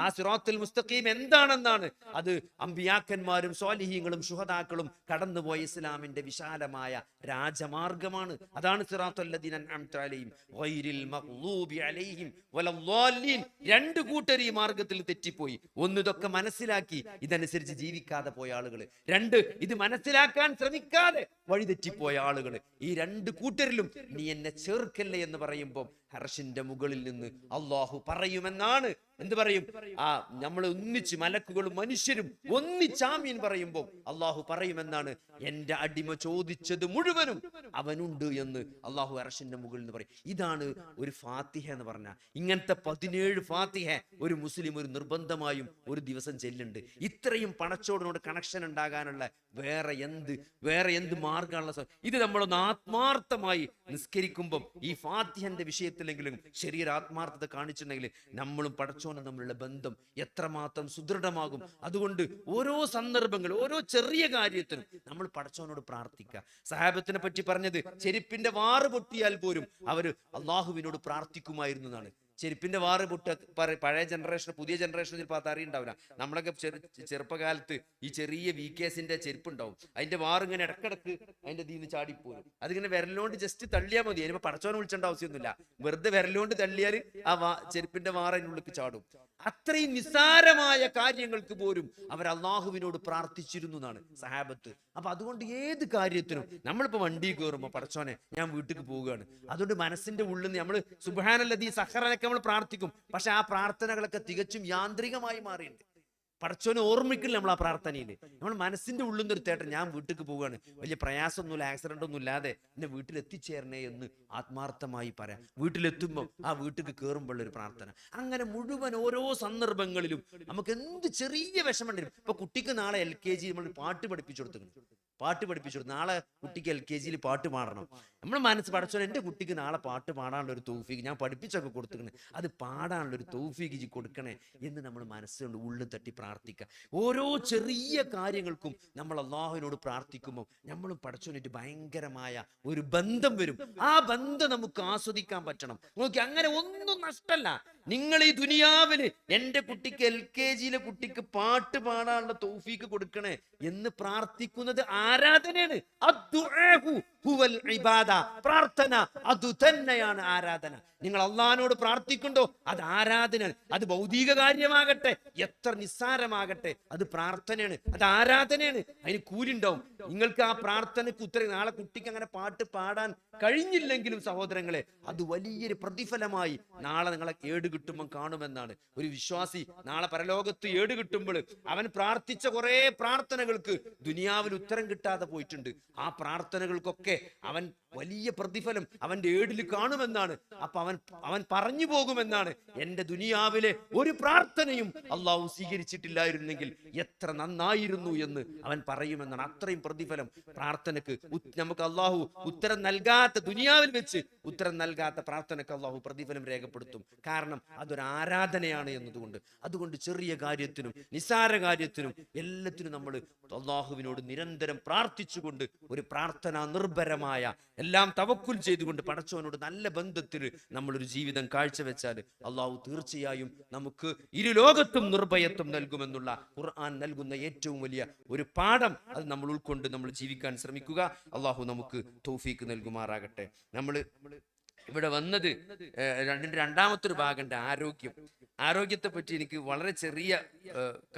ആ സിറാത്തുൽ മുസ്തഖീം എന്താണെന്നാണ് അത് അമ്പിയാക്കന്മാരും സ്വാലിഹീങ്ങളും ശുഹദാക്കളും കടന്നുപോയ ഇസ്ലാമിന്റെ വിശാലമായ രാജമാർഗമാണ്. അതാണ് സിറാത്തുൽ ലദീന അൻഅംത അലൈഹിം ഗൈറിൽ മഗ്ളൂബി അലൈഹിം വലദ്ദാലീൻ. 2 കൂട്ടർ ഈ മാർഗത്തിൽ തെറ്റിപ്പോയി. ഒന്ന്, ഇതൊക്കെ മനസ്സിലാക്കി ഇതനുസരിച്ച് ജീവിക്കാതെ പോയ ആളുകൾ. 2, ഇത് മനസ്സിലാക്കാൻ ശ്രമിക്കാതെ വഴിതെറ്റിപ്പോയ ആളുകൾ. ഈ 2 കൂട്ടരിലും നീ എന്നെ ചേർക്കല്ലേ എന്ന് പറയുമ്പോൾ അർശിന്റെ മുകളിൽ നിന്ന് അള്ളാഹു പറയുമെന്നാണ്. എന്ത് പറയും? ആ നമ്മൾ ഒന്നിച്ച് മലക്കുകളും മനുഷ്യരും ഒന്നിച്ചാമീൻ പറയുമ്പോൾ അള്ളാഹു പറയുമെന്നാണ്. എന്റെ അടിമ ചോദിച്ചത് മുഴുവനും അവനുണ്ട് എന്ന് അള്ളാഹു അർശിന്റെ മുകളിൽ നിന്ന് പറയും. ഇതാണ് ഒരു ഫാത്തിഹ എന്ന് പറഞ്ഞാൽ. ഇങ്ങനത്തെ 17 ഫാത്തിഹ ഒരു മുസ്ലിം ഒരു നിർബന്ധമായും ഒരു ദിവസം ചെല്ലുന്നുണ്ട്. ഇത്രയും പടച്ചോടിനോട് കണക്ഷൻ ഉണ്ടാകാനുള്ള വേറെ എന്ത് മാർഗമുള്ള ഇത് നമ്മളൊന്ന് ആത്മാർത്ഥമായി നിസ്കരിക്കുമ്പോൾ ഈ ഫാത്തിഹന്റെ വിഷയത്തിലെങ്കിലും ശരീര ആത്മാർത്ഥത കാണിച്ചിട്ടുണ്ടെങ്കിൽ നമ്മളും പടച്ചോ പടച്ചോനും തമ്മിലുള്ള ബന്ധം എത്രമാത്രം സുദൃഢമാകും. അതുകൊണ്ട് ഓരോ സന്ദർഭങ്ങൾ, ഓരോ ചെറിയ കാര്യത്തിനും നമ്മൾ പടച്ചോനോട് പ്രാർത്ഥിക്കുക. സഹാബത്തിനെ പറ്റി പറഞ്ഞത് ചെരുപ്പിന്റെ വാറ് പൊട്ടിയാൽ പോലും അവര് അള്ളാഹുവിനോട് പ്രാർത്ഥിക്കുമായിരുന്നു എന്നാണ്. ചെരുപ്പിന്റെ വാറ് പൊട്ട പഴയ ജനറേഷൻ, പുതിയ ജനറേഷൻ ചിലപ്പോൾ അത് അറിയുണ്ടാവില്ല. നമ്മളൊക്കെ ചെറുപ്പകാലത്ത് ഈ ചെറിയ VKSന്റെ ചെരുപ്പ് ഉണ്ടാവും, അതിന്റെ വാറ് ഇങ്ങനെ ഇടക്കിടക്ക് അതിന്റെ ദീന്ന് ചാടിപ്പോരും. അതിങ്ങനെ വിരലോണ്ട് ജസ്റ്റ് തള്ളിയാൽ മതി, അതിന് പടച്ചോനെ വിളിച്ചേണ്ട ആവശ്യമൊന്നുമില്ല. വെറുതെ വിരലോണ്ട് തള്ളിയാൽ ആ ചെരുപ്പിന്റെ വാറ് അതിനുള്ളിൽ ചാടും. അത്രയും നിസ്സാരമായ കാര്യങ്ങൾക്ക് പോലും അവർ അള്ളാഹുവിനോട് പ്രാർത്ഥിച്ചിരുന്നു എന്നാണ് സഹാബത്ത്. അപ്പൊ അതുകൊണ്ട് ഏത് കാര്യത്തിനും നമ്മളിപ്പോ വണ്ടി കയറുമ്പോ പടച്ചോനെ ഞാൻ വീട്ടിലേക്ക് പോവുകയാണ്, അതുകൊണ്ട് മനസ്സിന്റെ ഉള്ളിൽ നിന്ന് നമ്മൾ സുബ്ഹാനല്ലദീ സഖറനക നമ്മൾ പ്രാർത്ഥിക്കും. പക്ഷെ ആ പ്രാർത്ഥനകളൊക്കെ തികച്ചും യാന്ത്രികമായി മാറിയിട്ടുണ്ട്. പടച്ചോനെ ഓർമ്മിക്കില്ല നമ്മൾ ആ പ്രാർത്ഥനയിൽ. നമ്മൾ മനസ്സിന്റെ ഉള്ളിൽ നിന്ന് ഒരു തേട്ടം, ഞാൻ വീട്ടിലേക്ക് പോവുകയാണ്, വലിയ പ്രയാസമൊന്നുമില്ല, ആക്സിഡന്റ് ഒന്നും ഇല്ലാതെ എന്നെ വീട്ടിൽ എത്തിച്ചേരണേ എന്ന് ആത്മാർത്ഥമായി പറയാം. വീട്ടിലെത്തുമ്പോൾ ആ വീട്ടിലേക്ക് കയറുമ്പോഴുള്ള ഒരു പ്രാർത്ഥന. അങ്ങനെ മുഴുവൻ ഓരോ സന്ദർഭങ്ങളിലും നമുക്ക് എന്ത് ചെറിയ വിഷമം ഉണ്ടെങ്കിലും, ഇപ്പൊ കുട്ടിക്ക് നാളെ LKG നമ്മൾ പാട്ട് പഠിപ്പിച്ചു കൊടുത്തിട്ടുണ്ട്, നാളെ കുട്ടിക്ക് LKG പാട്ട് പാടണം. നമ്മൾ മനസ്സ് പടച്ചോനെ എൻ്റെ കുട്ടിക്ക് നാളെ പാട്ട് പാടാനുള്ള ഒരു തൗഫീഖ് ഞാൻ പഠിപ്പിച്ചൊക്കെ കൊടുത്തിട്ടുണ്ട്, അത് പാടാനുള്ള ഒരു തൗഫീഖ് കൊടുക്കണേ എന്ന് നമ്മൾ മനസ്സുകൊണ്ട് ഉള്ളിൽ തട്ടി പ്രാർത്ഥിക്കുക. ഓരോ ചെറിയ കാര്യങ്ങൾക്കും നമ്മൾ അള്ളാഹുവിനോട് പ്രാർത്ഥിക്കുമ്പോൾ നമ്മളും പടച്ചോനായിട്ട് ഭയങ്കരമായ ഒരു ബന്ധം വരും. ആ ബന്ധം നമുക്ക് ആസ്വദിക്കാൻ പറ്റണം. നോക്കി, അങ്ങനെ ഒന്നും നഷ്ടമല്ല. നിങ്ങൾ ഈ ദുനിയാവില് എൻ്റെ കുട്ടിക്ക് LKG കുട്ടിക്ക് പാട്ട് പാടാനുള്ള തൗഫീഖ് കൊടുക്കണേ എന്ന് പ്രാർത്ഥിക്കുന്നത് ആരാധനയാണ്. പ്രാർത്ഥന അത് തന്നെയാണ് ആരാധന. നിങ്ങൾ അള്ളാഹിനോട് പ്രാർത്ഥിക്കുന്നുണ്ടോ, അത് ആരാധനയാണ്. അത് ഭൗതിക കാര്യമാകട്ടെ, എത്ര നിസ്സാരമാകട്ടെ, അത് പ്രാർത്ഥനയാണ്, അത് ആരാധനയാണ്. അതിന് കൂലിണ്ടാവും. നിങ്ങൾക്ക് ആ പ്രാർത്ഥനയ്ക്ക് ഉത്തരം. നാളെ കുട്ടിക്ക് അങ്ങനെ പാട്ട് പാടാൻ കഴിഞ്ഞില്ലെങ്കിലും സഹോദരങ്ങളെ, അത് വലിയൊരു പ്രതിഫലമായി നാളെ നിങ്ങളെ ഏട് കിട്ടുമ്പോൾ കാണുമെന്നാണ്. ഒരു വിശ്വാസി നാളെ പരലോകത്ത് ഏട് കിട്ടുമ്പോൾ അവൻ പ്രാർത്ഥിച്ച കുറെ പ്രാർത്ഥനകൾക്ക് ദുനിയാവിൽ ഉത്തരം കിട്ടാതെ പോയിട്ടുണ്ട്. ആ പ്രാർത്ഥനകൾക്കൊക്കെ അവൻ വലിയ പ്രതിഫലം അവന്റെ ഏടിൽ കാണുമെന്നാണ്. അപ്പൊ അവൻ പറഞ്ഞു പോകുമെന്നാണ്, എന്റെ ദുനിയാവിലെ ഒരു പ്രാർത്ഥനയും അള്ളാഹു സ്വീകരിച്ചിട്ടില്ലായിരുന്നെങ്കിൽ എത്ര നന്നായിരുന്നു എന്ന് അവൻ പറയുമെന്നാണ്. അത്രയും പ്രതിഫലം പ്രാർത്ഥനക്ക്. നമുക്ക് അള്ളാഹു ഉത്തരം നൽകാത്ത, ദുനിയാവിൽ വെച്ച് ഉത്തരം നൽകാത്ത പ്രാർത്ഥനക്ക് അള്ളാഹു പ്രതിഫലം രേഖപ്പെടുത്തും. കാരണം അതൊരു ആരാധനയാണ് എന്നതുകൊണ്ട്. അതുകൊണ്ട് ചെറിയ കാര്യത്തിനും നിസ്സാര കാര്യത്തിനും എല്ലാത്തിനും നമ്മൾ അള്ളാഹുവിനോട് നിരന്തരം പ്രാർത്ഥിച്ചുകൊണ്ട്, ഒരു പ്രാർത്ഥന നിർഭരമായ, എല്ലാം തവക്കുൽ ചെയ്തുകൊണ്ട് പടച്ചവനോട് നല്ല ബന്ധത്തിൽ നമ്മളൊരു ജീവിതം കാഴ്ചവെച്ചാൽ അള്ളാഹു തീർച്ചയായും നമുക്ക് ഇരുലോകത്തും നിർഭയത്വം നൽകുമെന്നുള്ള ഖുർആൻ നൽകുന്ന ഏറ്റവും വലിയ ഒരു പാഠം അത് നമ്മൾ ഉൾക്കൊണ്ട് നമ്മൾ ജീവിക്കാൻ ശ്രമിക്കുക. അള്ളാഹു നമുക്ക് തൗഫീക്ക് നൽകുമാറാകട്ടെ. നമ്മൾ ഇവിടെ വന്നത് രണ്ടാമത്തെ ഒരു ഭാഗമുണ്ട്, ആരോഗ്യത്തെ പറ്റി എനിക്ക് വളരെ ചെറിയ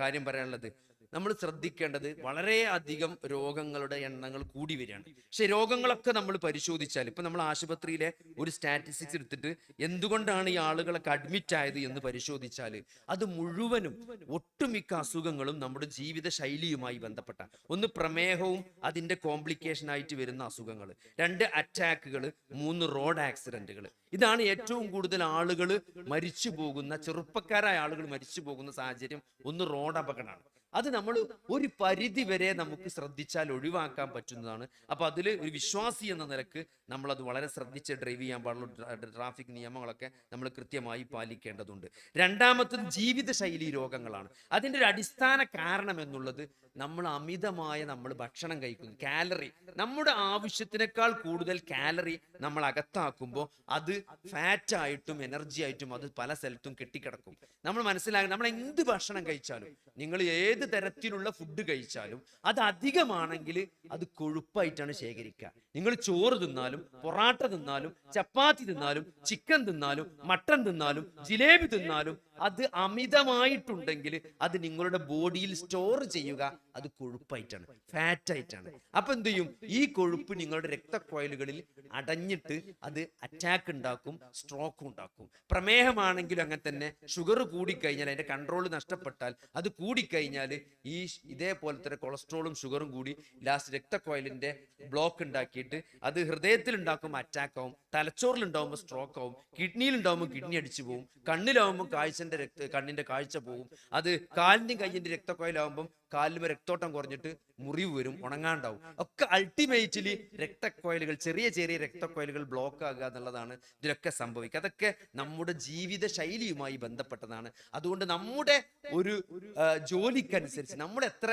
കാര്യം പറയാനുള്ളത്. നമ്മൾ ശ്രദ്ധിക്കേണ്ടത്, വളരെ അധികം രോഗങ്ങളുടെ എണ്ണങ്ങൾ കൂടി വരികയാണ്. പക്ഷെ രോഗങ്ങളൊക്കെ നമ്മൾ പരിശോധിച്ചാൽ, ഇപ്പൊ നമ്മൾ ആശുപത്രിയിലെ ഒരു സ്റ്റാറ്റിസ്റ്റിക്സ് എടുത്തിട്ട് എന്തുകൊണ്ടാണ് ഈ ആളുകളൊക്കെ അഡ്മിറ്റ് ആയത് എന്ന് പരിശോധിച്ചാൽ അത് മുഴുവനും ഒട്ടുമിക്ക അസുഖങ്ങളും നമ്മുടെ ജീവിത ശൈലിയുമായി ബന്ധപ്പെട്ട, ഒന്ന് പ്രമേഹവും അതിന്റെ കോംപ്ലിക്കേഷൻ ആയിട്ട് വരുന്ന അസുഖങ്ങൾ, 2 അറ്റാക്കുകൾ, 3 റോഡ് ആക്സിഡന്റുകൾ. ഇതാണ് ഏറ്റവും കൂടുതൽ ആളുകൾ മരിച്ചു പോകുന്ന, ചെറുപ്പക്കാരായ ആളുകൾ മരിച്ചു പോകുന്ന സാഹചര്യം. ഒന്ന് റോഡ് അപകടമാണ്. അത് നമ്മൾ ഒരു പരിധി വരെ നമുക്ക് ശ്രദ്ധിച്ചാൽ ഒഴിവാക്കാൻ പറ്റുന്നതാണ്. അപ്പൊ അതിൽ ഒരു വിശ്വാസി എന്ന നിലക്ക് നമ്മൾ അത് വളരെ ശ്രദ്ധിച്ച് ഡ്രൈവ് ചെയ്യാൻ പാടുള്ള ട്രാഫിക് നിയമങ്ങളൊക്കെ നമ്മൾ കൃത്യമായി പാലിക്കേണ്ടതുണ്ട്. രണ്ടാമത്തത് ജീവിതശൈലി രോഗങ്ങളാണ്. അതിൻ്റെ ഒരു അടിസ്ഥാന കാരണം എന്നുള്ളത് നമ്മൾ അമിതമായ ഭക്ഷണം കഴിക്കുന്നു. കാലറി, നമ്മുടെ ആവശ്യത്തിനേക്കാൾ കൂടുതൽ കാലറി നമ്മൾ അകത്താക്കുമ്പോൾ അത് ഫാറ്റ് ആയിട്ടും എനർജി ആയിട്ടും അത് പല സ്ഥലത്തും കെട്ടിക്കിടക്കും. നമ്മൾ മനസ്സിലാകും, നമ്മൾ എന്ത് ഭക്ഷണം കഴിച്ചാലും, നിങ്ങൾ ഏത് തരത്തിലുള്ള ഫുഡ് കഴിച്ചാലും അത് അധികമാണെങ്കിൽ അത് കൊഴുപ്പായിട്ടാണ് ശേഖരിക്കുക. നിങ്ങൾ ചോറ് തിന്നാലും, പൊറാട്ട തിന്നാലും, ചപ്പാത്തി തിന്നാലും, ചിക്കൻ തിന്നാലും, മട്ടൻ തിന്നാലും, ജിലേബി തിന്നാലും അത് അമിതമായിട്ടുണ്ടെങ്കിൽ അത് നിങ്ങളുടെ ബോഡിയിൽ സ്റ്റോർ ചെയ്യുക, അത് കൊഴുപ്പായിട്ടാണ്, ഫാറ്റ് ആയിട്ടാണ്. അപ്പൊ എന്ത് ചെയ്യും? ഈ കൊഴുപ്പ് നിങ്ങളുടെ രക്തക്കൊഴലുകളിൽ അടഞ്ഞിട്ട് അത് അറ്റാക്ക് ഉണ്ടാക്കും, സ്ട്രോക്ക് ഉണ്ടാക്കും. പ്രമേഹമാണെങ്കിലും അങ്ങനെ തന്നെ. ഷുഗർ കൂടിക്കഴിഞ്ഞാൽ, അതിന്റെ കൺട്രോൾ നഷ്ടപ്പെട്ടാൽ, അത് കൂടിക്കഴിഞ്ഞാൽ ഈ ഇതേപോലത്തെ കൊളസ്ട്രോളും ഷുഗറും കൂടി ലാസ്റ്റ് രക്തക്കൊഴലിന്റെ ബ്ലോക്ക് ഉണ്ടാക്കിയിട്ട് അത് ഹൃദയത്തിൽ ഉണ്ടാക്കുമ്പോൾ അറ്റാക്ക് ആവും, തലച്ചോറിലുണ്ടാവുമ്പോൾ സ്ട്രോക്ക് ആവും, കിഡ്നിയിലുണ്ടാവുമ്പോൾ കിഡ്നി അടിച്ചു പോകും, കണ്ണിലാവുമ്പോൾ കണ്ണിന്റെ കാഴ്ച പോകും, അത് കാലിന്റെയും കയ്യിന്റെ രക്തക്കൊഴലാവുമ്പം കാലിൽ രക്തോട്ടം കുറഞ്ഞിട്ട് മുറിവ് വരും, ഉണങ്ങാണ്ടാവും. ഒക്കെ അൾട്ടിമേറ്റ്ലി രക്തക്കോയലുകൾ, ചെറിയ ചെറിയ രക്തക്കോയലുകൾ ബ്ലോക്ക് ആകുക എന്നുള്ളതാണ് ഇതിലൊക്കെ സംഭവിക്കുക. അതൊക്കെ നമ്മുടെ ജീവിത ശൈലിയുമായി ബന്ധപ്പെട്ടതാണ്. അതുകൊണ്ട് നമ്മുടെ ഒരു ജോലിക്കനുസരിച്ച്, നമ്മൾ എത്ര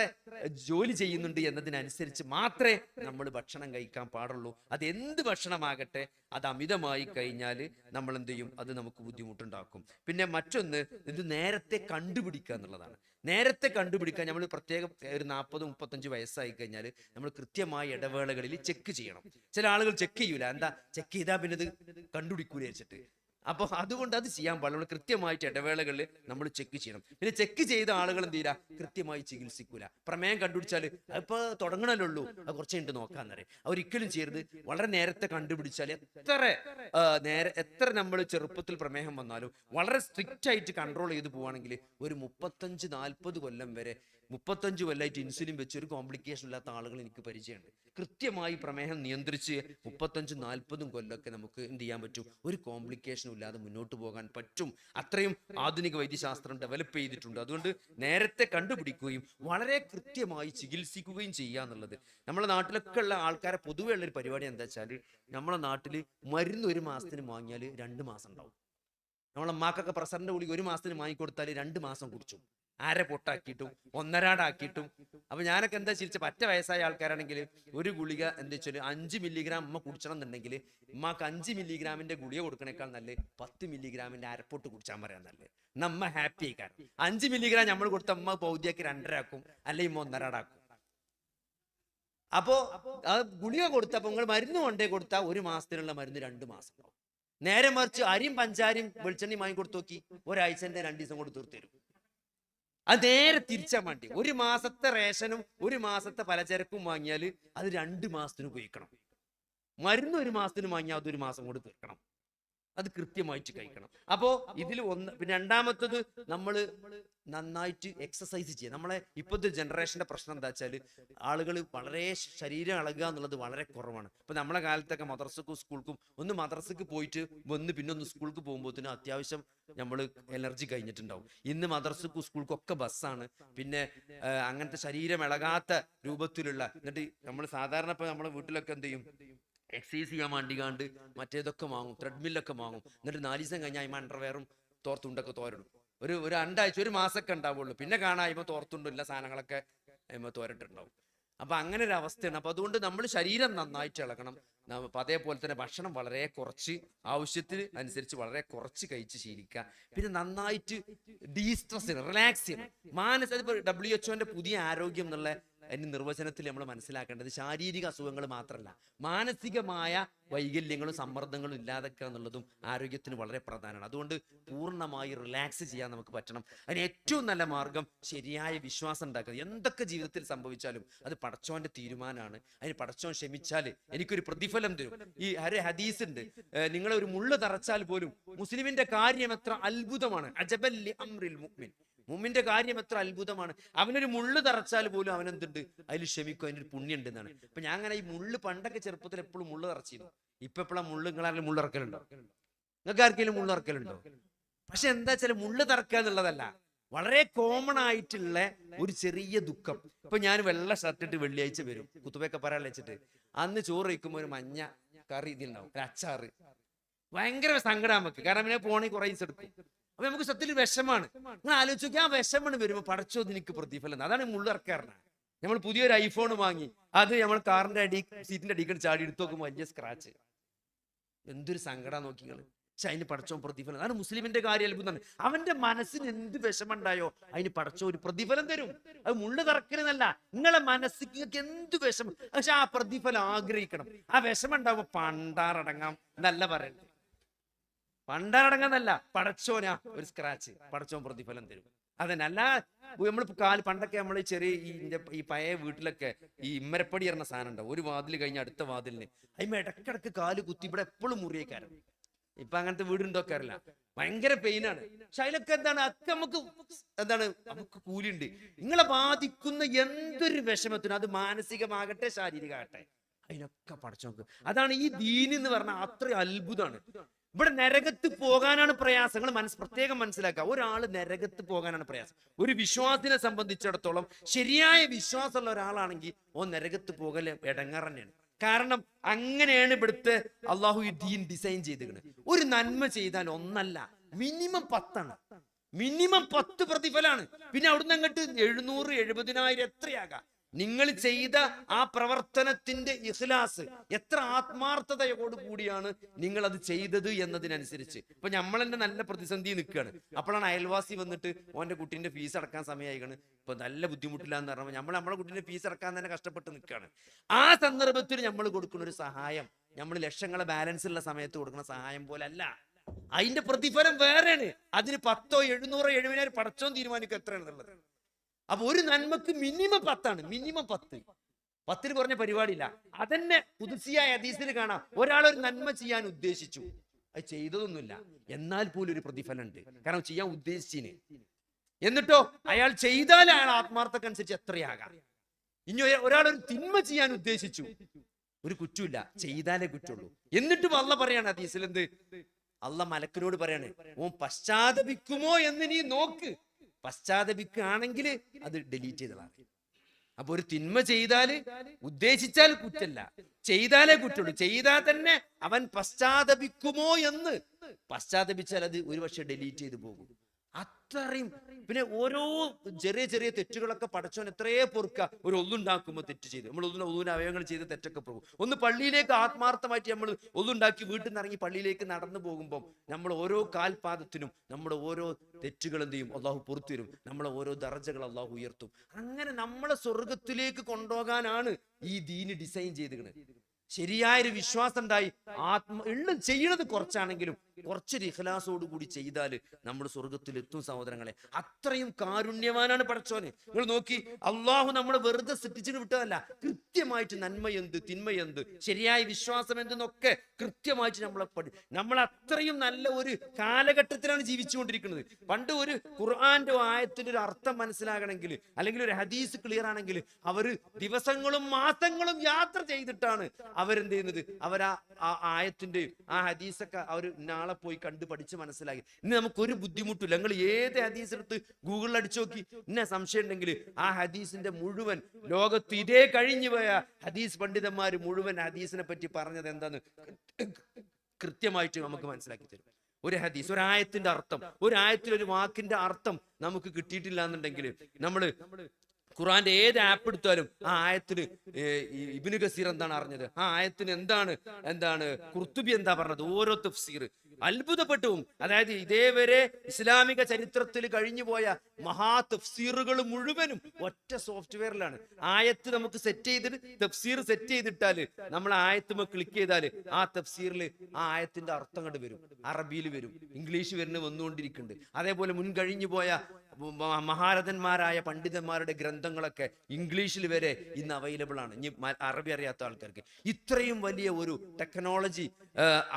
ജോലി ചെയ്യുന്നുണ്ട് എന്നതിനനുസരിച്ച് മാത്രമേ നമ്മൾ ഭക്ഷണം കഴിക്കാൻ പാടുള്ളൂ. അത് എന്ത് ഭക്ഷണമാകട്ടെ, അത് അമിതമായി കഴിഞ്ഞാൽ നമ്മൾ എന്ത് ചെയ്യും, അത് നമുക്ക് ബുദ്ധിമുട്ടുണ്ടാക്കും. പിന്നെ മറ്റൊന്ന്, ഇത് നേരത്തെ കണ്ടുപിടിക്കുക എന്നുള്ളതാണ്. നേരത്തെ കണ്ടുപിടിക്കാൻ നമ്മൾ പ്രത്യേകം ഒരു 40-35 വയസ്സായി കഴിഞ്ഞാൽ നമ്മൾ കൃത്യമായ ഇടവേളകളിൽ ചെക്ക് ചെയ്യണം. ചില ആളുകൾ ചെക്ക് ചെയ്യൂല. എന്താ, ചെക്ക് ചെയ്താൽ പിന്നെ ഇത് കണ്ടുപിടിക്കൂല വെച്ചിട്ട്. അപ്പോൾ അതുകൊണ്ട് അത് ചെയ്യാൻ പാടില്ല. നമ്മൾ കൃത്യമായിട്ട് ഇടവേളകളിൽ നമ്മൾ ചെക്ക് ചെയ്യണം. പിന്നെ ചെക്ക് ചെയ്ത ആളുകൾ എന്ത് ചെയ്യില്ല, കൃത്യമായി ചികിത്സിക്കൂല. പ്രമേയം കണ്ടുപിടിച്ചാൽ അതിപ്പോൾ തുടങ്ങണല്ലോ ഉള്ളൂ, അത് കുറച്ച് കഴിഞ്ഞിട്ട് നോക്കാന്നറിയാം. അവരൊരിക്കലും ചെയ്യരുത്. വളരെ നേരത്തെ കണ്ടുപിടിച്ചാൽ എത്ര നമ്മൾ ചെറുപ്പത്തിൽ പ്രമേഹം വന്നാലും വളരെ സ്ട്രിക്റ്റ് ആയിട്ട് കൺട്രോൾ ചെയ്ത് പോവുകയാണെങ്കിൽ ഒരു 35-40 കൊല്ലം വരെ, 35 കൊല്ലമായിട്ട് ഇൻസുലിൻ വെച്ച് ഒരു കോംപ്ലിക്കേഷൻ ഇല്ലാത്ത ആളുകൾ എനിക്ക് പരിചയമുണ്ട്. കൃത്യമായി പ്രമേഹം നിയന്ത്രിച്ച് 35-40 കൊല്ലമൊക്കെ നമുക്ക് എന്ത് ചെയ്യാൻ പറ്റും, ഒരു കോംപ്ലിക്കേഷനും ഇല്ലാതെ മുന്നോട്ട് പോകാൻ പറ്റും. അത്രയും ആധുനിക വൈദ്യശാസ്ത്രം ഡെവലപ്പ് ചെയ്തിട്ടുണ്ട്. അതുകൊണ്ട് നേരത്തെ കണ്ടുപിടിക്കുകയും വളരെ കൃത്യമായി ചികിത്സിക്കുകയും ചെയ്യുക എന്നുള്ളത് നമ്മുടെ നാട്ടിലൊക്കെ ഉള്ള ആൾക്കാരെ പൊതുവെ ഉള്ളൊരു പരിപാടി എന്താ വെച്ചാൽ, നമ്മുടെ നാട്ടിൽ മരുന്ന് 1 മാസത്തിന് വാങ്ങിയാൽ 2 മാസം ഉണ്ടാവും. നമ്മളെ അമ്മാക്കൊക്കെ പ്രഷറിന്റെ ഗുളിക 1 മാസത്തിന് വാങ്ങിക്കൊടുത്താൽ 2 മാസം കുടിച്ചു, അര പൊട്ടാക്കിയിട്ടും 1.5 ആക്കിയിട്ടും. അപ്പൊ ഞാനൊക്കെ എന്താ ചിരിച്ച, പറ്റ വയസ്സായ ആൾക്കാരാണെങ്കിൽ ഒരു ഗുളിക എന്താ വെച്ചാൽ 5 മില്ലിഗ്രാം അമ്മ കുടിച്ചണം എന്നുണ്ടെങ്കിൽ ഉമ്മാക്ക് 5 മില്ലിഗ്രാമിന്റെ ഗുളിക കൊടുക്കണേക്കാൾ നല്ല 10 മില്ലിഗ്രാമിന്റെ അരപ്പൊട്ട് കുടിച്ചാൻ പറയാൻ നല്ലത്. നമ്മ ഹാപ്പി ആയിക്കാരം. 5 മില്ലിഗ്രാം നമ്മൾ കൊടുത്ത അമ്മ പൗതിയാക്കി 2.5 ആക്കും, അല്ലെങ്കിൽ 1.5 ആക്കും. അപ്പോ ആ ഗുളിക കൊടുത്തപ്പോ നിങ്ങൾ മരുന്ന് കൊണ്ടേ കൊടുത്താൽ 1 മാസത്തിനുള്ള മരുന്ന് 2 മാസം ഉണ്ടാവും. നേരെ മറിച്ച് അരിയും പഞ്ചാരിയും വെളിച്ചെണ്ണയും വാങ്ങി കൊടുത്തു നോക്കി, ഒരാഴ്ചന്റെ 2 ദിവസം കൊണ്ട് തീർത്തരും. അത് നേരെ തിരിച്ചാൻ വേണ്ടി 1 മാസത്തെ റേഷനും 1 മാസത്തെ പലചരക്കും വാങ്ങിയാൽ അത് 2 മാസത്തിന് ഉപയോഗിക്കണം. മരുന്ന് 1 മാസത്തിന് വാങ്ങിയാൽ അത് 1 മാസം കൊണ്ട് തീർക്കണം. അത് കൃത്യമായിട്ട് കഴിക്കണം. അപ്പോൾ ഇതിൽ ഒന്ന്. പിന്നെ രണ്ടാമത്തത്, നമ്മൾ നന്നായിട്ട് എക്സസൈസ് ചെയ്യുക. നമ്മളെ ഇപ്പോഴത്തെ ജനറേഷന്റെ പ്രശ്നം എന്താ വെച്ചാൽ, ആളുകൾ വളരെ ശരീരം ഇളകുക എന്നുള്ളത് വളരെ കുറവാണ്. ഇപ്പൊ നമ്മളെ കാലത്തൊക്കെ മദ്രസക്കും സ്കൂൾക്കും, ഒന്ന് മദ്രസക്ക് പോയിട്ട് വന്ന് പിന്നെ ഒന്ന് സ്കൂൾക്ക് പോകുമ്പോഴത്തേനും അത്യാവശ്യം നമ്മൾ എനർജി കഴിഞ്ഞിട്ടുണ്ടാവും. ഇന്ന് മദ്രസക്കും സ്കൂൾക്കും ഒക്കെ ബസ്സാണ്. പിന്നെ അങ്ങനത്തെ ശരീരം ഇളകാത്ത രൂപത്തിലുള്ള, എന്നിട്ട് നമ്മൾ സാധാരണ ഇപ്പൊ നമ്മളെ വീട്ടിലൊക്കെ എന്ത് ചെയ്യും, എക്സസൈസ് ചെയ്യാൻ വേണ്ടിക്കാണ്ട് മറ്റേതൊക്കെ വാങ്ങും, ത്രെഡ്മില്ലൊക്കെ വാങ്ങും. എന്നിട്ട് 4 ദിവസം കഴിഞ്ഞാൽ അതിന് അണ്ടർവെയറും തോർത്തുണ്ടൊക്കെ തോരിടും. ഒരു 2 ആഴ്ച 1 മാസമൊക്കെ ഉണ്ടാവുള്ളൂ. പിന്നെ കാണാൻ തോർത്തുണ്ടില്ല സാധനങ്ങളൊക്കെ തോരട്ടുണ്ടാവും. അപ്പൊ അങ്ങനെ ഒരു അവസ്ഥയാണ്. അപ്പൊ അതുകൊണ്ട് നമ്മൾ ശരീരം നന്നായിട്ട് ഇളകണം. അപ്പൊ അതേപോലെ തന്നെ ഭക്ഷണം വളരെ കുറച്ച്, ആവശ്യത്തിന് അനുസരിച്ച് വളരെ കുറച്ച് കഴിച്ച് ശീലിക്കുക. പിന്നെ നന്നായിട്ട് ഡീസ്ട്രെസ് ചെയ്യണം, റിലാക്സ് ചെയ്യണം. WHO പുതിയ ആരോഗ്യം എന്നുള്ള അതിന്റെ നിർവചനത്തിൽ നമ്മൾ മനസ്സിലാക്കേണ്ടത് ശാരീരിക അസുഖങ്ങൾ മാത്രമല്ല, മാനസികമായ വൈകല്യങ്ങളും സമ്മർദ്ദങ്ങളും ഇല്ലാതെക്കുക എന്നുള്ളതും ആരോഗ്യത്തിന് വളരെ പ്രധാനമാണ്. അതുകൊണ്ട് പൂർണ്ണമായി റിലാക്സ് ചെയ്യാൻ നമുക്ക് പറ്റണം. അതിന് ഏറ്റവും നല്ല മാർഗം ശരിയായ വിശ്വാസം ഉണ്ടാക്കുക. എന്തൊക്കെ ജീവിതത്തിൽ സംഭവിച്ചാലും അത് പടച്ചോന്റെ തീരുമാനമാണ്. അതിന് പടച്ചോൻ ക്ഷമിച്ചാൽ എനിക്കൊരു പ്രതിഫലം തരും. ഈ ഹദീസ് ഉണ്ട്, നിങ്ങളെ ഒരു മുള്ള് തറച്ചാൽ പോലും മുസ്ലിമിന്റെ കാര്യം എത്ര അത്ഭുതമാണ്. അജബൽ ലി അംറിൽ മുഅ്മിൻ, മുഅ്മിന്റെ കാര്യം എത്ര അത്ഭുതമാണ്. അവനൊരു മുള്ളു തറച്ചാൽ പോലും അവനെന്തുണ്ട്, അതിൽ ക്ഷമിക്കും, അതിനൊരു പുണ്യം ഉണ്ട് എന്നാണ്. ഇപ്പൊ ഞാൻ അങ്ങനെ ഈ മുള്ളു പണ്ടൊക്കെ ചെറുപ്പത്തിൽ എപ്പോഴും മുള്ളു തറച്ചിരുന്നു. ഇപ്പൊ എപ്പോഴാണ് മുള്ളു, നിങ്ങളാരെങ്കിലും മുള്ളിറക്കലുണ്ടോ? നിങ്ങൾക്ക് ആർക്കെങ്കിലും മുള്ളിറക്കലുണ്ടോ? പക്ഷെ എന്താ വെച്ചാൽ മുള്ളു തറക്കുക എന്നുള്ളതല്ല, വളരെ കോമൺ ആയിട്ടുള്ള ഒരു ചെറിയ ദുഃഖം. ഇപ്പൊ ഞാൻ വെള്ള ഷർട്ടിട്ട് വെള്ളിയാഴ്ച വരും, കുത്തുബയൊക്കെ പറയാൻ വെച്ചിട്ട് അന്ന് ചോറ് വയ്ക്കുമ്പോൾ ഒരു മഞ്ഞ കറി ഇതിലുണ്ടാവും, ഒരു അച്ചാറ്. ഭയങ്കര സങ്കടം നമുക്ക്, കാരണം പിന്നെ പോണി കുറെ ദിവസം എടുക്കും. അപ്പൊ നമുക്ക് സത്യത്തിൽ വിഷമാണ്. നിങ്ങൾ ആലോചിച്ച് നോക്കി, ആ വിഷമാണ് വരുമ്പോ പടച്ചോ നിനക്ക് പ്രതിഫലം. അതാണ് മുള്ളിറക്കാരനാണ്. നമ്മൾ പുതിയൊരു ഐഫോൺ വാങ്ങി, അത് നമ്മൾ കാറിന്റെ സീറ്റിന്റെ അടിക്കൽ ചാടി എടുത്തു നോക്കുമ്പോൾ വലിയ സ്ക്രാച്ച്. എന്തൊരു സങ്കടം നോക്കിങ്ങള്. പക്ഷെ അതിന് പടച്ചോ പ്രതിഫലം. അതാണ് മുസ്ലിമിന്റെ കാര്യം അത്ഭുതമാണ്. അവന്റെ മനസ്സിന് എന്ത് വിഷമുണ്ടായോ അതിന് പടച്ചോ ഒരു പ്രതിഫലം തരും. അത് മുള്ളു തറക്കരുന്നല്ല, നിങ്ങളെ മനസ്സിക്ക് എന്ത് വിഷമം, പക്ഷെ ആ പ്രതിഫലം ആഗ്രഹിക്കണം. ആ വിഷമം ഉണ്ടാവുമ്പോ പണ്ടാറടങ്ങാം എന്നല്ല പറയുന്നത്, പണ്ടാറടങ്ങാന്നല്ല, പടച്ചോനാ ഒരു സ്ക്രാച്ച്, പടച്ചോൻ പ്രതിഫലം തരും. അതന്നെ. അല്ല നമ്മൾ പണ്ടൊക്കെ നമ്മൾ ചെറിയ ഈ പഴയ വീട്ടിലൊക്കെ ഈ ഇമ്മരപ്പടി പറഞ്ഞ സാധനം ഉണ്ടാവും. ഒരു വാതിൽ കഴിഞ്ഞ അടുത്ത വാതിലിന് അതിന് ഇടക്കിടക്ക് കാല് കുത്തി ഇവിടെ എപ്പോഴും മുറിയേക്കാരം. ഇപ്പൊ അങ്ങനത്തെ വീടുണ്ടോക്കാറില്ല, ഭയങ്കര പെയിനാണ്. പക്ഷെ അതിലൊക്കെ എന്താണ്, ഒക്കെ നമുക്ക് കൂലിയുണ്ട്. നിങ്ങളെ ബാധിക്കുന്ന എന്തൊരു വിഷമത്തിനും, അത് മാനസികമാകട്ടെ ശാരീരികമാകട്ടെ, അതിനൊക്കെ പടച്ചോക്ക്. അതാണ് ഈ ദീൻ എന്ന് പറഞ്ഞാൽ അത്ര അത്ഭുതമാണ്. ഇവിടെ നരകത്ത് പോകാനാണ് പ്രയാസം. പ്രയാസങ്ങൾ പ്രത്യേകം മനസ്സിലാക്കുക. ഒരാൾ നരകത്ത് പോകാനാണ് പ്രയാസം. ഒരു വിശ്വാസിനെ സംബന്ധിച്ചിടത്തോളം ശരിയായ വിശ്വാസമുള്ള ഒരാളാണെങ്കിൽ ഓ നരകത്ത് പോകൽ ഇടങ്ങാറ് തന്നെയാണ്. കാരണം അങ്ങനെയാണ് ഇവിടുത്തെ അള്ളാഹു ഈ ദീൻ ഡിസൈൻ ചെയ്തിരിക്കുന്നത്. ഒരു നന്മ ചെയ്താൽ ഒന്നല്ല, മിനിമം 10 മിനിമം 10 പ്രതിഫലാണ്. പിന്നെ അവിടുന്ന് അങ്ങോട്ട് 700 70000 എത്രയാകാം. നിങ്ങൾ ചെയ്ത ആ പ്രവർത്തനത്തിന്റെ ഇഖ്ലാസ് എത്ര ആത്മാർത്ഥതയോട് കൂടിയാണ് നിങ്ങൾ അത് ചെയ്തത് എന്നതിനനുസരിച്ച്. ഇപ്പൊ നമ്മൾ തന്നെ നല്ല പ്രതിസന്ധി നിൽക്കുകയാണ്. അപ്പോഴാണ് അയൽവാസി വന്നിട്ട് ഓന്റെ കുട്ടീന്റെ ഫീസ് അടക്കാൻ സമയമായിക്കാണ്, ഇപ്പൊ നല്ല ബുദ്ധിമുട്ടില്ലാന്ന് പറഞ്ഞാൽ നമ്മളെ കുട്ടീന്റെ ഫീസ് അടക്കാൻ തന്നെ കഷ്ടപ്പെട്ട് നിൽക്കുകയാണ്. ആ സന്ദർഭത്തിൽ നമ്മൾ കൊടുക്കുന്ന ഒരു സഹായം നമ്മൾ ലക്ഷങ്ങളെ ബാലൻസ് ഉള്ള സമയത്ത് കൊടുക്കുന്ന സഹായം പോലെ അല്ല. അതിന്റെ പ്രതിഫലം വേറെയാണ്. അതിന് 10 700 70000 പടച്ചോൻ തീരുമാനിക്കും എത്രയാണെന്നുള്ളത്. അപ്പൊ ഒരു നന്മക്ക് മിനിമം 10 മിനിമം 10 കുറഞ്ഞ പരിപാടിയില്ല. അതന്നെ ഖുദ്സിയായ ഹദീസിൽ കാണാം. ഒരാൾ ഒരു നന്മ ചെയ്യാൻ ഉദ്ദേശിച്ചു, അത് ചെയ്തതൊന്നുമില്ല, എന്നാൽ പോലും ഒരു പ്രതിഫലം ഉണ്ട്. കാരണം ചെയ്യാൻ ഉദ്ദേശിച്ചിന്. എന്നിട്ടോ അയാൾ ചെയ്താൽ അയാൾ ആത്മാർത്ഥക്കനുസരിച്ച് എത്രയാകാം. ഇനി ഒരാൾ ഒരു തിന്മ ചെയ്യാൻ ഉദ്ദേശിച്ചു, ഒരു കുറ്റമില്ല, ചെയ്താലേ കുറ്റുള്ളൂ. എന്നിട്ടും അള്ളാഹ് പറയാണ് ഹദീസിൽ എന്ത്, അള്ളാഹ് മലക്കിനോട് പറയാണ്, ഓൻ പശ്ചാത്തപിക്കുമോ എന്ന് നീ നോക്ക്. പശ്ചാത്തപിക്കുകയാണെങ്കിൽ അത് ഡിലീറ്റ് ചെയ്തതാണ്. അപ്പൊ ഒരു തിന്മ ചെയ്താല് ഉദ്ദേശിച്ചാൽ കുറ്റല്ല, ചെയ്താലേ കുറ്റുള്ളൂ. ചെയ്താൽ തന്നെ അവൻ പശ്ചാത്തപിക്കുമോ എന്ന്, പശ്ചാത്തപിച്ചാൽ അത് ഒരുപക്ഷെ ഡിലീറ്റ് ചെയ്ത് പോകും. അത്രയും. പിന്നെ ഓരോ ചെറിയ ചെറിയ തെറ്റുകളൊക്കെ പടച്ചോൻ എത്രയേ പൊറുക്ക. ഒരു ഒന്നുണ്ടാക്കുമ്പോൾ തെറ്റ് ചെയ്ത് നമ്മൾ ഒന്നിന് അവയവങ്ങൾ ചെയ്ത് തെറ്റൊക്കെ പോകും. ഒന്ന് പള്ളിയിലേക്ക് ആത്മാർത്ഥമായിട്ട് നമ്മൾ ഒന്നുണ്ടാക്കി വീട്ടിൽ നിന്ന് ഇറങ്ങി പള്ളിയിലേക്ക് നടന്നു പോകുമ്പോൾ നമ്മൾ ഓരോ കാൽപാദത്തിനും നമ്മുടെ ഓരോ തെറ്റുകൾ എന്ത് ചെയ്യും, അള്ളാഹു പൊറുത്തു തരും. നമ്മളെ ഓരോ ദർജകൾ അള്ളാഹു ഉയർത്തും. അങ്ങനെ നമ്മളെ സ്വർഗത്തിലേക്ക് കൊണ്ടുപോകാനാണ് ഈ ദീന് ഡിസൈൻ ചെയ്തിരിക്കുന്നത്. ശരിയായൊരു വിശ്വാസം ഉണ്ടായി ചെയ്യണത് കുറച്ചാണെങ്കിലും കുറച്ചൊരു ഇഖ്ലാസോട് കൂടി ചെയ്താല് നമ്മൾ സ്വർഗത്തിൽ എത്തും സഹോദരങ്ങളെ. അത്രയും കാരുണ്യവാനാണ് പടച്ചോന്. നിങ്ങൾ നോക്കി, അള്ളാഹു നമ്മളെ വെറുതെ സൃഷ്ടിച്ചിട്ട് വിട്ടതല്ല. കൃത്യമായിട്ട് നന്മ എന്ത്, തിന്മ എന്ത്, ശരിയായ വിശ്വാസം എന്തെന്നൊക്കെ കൃത്യമായിട്ട് നമ്മൾ അത്രയും നല്ല ഒരു കാലഘട്ടത്തിലാണ് ജീവിച്ചുകൊണ്ടിരിക്കുന്നത്. പണ്ട് ഒരു ഖുർആന്റെ ആയത്തിന്റെ ഒരു അർത്ഥം മനസ്സിലാകണമെങ്കിൽ, അല്ലെങ്കിൽ ഒരു ഹദീസ് ക്ലിയർ ആണെങ്കിൽ അവർ ദിവസങ്ങളും മാസങ്ങളും യാത്ര ചെയ്തിട്ടാണ് അവരെന്ത് ചെയ്യുന്നത്. അവരാ ആയത്തിന്റെയും ആ ഹദീസൊക്കെ അവർ നാളെ പോയി കണ്ട് പഠിച്ച് മനസ്സിലാക്കി. ഇന്ന് നമുക്കൊരു ബുദ്ധിമുട്ടില്ല. നിങ്ങൾ ഏത് ഹദീസ് എടുത്ത് ഗൂഗിളിൽ അടിച്ചു നോക്കി, ഇന്ന സംശയം ഉണ്ടെങ്കിൽ ആ ഹദീസിന്റെ മുഴുവൻ, ലോകത്ത് ഇതേ കഴിഞ്ഞു പോയ ഹദീസ് പണ്ഡിതന്മാർ മുഴുവൻ ഹദീസിനെ പറ്റി പറഞ്ഞത് എന്താന്ന് കൃത്യമായിട്ട് നമുക്ക് മനസ്സിലാക്കി തരും. ഒരു ഹദീസ്, ഒരു ആയത്തിന്റെ അർത്ഥം, ഒരു ആയത്തിൽ ഒരു വാക്കിന്റെ അർത്ഥം നമുക്ക് കിട്ടിയിട്ടില്ല എന്നുണ്ടെങ്കിൽ നമ്മള് ഖുറാന്റെ ഏത് ആപ്പ് എടുത്താലും ആ ആയത്തിന് ഇബ്നു കസീർ എന്താണ് അറിഞ്ഞത്, ആ ആയത്തിന് എന്താണ് ഖുർത്തുബി എന്താ പറഞ്ഞത്, ഓരോ തഫ്സീർ അത്ഭുതപ്പെട്ടു. അതായത് ഇതേവരെ ഇസ്ലാമിക ചരിത്രത്തിൽ കഴിഞ്ഞുപോയ മഹാ തഫ്സീറുകൾ മുഴുവനും ഒറ്റ സോഫ്റ്റ്വെയറിലാണ്. ആയത്ത് നമുക്ക് സെറ്റ് ചെയ്തിട്ട് തഫ്സീർ സെറ്റ് ചെയ്തിട്ടാല് നമ്മൾ ആയത്തുമ്മ ക്ലിക്ക് ചെയ്താല് ആ തഫ്സീറിൽ ആ ആയത്തിന്റെ അർത്ഥം കണ്ട് വരും. അറബിയിൽ വരും, ഇംഗ്ലീഷ് വന്നുകൊണ്ടിരിക്കുന്നുണ്ട്. അതേപോലെ മുൻ കഴിഞ്ഞു പോയ മഹാരഥന്മാരായ പണ്ഡിതന്മാരുടെ ഗ്രന്ഥങ്ങളൊക്കെ ഇംഗ്ലീഷിൽ വരെ ഇന്ന് അവൈലബിൾ ആണ്. ഇനി അറബി അറിയാത്ത ആൾക്കാർക്ക് ഇത്രയും വലിയ ഒരു ടെക്നോളജി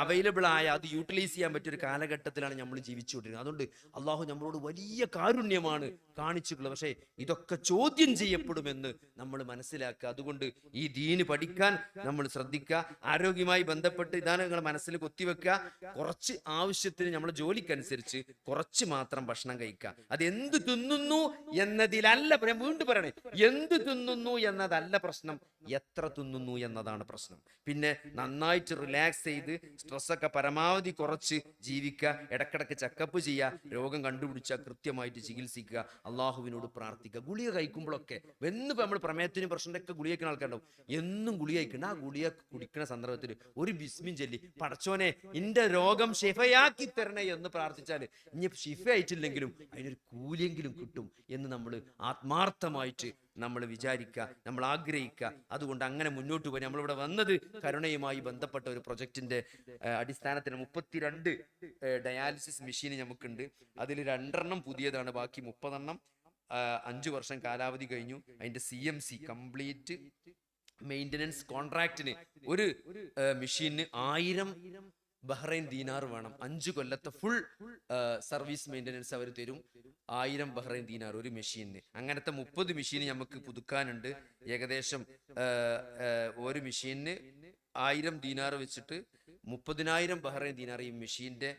അവൈലബിൾ ആയ, അത് യൂട്ടിലൈസ് ചെയ്യാൻ പറ്റിയ ഒരു കാലഘട്ടത്തിലാണ് നമ്മൾ ജീവിച്ചുകൊണ്ടിരിക്കുന്നത്. അതുകൊണ്ട് അള്ളാഹു നമ്മളോട് വലിയ കാരുണ്യമാണ് കാണിച്ചിട്ടുള്ളത്. പക്ഷേ ഇതൊക്കെ ചോദ്യം ചെയ്യപ്പെടുമെന്ന് നമ്മൾ മനസ്സിലാക്കുക. അതുകൊണ്ട് ഈ ദീന് പഠിക്കാൻ നമ്മൾ ശ്രദ്ധിക്കുക. ആരോഗ്യമായി ബന്ധപ്പെട്ട് ഇതാണ് നിങ്ങൾ മനസ്സിൽ കൊത്തിവെക്കുക. കുറച്ച് ആവശ്യത്തിന് നമ്മുടെ ജോലിക്കനുസരിച്ച് കുറച്ച് മാത്രം ഭക്ഷണം കഴിക്കുക. അത് എന്ത് തിന്നുന്നു എന്നതിലല്ല, വീണ്ടും പറയണേ, എന്ത് തിന്നുന്നു എന്നതല്ല പ്രശ്നം, എത്ര തിന്നുന്നു എന്നതാണ് പ്രശ്നം. പിന്നെ നന്നായിട്ട് റിലാക്സ് ചെയ്ത് സ്ട്രെസ്സൊക്കെ പരമാവധി കുറച്ച് ജീവിക്കുക. ഇടക്കിടക്ക് ചെക്കപ്പ് ചെയ്യുക. രോഗം കണ്ടുപിടിച്ചാൽ കൃത്യമായിട്ട് ചികിത്സിക്കുക. അള്ളാഹുവിനോട് പ്രാർത്ഥിക്കുക. ഗുളിക കഴിക്കുമ്പോഴൊക്കെ എന്നിപ്പോൾ നമ്മൾ പ്രമേഹത്തിന് പ്രശ്നമൊക്കെ ഗുളിക കഴിക്കുന്ന ആൾക്കാരുണ്ടാവും. എന്നും ഗുളിക കഴിക്കണം. ആ ഗുളിക കുടിക്കുന്ന സന്ദർഭത്തിൽ ഒരു ബിസ്മിൻ ചൊല്ലി പടച്ചോനെ എന്റെ രോഗം ഷിഫയാക്കി തരണേ എന്ന് പ്രാർത്ഥിച്ചാൽ ഇനി ഷിഫ ആയിട്ടില്ലെങ്കിലും അതിനൊരു കൂലിയെങ്കിലും കിട്ടും എന്ന് നമ്മൾ ആത്മാർത്ഥമായിട്ട് നമ്മൾ വിചാരിക്കുക, നമ്മൾ ആഗ്രഹിക്കുക. അതുകൊണ്ട് അങ്ങനെ മുന്നോട്ട് പോയി. നമ്മളിവിടെ വന്നത് കരുണയുമായി ബന്ധപ്പെട്ട ഒരു പ്രൊജക്ടിന്റെ അടിസ്ഥാനത്തിൽ 32 ഡയാലിസിസ് മെഷീൻ നമുക്കുണ്ട്. അതിൽ 2 പുതിയതാണ്, ബാക്കി 30 5 വർഷം കാലാവധി കഴിഞ്ഞു. അതിന്റെ CMC കംപ്ലീറ്റ് മെയിൻ്റനൻസ് കോൺട്രാക്റ്റിന് ഒരു മെഷീന് 1000 ബഹ്റൈൻ ദീനാർ വേണം. 5 കൊല്ലത്തെ ഫുൾ സർവീസ് മെയിൻ്റനൻസ് അവർ തരും. 1000 ബഹ്റൈൻ ദീനാർ ഒരു മെഷീനിന്. അങ്ങനത്തെ 30 മെഷീൻ നമുക്ക് പുതുക്കാനുണ്ട്. ഏകദേശം ഒരു മെഷീനിന് 1000 ദീനാർ വെച്ചിട്ട് 30,000 ബഹ്റൈൻ ദിനാർ ഈ മെഷീൻ്റെ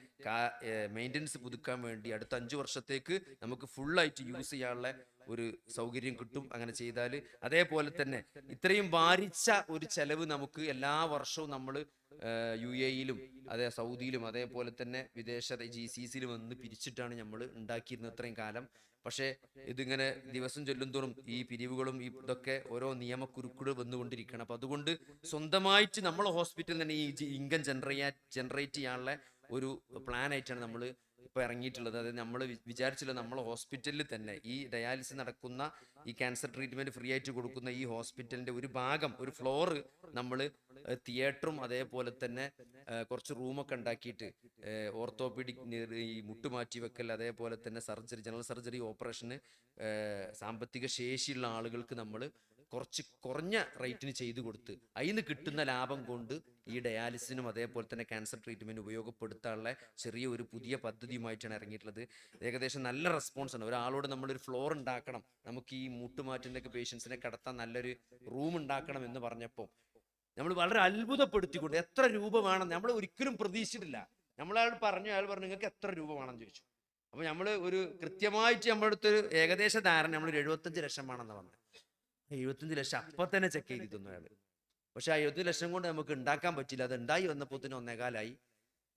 മെയിൻ്റനൻസ് പുതുക്കാൻ വേണ്ടി അടുത്ത 5 വർഷത്തേക്ക് നമുക്ക് ഫുള്ളായിട്ട് യൂസ് ചെയ്യാനുള്ള ഒരു സൗകര്യം കിട്ടും അങ്ങനെ ചെയ്താൽ. അതേപോലെ തന്നെ ഇത്രയും ഭാരിച്ച ഒരു ചെലവ് നമുക്ക് എല്ലാ വർഷവും നമ്മൾ UAE-യിലും സൗദിയിലും അതേപോലെ തന്നെ വിദേശ GCC-യിലും വന്ന് പിരിച്ചിട്ടാണ് നമ്മൾ ഉണ്ടാക്കിയിരുന്നത് ഇത്രയും കാലം. പക്ഷേ ഇതിങ്ങനെ ദിവസം ചൊല്ലുന്തോറും ഈ പിരിവുകളും ഇതൊക്കെ ഓരോ നിയമക്കുരുക്കുകൾ വന്നുകൊണ്ടിരിക്കുകയാണ്. അപ്പം അതുകൊണ്ട് സ്വന്തമായിട്ട് നമ്മളെ ഹോസ്പിറ്റലിൽ തന്നെ ഈ ഇൻകം ജനറേറ്റ് ചെയ്യാനുള്ള ഒരു പ്ലാനായിട്ടാണ് നമ്മൾ ഇപ്പോൾ ഇറങ്ങിയിട്ടുള്ളത്. അതായത് നമ്മൾ വിചാരിച്ചില്ല നമ്മളെ ഹോസ്പിറ്റലിൽ തന്നെ ഈ ഡയാലിസിസ് നടക്കുന്ന ഈ ക്യാൻസർ ട്രീറ്റ്മെൻറ്റ് ഫ്രീ ആയിട്ട് കൊടുക്കുന്ന ഈ ഹോസ്പിറ്റലിൻ്റെ ഒരു ഭാഗം, ഒരു ഫ്ലോറ് നമ്മൾ തിയേറ്ററും അതേപോലെ തന്നെ കുറച്ച് റൂമൊക്കെ ഉണ്ടാക്കിയിട്ട് ഓർത്തോപീഡിക് ഈ മുട്ടുമാറ്റി വെക്കൽ അതേപോലെ തന്നെ സർജറി, ജനറൽ സർജറി, ഓപ്പറേഷന് സാമ്പത്തിക ശേഷിയുള്ള ആളുകൾക്ക് നമ്മൾ കുറച്ച് കുറഞ്ഞ റേറ്റിന് ചെയ്തു കൊടുത്ത് അതിന് കിട്ടുന്ന ലാഭം കൊണ്ട് ഈ ഡയാലിസിനും അതേപോലെ തന്നെ ക്യാൻസർ ട്രീറ്റ്മെൻറ്റ് ഉപയോഗപ്പെടുത്താനുള്ള ചെറിയ ഒരു പുതിയ പദ്ധതിയുമായിട്ടാണ് ഇറങ്ങിയിട്ടുള്ളത്. ഏകദേശം നല്ല റെസ്പോൺസാണ്. ഒരാളോട് നമ്മളൊരു ഫ്ലോർ ഉണ്ടാക്കണം, നമുക്ക് ഈ മുട്ടുമാറ്റിൻ്റെ ഒക്കെ പേഷ്യൻസിനെ കടത്താൻ നല്ലൊരു റൂം ഉണ്ടാക്കണം എന്ന് പറഞ്ഞപ്പോൾ നമ്മൾ വളരെ അത്ഭുതപ്പെടുത്തിക്കൊണ്ട് എത്ര രൂപ വേണം നമ്മൾ ഒരിക്കലും പ്രതീക്ഷിച്ചിട്ടില്ല. അയാൾ പറഞ്ഞു നിങ്ങൾക്ക് എത്ര രൂപ വേണമെന്ന് ചോദിച്ചു. അപ്പോൾ നമ്മൾ ഒരു കൃത്യമായിട്ട് നമ്മുടെ അടുത്തൊരു ഏകദേശ ധാരണ നമ്മൾ 75 ലക്ഷം വേണമെന്ന് പറഞ്ഞു. 75 ലക്ഷം അപ്പം തന്നെ ചെക്ക് ചെയ്ത് തന്നു അയാൾ. പക്ഷെ ആ 70 ലക്ഷം കൊണ്ട് നമുക്ക് ഉണ്ടാക്കാൻ പറ്റില്ല. അത് ഉണ്ടായി വന്നപ്പോൾ തന്നെ 1.25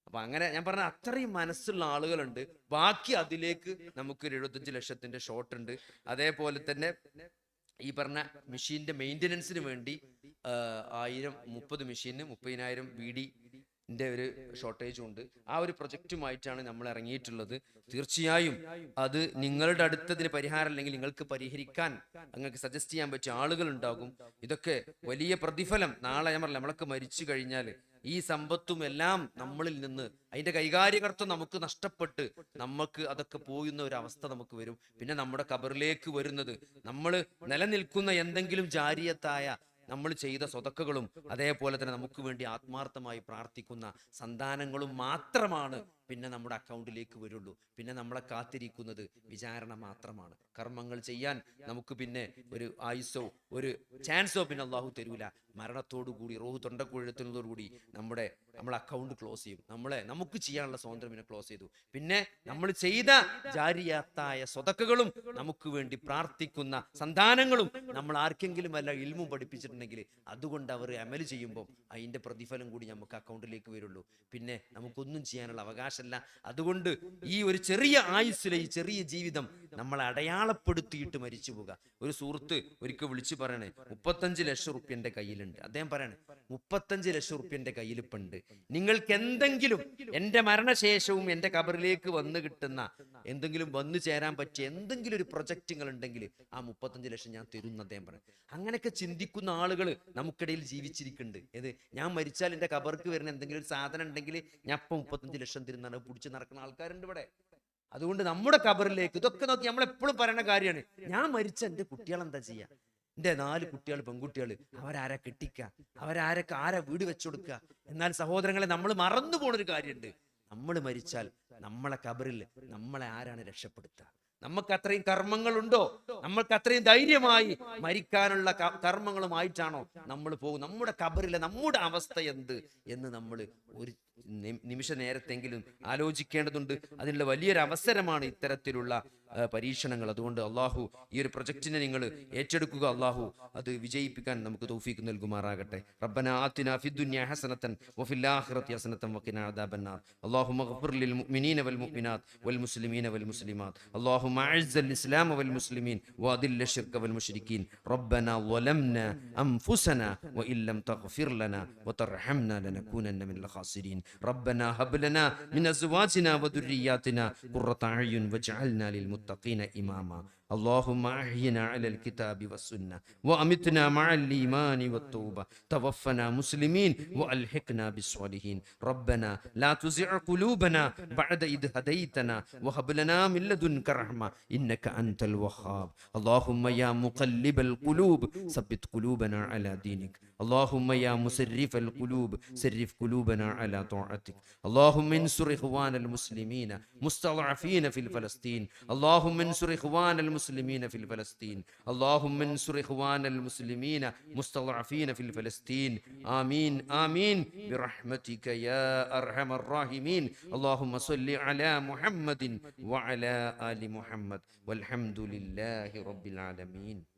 അപ്പം അങ്ങനെ ഞാൻ പറഞ്ഞ അത്രയും മനസ്സുള്ള ആളുകളുണ്ട്. ബാക്കി അതിലേക്ക് നമുക്ക് 75 ലക്ഷത്തിൻ്റെ ഷോർട്ട് ഉണ്ട്. അതേപോലെ തന്നെ ഈ പറഞ്ഞ മെഷീൻ്റെ മെയിൻ്റനൻസിന് വേണ്ടി 30 മെഷീന് 30,000 BD-ൻ്റെ ഒരു ഷോർട്ടേജും ഉണ്ട്. ആ ഒരു പ്രൊജക്റ്റുമായിട്ടാണ് നമ്മൾ ഇറങ്ങിയിട്ടുള്ളത്. തീർച്ചയായും അത് നിങ്ങളുടെ അടുത്തതിന് പരിഹാരം അല്ലെങ്കിൽ നിങ്ങൾക്ക് പരിഹരിക്കാൻ നിങ്ങൾക്ക് സജസ്റ്റ് ചെയ്യാൻ പറ്റിയ ആളുകൾ ഉണ്ടാകും. ഇതൊക്കെ വലിയ പ്രതിഫലം നാളെ ഞാൻ പറഞ്ഞില്ല, നമ്മളൊക്കെ മരിച്ചു കഴിഞ്ഞാൽ ഈ സമ്പത്തും എല്ലാം നമ്മളിൽ നിന്ന് അതിന്റെ കൈകാര്യകർത്തം നമുക്ക് നഷ്ടപ്പെട്ട് നമുക്ക് അതൊക്കെ പോയുന്ന ഒരു അവസ്ഥ നമുക്ക് വരും. പിന്നെ നമ്മുടെ ഖബറിലേക്ക് വരുന്നത് നമ്മൾ നിലനിൽക്കുന്ന എന്തെങ്കിലും ജാരിയത്തായ നമ്മൾ ചെയ്ത സ്വതക്കകളും അതേപോലെ തന്നെ നമുക്ക് വേണ്ടി ആത്മാർത്ഥമായി പ്രാർത്ഥിക്കുന്ന സന്താനങ്ങളും മാത്രമാണ് പിന്നെ നമ്മുടെ അക്കൗണ്ടിലേക്ക് വരുള്ളൂ. പിന്നെ നമ്മളെ കാത്തിരിക്കുന്നത് വിചാരണ മാത്രമാണ്. കർമ്മങ്ങൾ ചെയ്യാൻ നമുക്ക് പിന്നെ ഒരു ആയുസോ ഒരു ചാൻസോ പിന്നെ അള്ളാഹു തരൂല. മരണത്തോടുകൂടി റൂഹ് തൊണ്ടക്കുഴത്തുന്നതോടുകൂടി നമ്മളെ അക്കൗണ്ട് ക്ലോസ് ചെയ്യും. നമുക്ക് ചെയ്യാനുള്ള സ്വാതന്ത്ര്യം പിന്നെ ക്ലോസ് ചെയ്തു. പിന്നെ നമ്മൾ ചെയ്ത ജാരിയാത്തായ സ്വതക്കകളും നമുക്ക് വേണ്ടി പ്രാർത്ഥിക്കുന്ന സന്താനങ്ങളും നമ്മൾ ആർക്കെങ്കിലും വല്ല ഇൽമും പഠിപ്പിച്ചിട്ടുണ്ടെങ്കിൽ അതുകൊണ്ട് അവർ അമൽ ചെയ്യുമ്പോൾ അതിന്റെ പ്രതിഫലം കൂടി നമുക്ക് അക്കൗണ്ടിലേക്ക് വരുള്ളൂ. പിന്നെ നമുക്കൊന്നും ചെയ്യാനുള്ള അവകാശമല്ല. അതുകൊണ്ട് ഈ ഒരു ചെറിയ ആയുസ്സിലെ ഈ ചെറിയ ജീവിതം നമ്മളെ അടയാളപ്പെടുത്തിയിട്ട് മരിച്ചു പോകുക. ഒരു സുഹൃത്ത് ഒരിക്കൽ വിളിച്ചു പറയണേ, 35 ലക്ഷം റുപ്യന്റെ കയ്യിലുണ്ട്. അദ്ദേഹം പറയണേ, 35 ലക്ഷം റുപ്യന്റെ കയ്യിൽ ഇപ്പുണ്ട്. നിങ്ങൾക്ക് എന്തെങ്കിലും എന്റെ മരണശേഷവും എന്റെ ഖബറിലേക്ക് വന്നു കിട്ടുന്ന എന്തെങ്കിലും വന്നു ചേരാൻ പറ്റിയ എന്തെങ്കിലും ഒരു പ്രൊജക്റ്റുകൾ ഉണ്ടെങ്കിൽ ആ 35 ലക്ഷം ഞാൻ തരുന്ന അദ്ദേഹം പറയും. അങ്ങനെയൊക്കെ ചിന്തിക്കുന്ന ആളുകൾ നമുക്കിടയിൽ ജീവിച്ചിരിക്കുന്നുണ്ട്. ഞാൻ മരിച്ചാൽ എന്റെ ഖബർക്ക് വരുന്ന എന്തെങ്കിലും ഒരു സാധനം ഉണ്ടെങ്കിൽ ഞാൻ ഇപ്പം 35 ലക്ഷം തരുന്ന പിടിച്ച് നടക്കുന്ന ആൾക്കാരുണ്ട് ഇവിടെ. അതുകൊണ്ട് നമ്മുടെ ഖബറിലേക്ക് ഇതൊക്കെ നോക്കി നമ്മളെപ്പോഴും പറയുന്ന കാര്യമാണ്, ഞാൻ മരിച്ച എന്റെ കുട്ടികൾ എന്താ ചെയ്യാ? എന്റെ 4 കുട്ടികൾ പെൺകുട്ടികൾ അവരാരെ കെട്ടിക്കുക, ആരാ വീട് വെച്ചുകൊടുക്കുക? എന്നാൽ സഹോദരങ്ങളെ, നമ്മൾ മറന്നു പോണൊരു കാര്യമുണ്ട്. നമ്മൾ മരിച്ചാൽ നമ്മളെ ഖബറിൽ നമ്മളെ ആരാണ് രക്ഷപ്പെടുത്തുക? നമുക്ക് അത്രയും കർമ്മങ്ങളുണ്ടോ? നമ്മൾക്ക് അത്രയും ധൈര്യമായി മരിക്കാനുള്ള കർമ്മങ്ങളുമായിട്ടാണോ നമ്മൾ പോകും? നമ്മുടെ ഖബറിലെ നമ്മുടെ അവസ്ഥ എന്ത് എന്ന് നമ്മൾ ഒരു നിമിഷ നേരത്തെങ്കിലും ആലോചിക്കേണ്ടതുണ്ട്. അതിനുള്ള വലിയൊരു അവസരമാണ് ഇത്തരത്തിലുള്ള പരീക്ഷണങ്ങൾ. അതുകൊണ്ട് അള്ളാഹു ഈ ഒരു പ്രൊജക്റ്റിനെ നിങ്ങൾ ഏറ്റെടുക്കുക. അള്ളാഹു അത് വിജയിപ്പിക്കാൻ നമുക്ക് തൗഫീഖ് നൽകുമാറാകട്ടെ. റബ്ബനാ ആതിനാ ഫിദ്ദുനിയ ഹസനതൻ വഫിൽ ആഖിറതി ഹസനതൻ വഖിനാ അദാബന്നാർ. അല്ലാഹുമ്മ ഗ്ഫിർ ലിൽ മുഅ്മിനീന വൽ മുഅ്മിനാത്ത് വൽ മുസ്ലിമീന വൽ മുസ്ലിമാത്ത്. അല്ലാഹുമ്മ അഇസ്സൽ ഇസ്ലാമ വൽ മുസ്ലിമീൻ വഅദില്ല ശിർക വൽ മുശ്രിക്കീൻ. റബ്ബനാ ളലംനാ അൻഫുസനാ വഇൻ ലം തഗ്ഫിർ ലനാ വതർഹംനാ ലനകൂനന്ന മിനൽ ഖാസിരീൻ. റബ്ബനാ ഹബ് ലനാ മിൻ അസ്വാജിനാ വദുർരിയാതിനാ ഖുർറത അയുൻ വജ്അൽനാ ലിൽ മുത്തഖീന ഇമാമാ. اللهم أحينا على الكتاب والسنة وأمتنا مع الإيمان والتوبة. توفنا مسلمين وألحقنا بالصالحين. ربنا لا تزغ قلوبنا بعد إذ هديتنا وهب لنا من لدنك رحمة إنك أنت الوهاب. اللهم يا مقلب القلوب ثبت قلوبنا على دينك. اللهم يا مسرف القلوب سرف قلوبنا على طاعتك. اللهم انصر إخوان المسلمين مستضعفين في فلسطين. اللهم انصر إخوان المسلمين المسلمين في فلسطين اللهم انصر إخوان المسلمين مستضعفين في فلسطين آمين آمين برحمتك يا أرحم الراحمين اللهم صل على محمد وعلى آل محمد والحمد لله رب العالمين